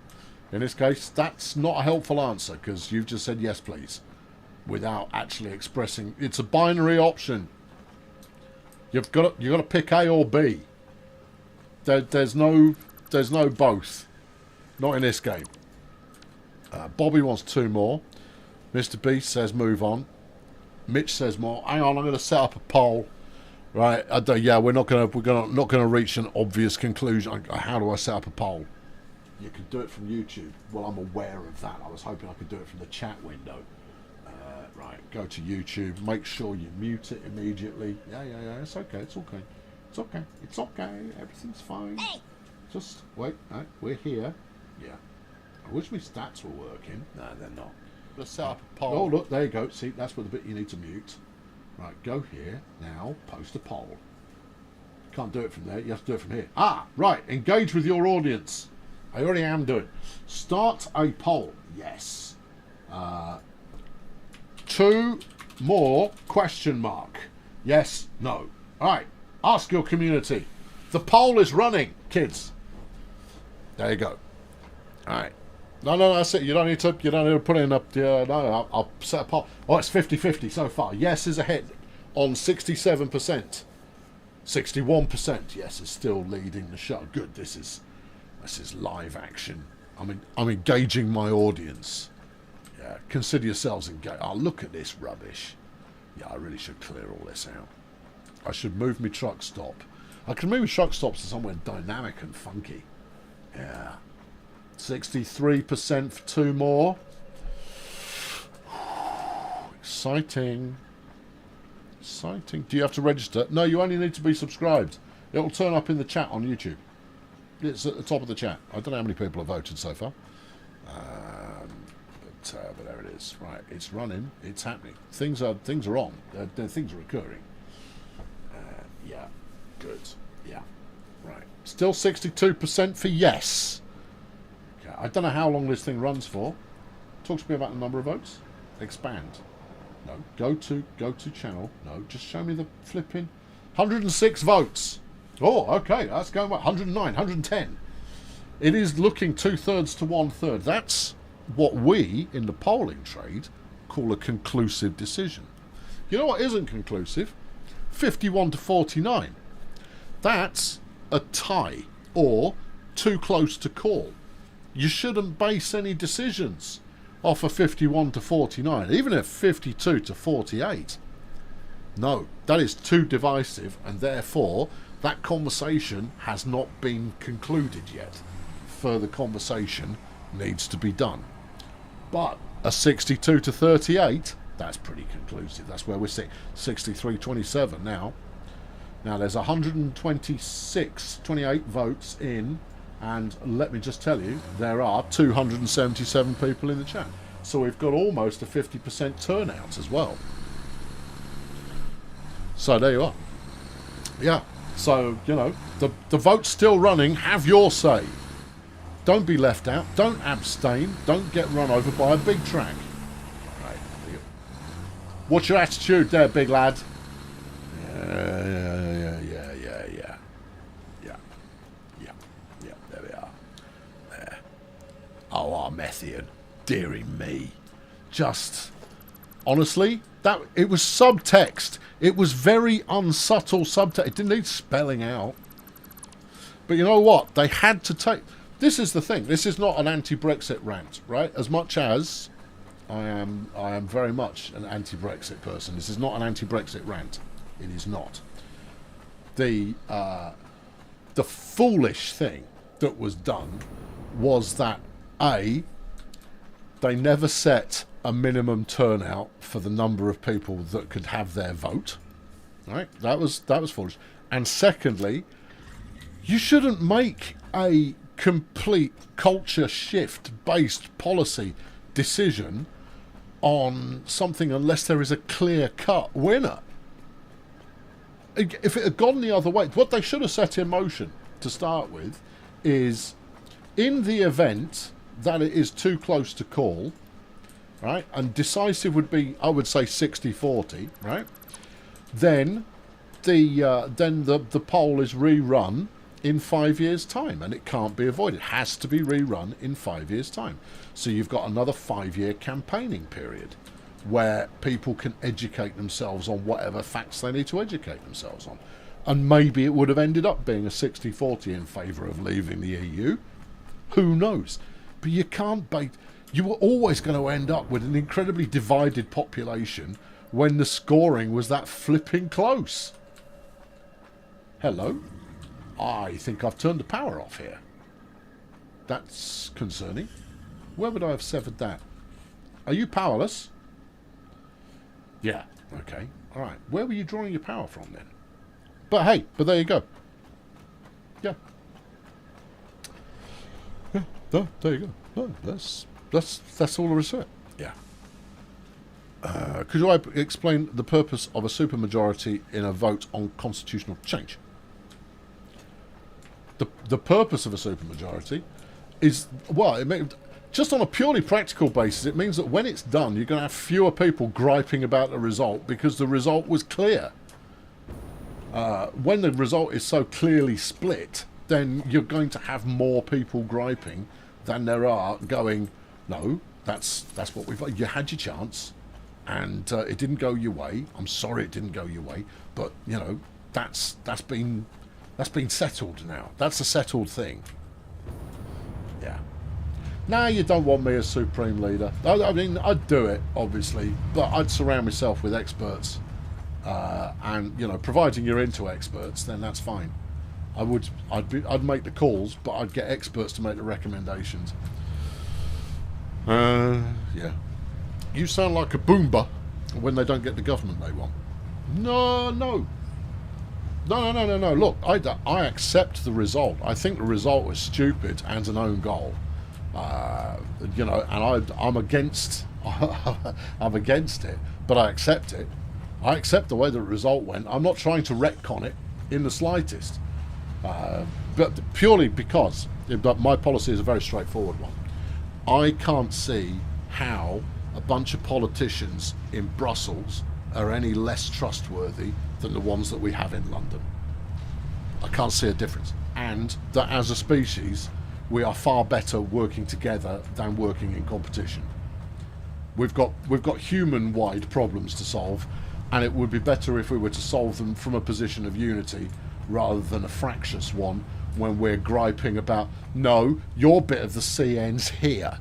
in this case, that's not a helpful answer, because you've just said yes, please, without actually expressing. It's a binary option. You've got to pick A or B. There's no both. Not in this game. Bobby wants 2 more. Mr. Beast says move on. Mitch says more. Hang on, I'm going to set up a poll. Right? Yeah, we're not going to reach an obvious conclusion. How do I set up a poll? You can do it from YouTube. Well, I'm aware of that. I was hoping I could do it from the chat window. Right, go to YouTube. Make sure you mute it immediately. Yeah. It's okay. It's okay. It's okay. It's okay. Everything's fine. Hey. Just wait. Right, we're here. Yeah. I wish my stats were working. No, they're not. Let's set up a poll. Oh, look, there you go. See, that's what the bit you need to mute. Right, go here. Now, post a poll. Can't do it from there. You have to do it from here. Ah, right. Engage with your audience. I already am doing. Start a poll. Yes. 2 more question mark. Yes, no. All right. Ask your community. The poll is running, kids. There you go. All right. No, that's it. You don't need to put in up. No, I'll set a poll. Oh, it's 50-50 so far. Yes is ahead on 67%. 61%. Yes is still leading the show. Good. This is live action. I'm engaging my audience. Yeah. Consider yourselves engaged. Oh, look at this rubbish. Yeah, I really should clear all this out. I should move my truck stop. I can move my truck stops to somewhere dynamic and funky. Yeah. 63% for 2 more. Exciting. Exciting. Do you have to register? No, you only need to be subscribed. It'll turn up in the chat on YouTube. It's at the top of the chat. I don't know how many people have voted so far. But there it is. Right, it's running. It's happening. Things are on. Things are occurring. Yeah. Good. Yeah. Right. Still 62% for yes. I don't know how long this thing runs for. Talk to me about the number of votes. Expand. No. Go to channel. No. Just show me the flipping. 106 votes. Oh, okay. That's going well. 109, 110. It is looking 2/3 to 1/3. That's what we, in the polling trade, call a conclusive decision. You know what isn't conclusive? 51 to 49. That's a tie or too close to call. You shouldn't base any decisions off of 51 to 49, even if 52 to 48. No, that is too divisive, and therefore that conversation has not been concluded yet. Further conversation needs to be done. But a 62 to 38, that's pretty conclusive. That's where we're sitting. 63-27 now. Now there's 28 votes in. And let me just tell you, there are 277 people in the chat. So we've got almost a 50% turnout as well. So there you are. Yeah. So, the vote's still running. Have your say. Don't be left out. Don't abstain. Don't get run over by a big track. Right. What's your attitude there, big lad? Oh, Armethian, dearie me. Just, honestly, it was subtext. It was very unsubtle subtext. It didn't need spelling out. But you know what? They had to take... This is the thing. This is not an anti-Brexit rant, right? As much as I am very much an anti-Brexit person. This is not an anti-Brexit rant. It is not. The foolish thing that was done was that they never set a minimum turnout for the number of people that could have their vote. Right? That was foolish. And secondly, you shouldn't make a complete culture shift-based policy decision on something unless there is a clear-cut winner. If it had gone the other way, what they should have set in motion to start with is, in the event that it is too close to call, right, and decisive would be, I would say, 60-40, right, then the poll is rerun in 5 years' time, and it can't be avoided. It has to be rerun in 5 years' time. So you've got another 5-year campaigning period where people can educate themselves on whatever facts they need to educate themselves on. And maybe it would have ended up being a 60-40 in favour of leaving the EU. Who knows? But you can't bait. You were always going to end up with an incredibly divided population when the scoring was that flipping close. Hello? I think I've turned the power off here. That's concerning. Where would I have severed that? Are you powerless? Yeah, okay. Alright. Where were you drawing your power from then? But hey, there you go. Yeah. Yeah, no, there you go. No, that's all there is to it. Yeah. Could you explain the purpose of a supermajority in a vote on constitutional change? The purpose of a supermajority is, well, just on a purely practical basis, it means that when it's done, you're going to have fewer people griping about the result because the result was clear. When the result is so clearly split, then you're going to have more people griping than there are going, no, that's what we've... You had your chance, and it didn't go your way. I'm sorry it didn't go your way, but, you know, that's been settled now. That's a settled thing. Yeah. Now you don't want me as supreme leader. I mean, I'd do it, obviously, but I'd surround myself with experts. And, you know, providing you're into experts, then that's fine. I'd make the calls, but I'd get experts to make the recommendations. Yeah. You sound like a boomba when they don't get the government they want. No. Look, I accept the result. I think the result was stupid and an own goal. You know, and I'm against I'm against it, but I accept it. I accept the way the result went. I'm not trying to retcon it in the slightest, but purely because my policy is a very straightforward one. I can't see how a bunch of politicians in Brussels are any less trustworthy than the ones that we have in London. I can't see a difference, and that as a species we are far better working together than working in competition. We've got human-wide problems to solve, and it would be better if we were to solve them from a position of unity rather than a fractious one when we're griping about, no, your bit of the sea ends here.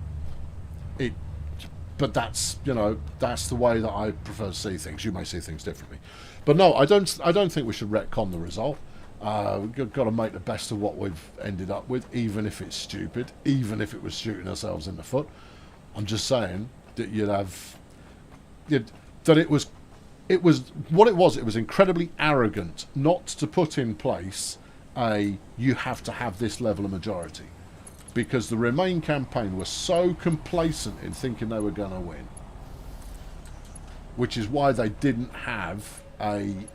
But that's, you know, that's the way that I prefer to see things. You may see things differently. But no, I don't think we should retcon the result. We've got to make the best of what we've ended up with, even if it's stupid, even if it was shooting ourselves in the foot. I'm just saying that that it was what it was. It was incredibly arrogant not to put in place you have to have this level of majority, because the Remain campaign was so complacent in thinking they were going to win, which is why they didn't have an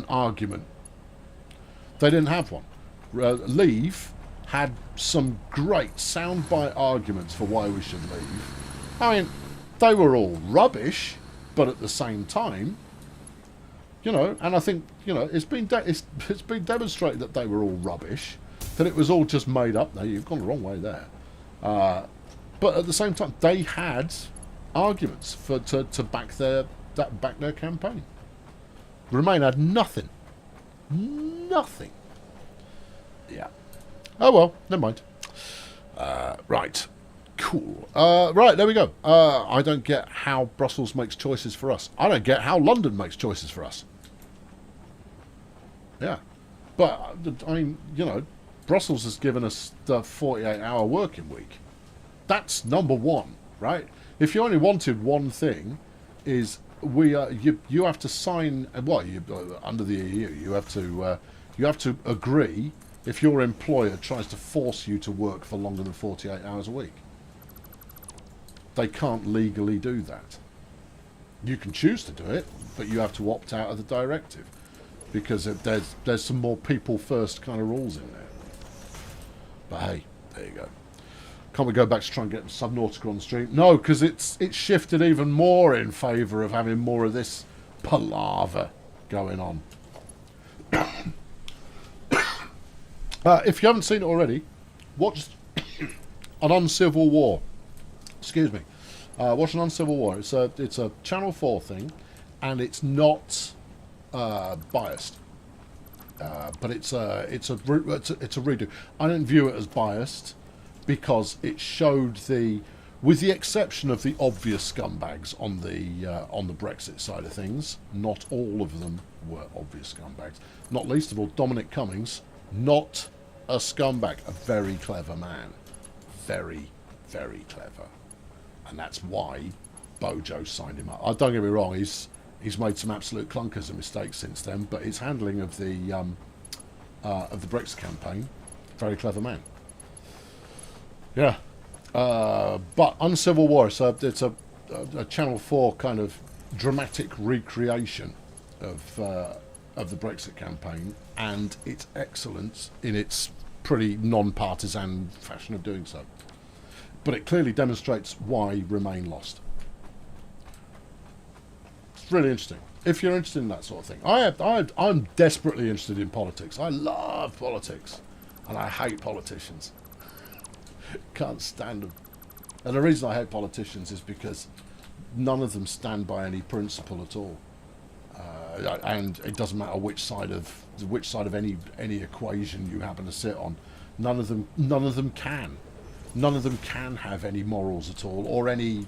argument. They didn't have one. Leave had some great soundbite arguments for why we should leave. I mean, they were all rubbish, but at the same time, you know, and I think, you know, it's been demonstrated that they were all rubbish, that it was all just made up. Now, you've gone the wrong way there. But at the same time, they had arguments to back their campaign. Remain had nothing. Nothing. Yeah. Oh well, never mind. Right. Cool. Right, there we go. I don't get how Brussels makes choices for us. I don't get how London makes choices for us. Yeah. But, I mean, you know, Brussels has given us the 48-hour working week. That's number one, right? If you only wanted one thing, is you have to sign, well, under the EU, you have to You have to agree if your employer tries to force you to work for longer than 48 hours a week. They can't legally do that. You can choose to do it, but you have to opt out of the directive because there's some more people first kind of rules in there. But hey, there you go. Can't we go back to try and get Subnautica on the stream? No, because it's shifted even more in favour of having more of this palaver going on. If you haven't seen it already, watch an Uncivil War. Excuse me. Watch an Uncivil War. It's a Channel 4 thing, and it's not biased. But it's a redo. I don't view it as biased because it showed with the exception of the obvious scumbags on the Brexit side of things. Not all of them were obvious scumbags. Not least of all Dominic Cummings. Not a scumbag, a very clever man. Very, very clever. And that's why Bojo signed him up. Don't get me wrong, he's made some absolute clunkers and mistakes since then, but his handling of the Brexit campaign, very clever man. Yeah. But Uncivil War, so it's a Channel 4 kind of dramatic recreation of the Brexit campaign, and it's excellent in its pretty non-partisan fashion of doing so. But it clearly demonstrates why Remain lost. It's really interesting. If you're interested in that sort of thing. I'm desperately interested in politics. I love politics. And I hate politicians. Can't stand them. And the reason I hate politicians is because none of them stand by any principle at all. And it doesn't matter which side of any equation you happen to sit on. None of them can. None of them can have any morals at all or any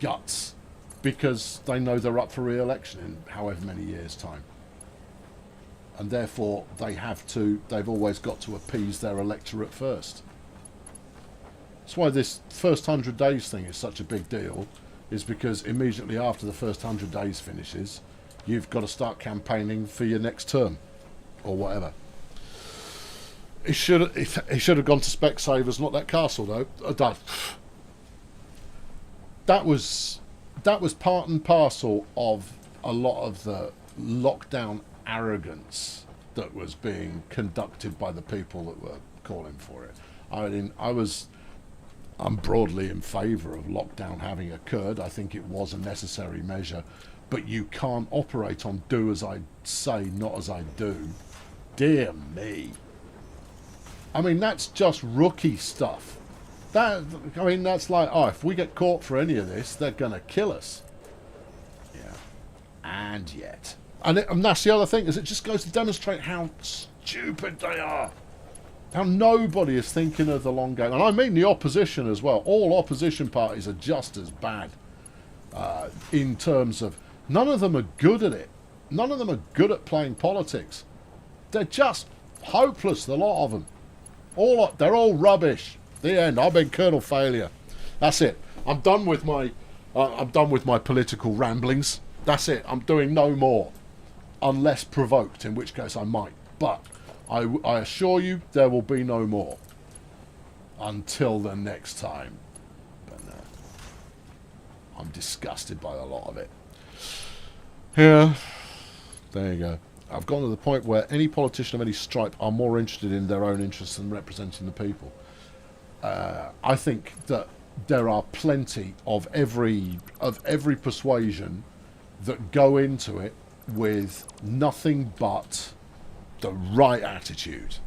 guts, because they know they're up for re-election in however many years' time, and therefore they've always got to appease their electorate first. That's why this first 100 days thing is such a big deal, is because immediately after the first 100 days finishes, you've got to start campaigning for your next term or whatever. He should have gone to Specsavers, not that castle though. That was part and parcel of a lot of the lockdown arrogance that was being conducted by the people that were calling for it. I'm broadly in favour of lockdown having occurred. I think it was a necessary measure, but you can't operate on do as I say, not as I do. Dear me. I mean, that's just rookie stuff. That's like, if we get caught for any of this, they're going to kill us. Yeah. And yet. And that's the other thing, is it just goes to demonstrate how stupid they are. How nobody is thinking of the long game. And I mean the opposition as well. All opposition parties are just as bad in terms of, none of them are good at it. None of them are good at playing politics. They're just hopeless, the lot of them. They're all rubbish. The end. I've been Colonel Failure. That's it. I'm done with my political ramblings. That's it. I'm doing no more, unless provoked, in which case I might. But I assure you, there will be no more until the next time. But no, I'm disgusted by a lot of it. Yeah, there you go. I've gone to the point where any politician of any stripe are more interested in their own interests than representing the people. I think that there are plenty of every persuasion that go into it with nothing but the right attitude.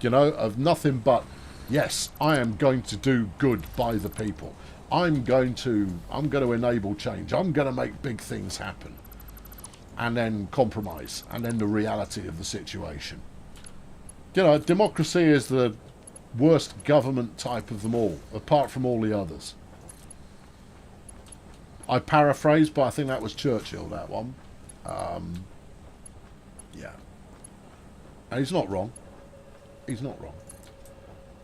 You know, of nothing but, yes, I am going to do good by the people. I'm going to enable change. I'm going to make big things happen. And then compromise, and then the reality of the situation. You know, democracy is the worst government type of them all, apart from all the others. I paraphrase, but I think that was Churchill, that one. Yeah. And he's not wrong. He's not wrong.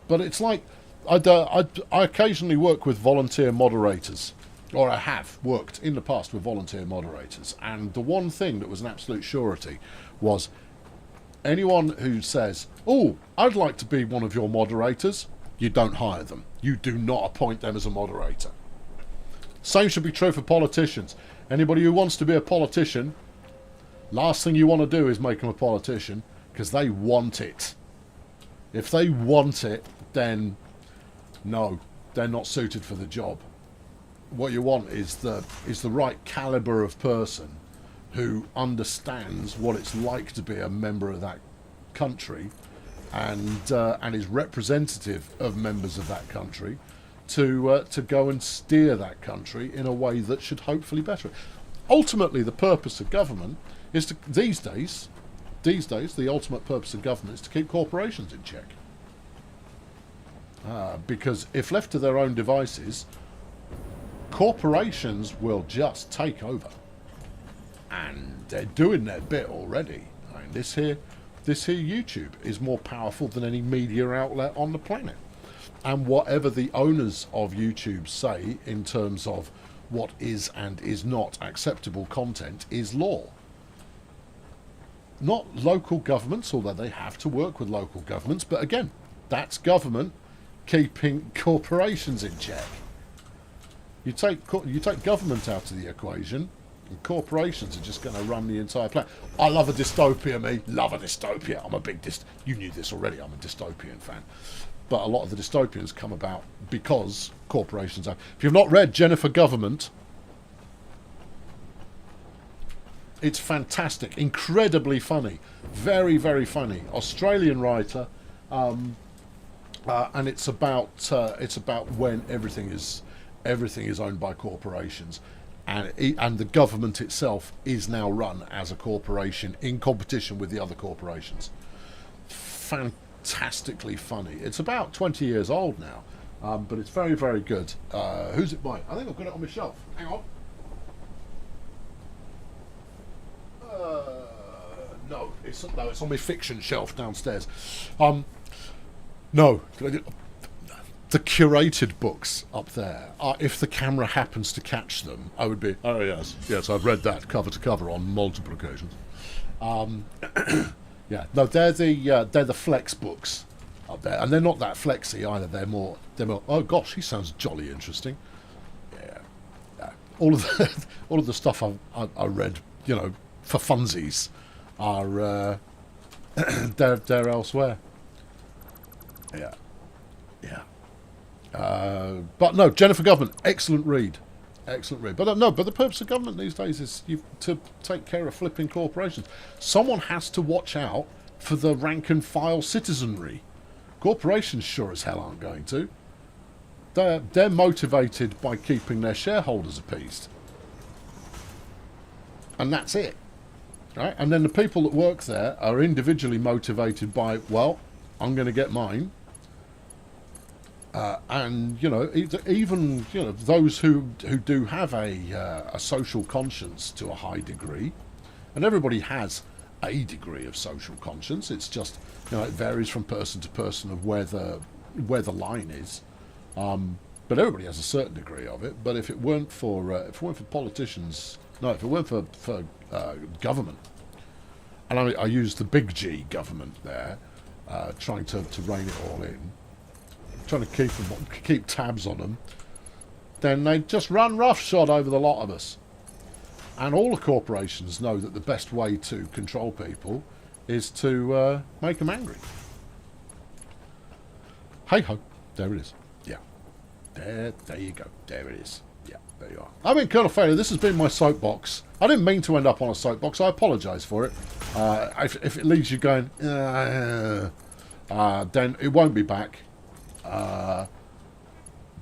But it's like, I occasionally work with volunteer moderators. Or I have worked in the past with volunteer moderators, and the one thing that was an absolute surety was Anyone who says, oh, I'd like to be one of your moderators, you don't hire them. You do not appoint them as a moderator. Same should be true for politicians. Anybody who wants to be a politician, last thing you want to do is make them a politician, because they want it. If they want it, then no, they're not suited for the job. What you want is the right caliber of person who understands what it's like to be a member of that country, and is representative of members of that country, to go and steer that country in a way that should hopefully better it. Ultimately, the purpose of government is to these days, the ultimate purpose of government is to keep corporations in check. Because if left to their own devices, corporations will just take over, and they're doing their bit already. I mean, this here YouTube is more powerful than any media outlet on the planet, and whatever the owners of YouTube say in terms of what is and is not acceptable content is law. Not local governments, although they have to work with local governments, but again, that's government keeping corporations in check. You take government out of the equation, and corporations are just going to run the entire planet. I love a dystopia, me. Love a dystopia. I'm a big you knew this already. I'm a dystopian fan. But a lot of the dystopians come about because corporations have. If you've not read Jennifer Government, it's fantastic, incredibly funny, very, very funny. Australian writer, and it's about when everything is owned by corporations, and the government itself is now run as a corporation in competition with the other corporations. Fantastically funny. It's about 20 years old now, but it's very, very good. Who's it by? I think I've got it on my shelf. Hang on. No, it's on my fiction shelf downstairs. No, the curated books up there. If the camera happens to catch them, I would be. Oh yes, I've read that cover to cover on multiple occasions. Yeah, no, they're the flex books up there, and they're not that flexy either. They're more. Oh gosh, he sounds jolly interesting. Yeah. All of the stuff I read, for funsies, are they're elsewhere. Yeah. But no, Jennifer Government, excellent read. But but the purpose of government these days is to take care of flipping corporations. Someone has to watch out for the rank and file citizenry. Corporations sure as hell aren't going to. They're motivated by keeping their shareholders appeased, and that's it, right? And then the people that work there are individually motivated by, well, I'm going to get mine. And even those who do have a social conscience to a high degree, and everybody has a degree of social conscience. It's just it varies from person to person of where the line is. But everybody has a certain degree of it. But if it weren't for politicians, if it weren't for government, and I use the big G government there, trying to rein it all in. Trying to keep tabs on them, then they just run roughshod over the lot of us. And all the corporations know that the best way to control people is to make them angry. Hey ho, there it is. Yeah, there you go. There it is. Yeah, there you are. I've been Colonel Failure. This has been my soapbox. I didn't mean to end up on a soapbox. I apologise for it. If it leaves you going, then it won't be back.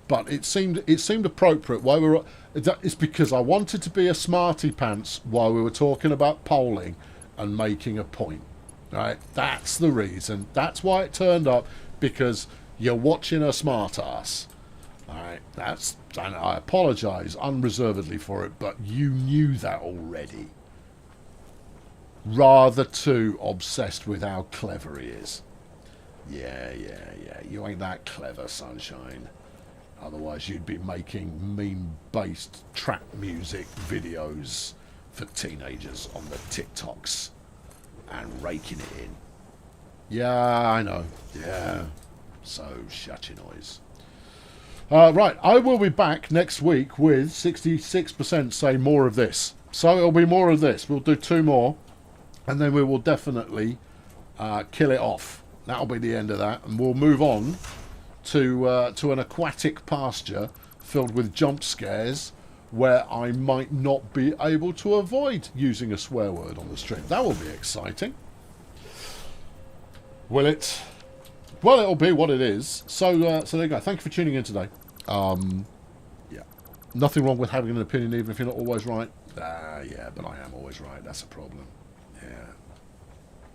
But it seemed appropriate while it's because I wanted to be a smarty pants while we were talking about polling and making a point, right? That's the reason. That's why it turned up, because you're watching a smart ass. All right, and I apologise unreservedly for it, but you knew that already. Rather too obsessed with how clever he is. Yeah. You ain't that clever, sunshine. Otherwise you'd be making meme-based trap music videos for teenagers on the TikToks and raking it in. Yeah, I know. Yeah. So, shut your noise. Right, I will be back next week with 66% say more of this. So it'll be more of this. We'll do 2 more. And then we will definitely kill it off. That'll be the end of that. And we'll move on to an aquatic pasture filled with jump scares where I might not be able to avoid using a swear word on the stream. That will be exciting. Will it? Well, it'll be what it is. So there you go. Thank you for tuning in today. Yeah. Nothing wrong with having an opinion, even if you're not always right. Yeah, but I am always right. That's a problem. Yeah.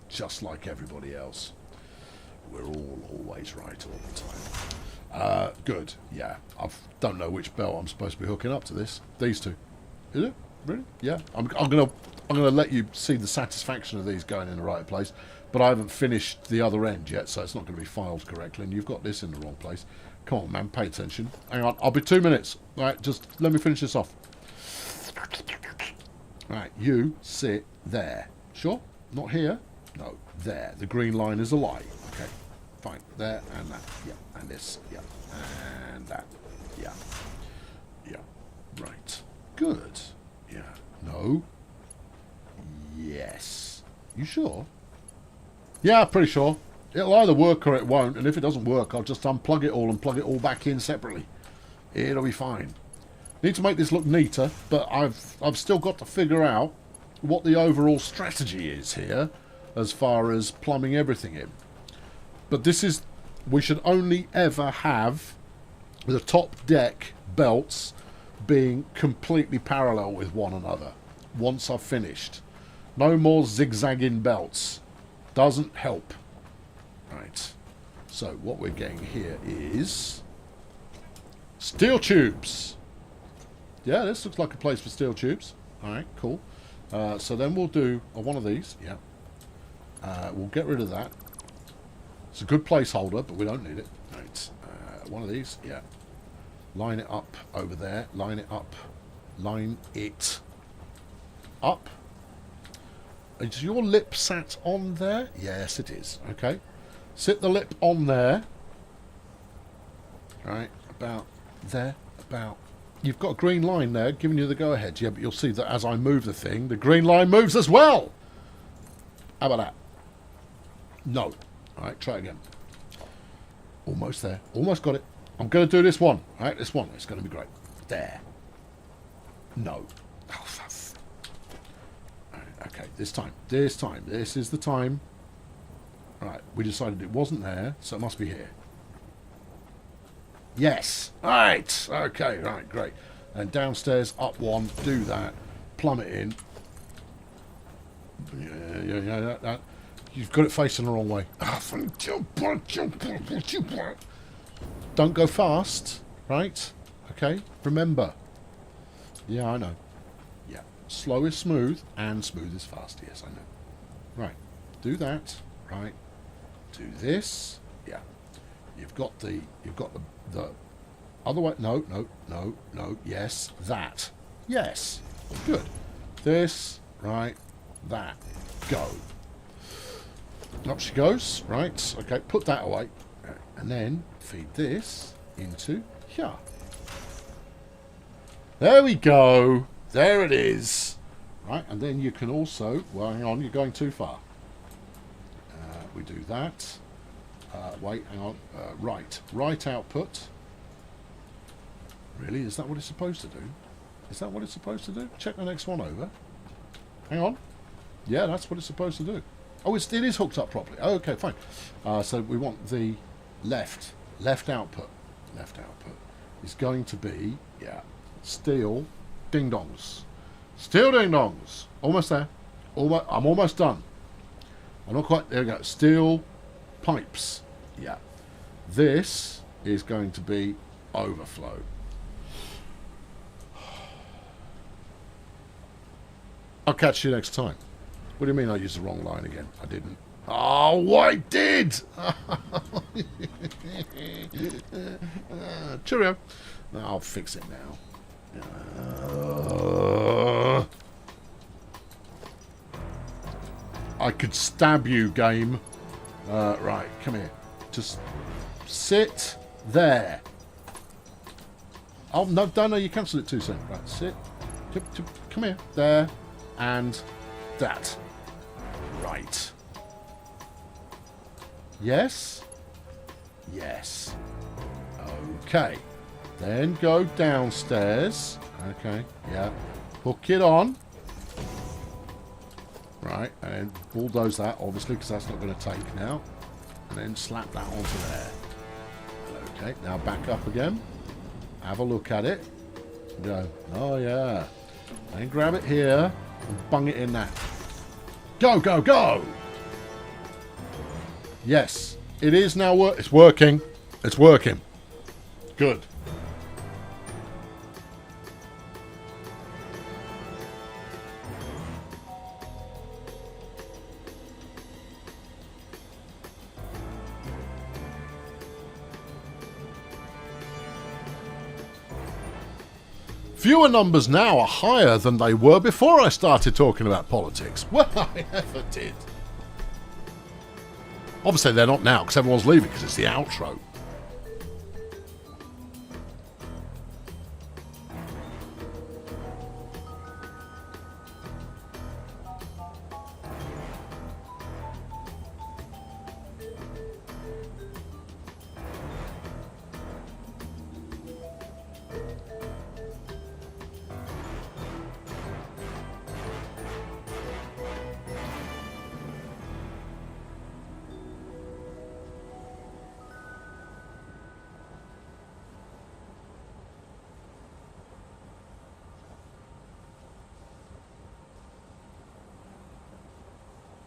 Just like everybody else. We're all always right all the time. Good. Yeah. I don't know which belt I'm supposed to be hooking up to this. These two. Is it? Really? Yeah. I'm gonna let you see the satisfaction of these going in the right place. But I haven't finished the other end yet, so it's not going to be filed correctly. And you've got this in the wrong place. Come on, man. Pay attention. Hang on. I'll be 2 minutes. All right. Just let me finish this off. All right. You sit there. Sure? Not here? No. There. The green line is a lie. Okay. Fine. There and that. Yeah. And this. Yeah. And that. Yeah. Yeah. Right. Good. Yeah. No. Yes. You sure? Yeah, pretty sure. It'll either work or it won't, and if it doesn't work, I'll just unplug it all and plug it all back in separately. It'll be fine. Need to make this look neater, but I've still got to figure out what the overall strategy is here as far as plumbing everything in. But this is... we should only ever have the top deck belts being completely parallel with one another once I've finished. No more zigzagging belts. Doesn't help. Right. So what we're getting here is steel tubes. Yeah, this looks like a place for steel tubes. Alright, cool. So then we'll do one of these. Yeah. We'll get rid of that. It's a good placeholder, but we don't need it. Right. One of these. Yeah. Line it up over there. Line it up. Line it up. Is your lip sat on there? Yes, it is. Okay. Sit the lip on there. Right. About there. About... you've got a green line there giving you the go-ahead. Yeah, but you'll see that as I move the thing, the green line moves as well. How about that? No. All right, try it again. Almost there. Almost got it. I'm going to do this one. All right, this one. It's going to be great. There. No. Oh, that's... all right, okay, this time. This time. This is the time. All right, we decided it wasn't there, so it must be here. Yes. Right. Okay. Right. Great. And downstairs, up one. Do that. Plumb it in. Yeah. That. You've got it facing the wrong way. Don't go fast. Right. Okay. Remember. Yeah, I know. Yeah. Slow is smooth, and smooth is fast. Yes, I know. Right. Do that. Right. Do this. Yeah. You've got the other way. No. Yes, that. Yes. Good. This. Right. That. Go. Up she goes. Right. Okay. Put that away. Right. And then feed this into here. There we go. There it is. Right. And then you can also... well, hang on. You're going too far. We do that. Wait, hang on. Right output. Really? Is that what it's supposed to do? Is that what it's supposed to do? Check the next one over. Hang on. Yeah, that's what it's supposed to do. Oh, it is hooked up properly. Oh, okay, fine. So we want the left output. Left output is going to be, yeah, steel ding-dongs. Steel ding-dongs. Almost there. I'm almost done. I'm not quite... there we go. Steel pipes. Yeah. This is going to be overflow. I'll catch you next time. What do you mean I used the wrong line again? I didn't. Oh, I did! Cheerio. I'll fix it now. I could stab you, game. Right, come here. Just sit there. Oh, no, you cancelled it too soon. Right, sit. Come here. There. And that. Right. Yes? Yes. Okay. Then go downstairs. Okay, yeah. Hook it on. Right, and bulldoze that, obviously, because that's not going to take now. And then slap that onto there. Okay, now back up again. Have a look at it. Go, oh yeah. And grab it here and bung it in that. Go, go, go! Yes, it is now it's working. It's working. Good. Viewer numbers now are higher than they were before I started talking about politics. Well, I ever did. Obviously, they're not now because everyone's leaving because it's the outro.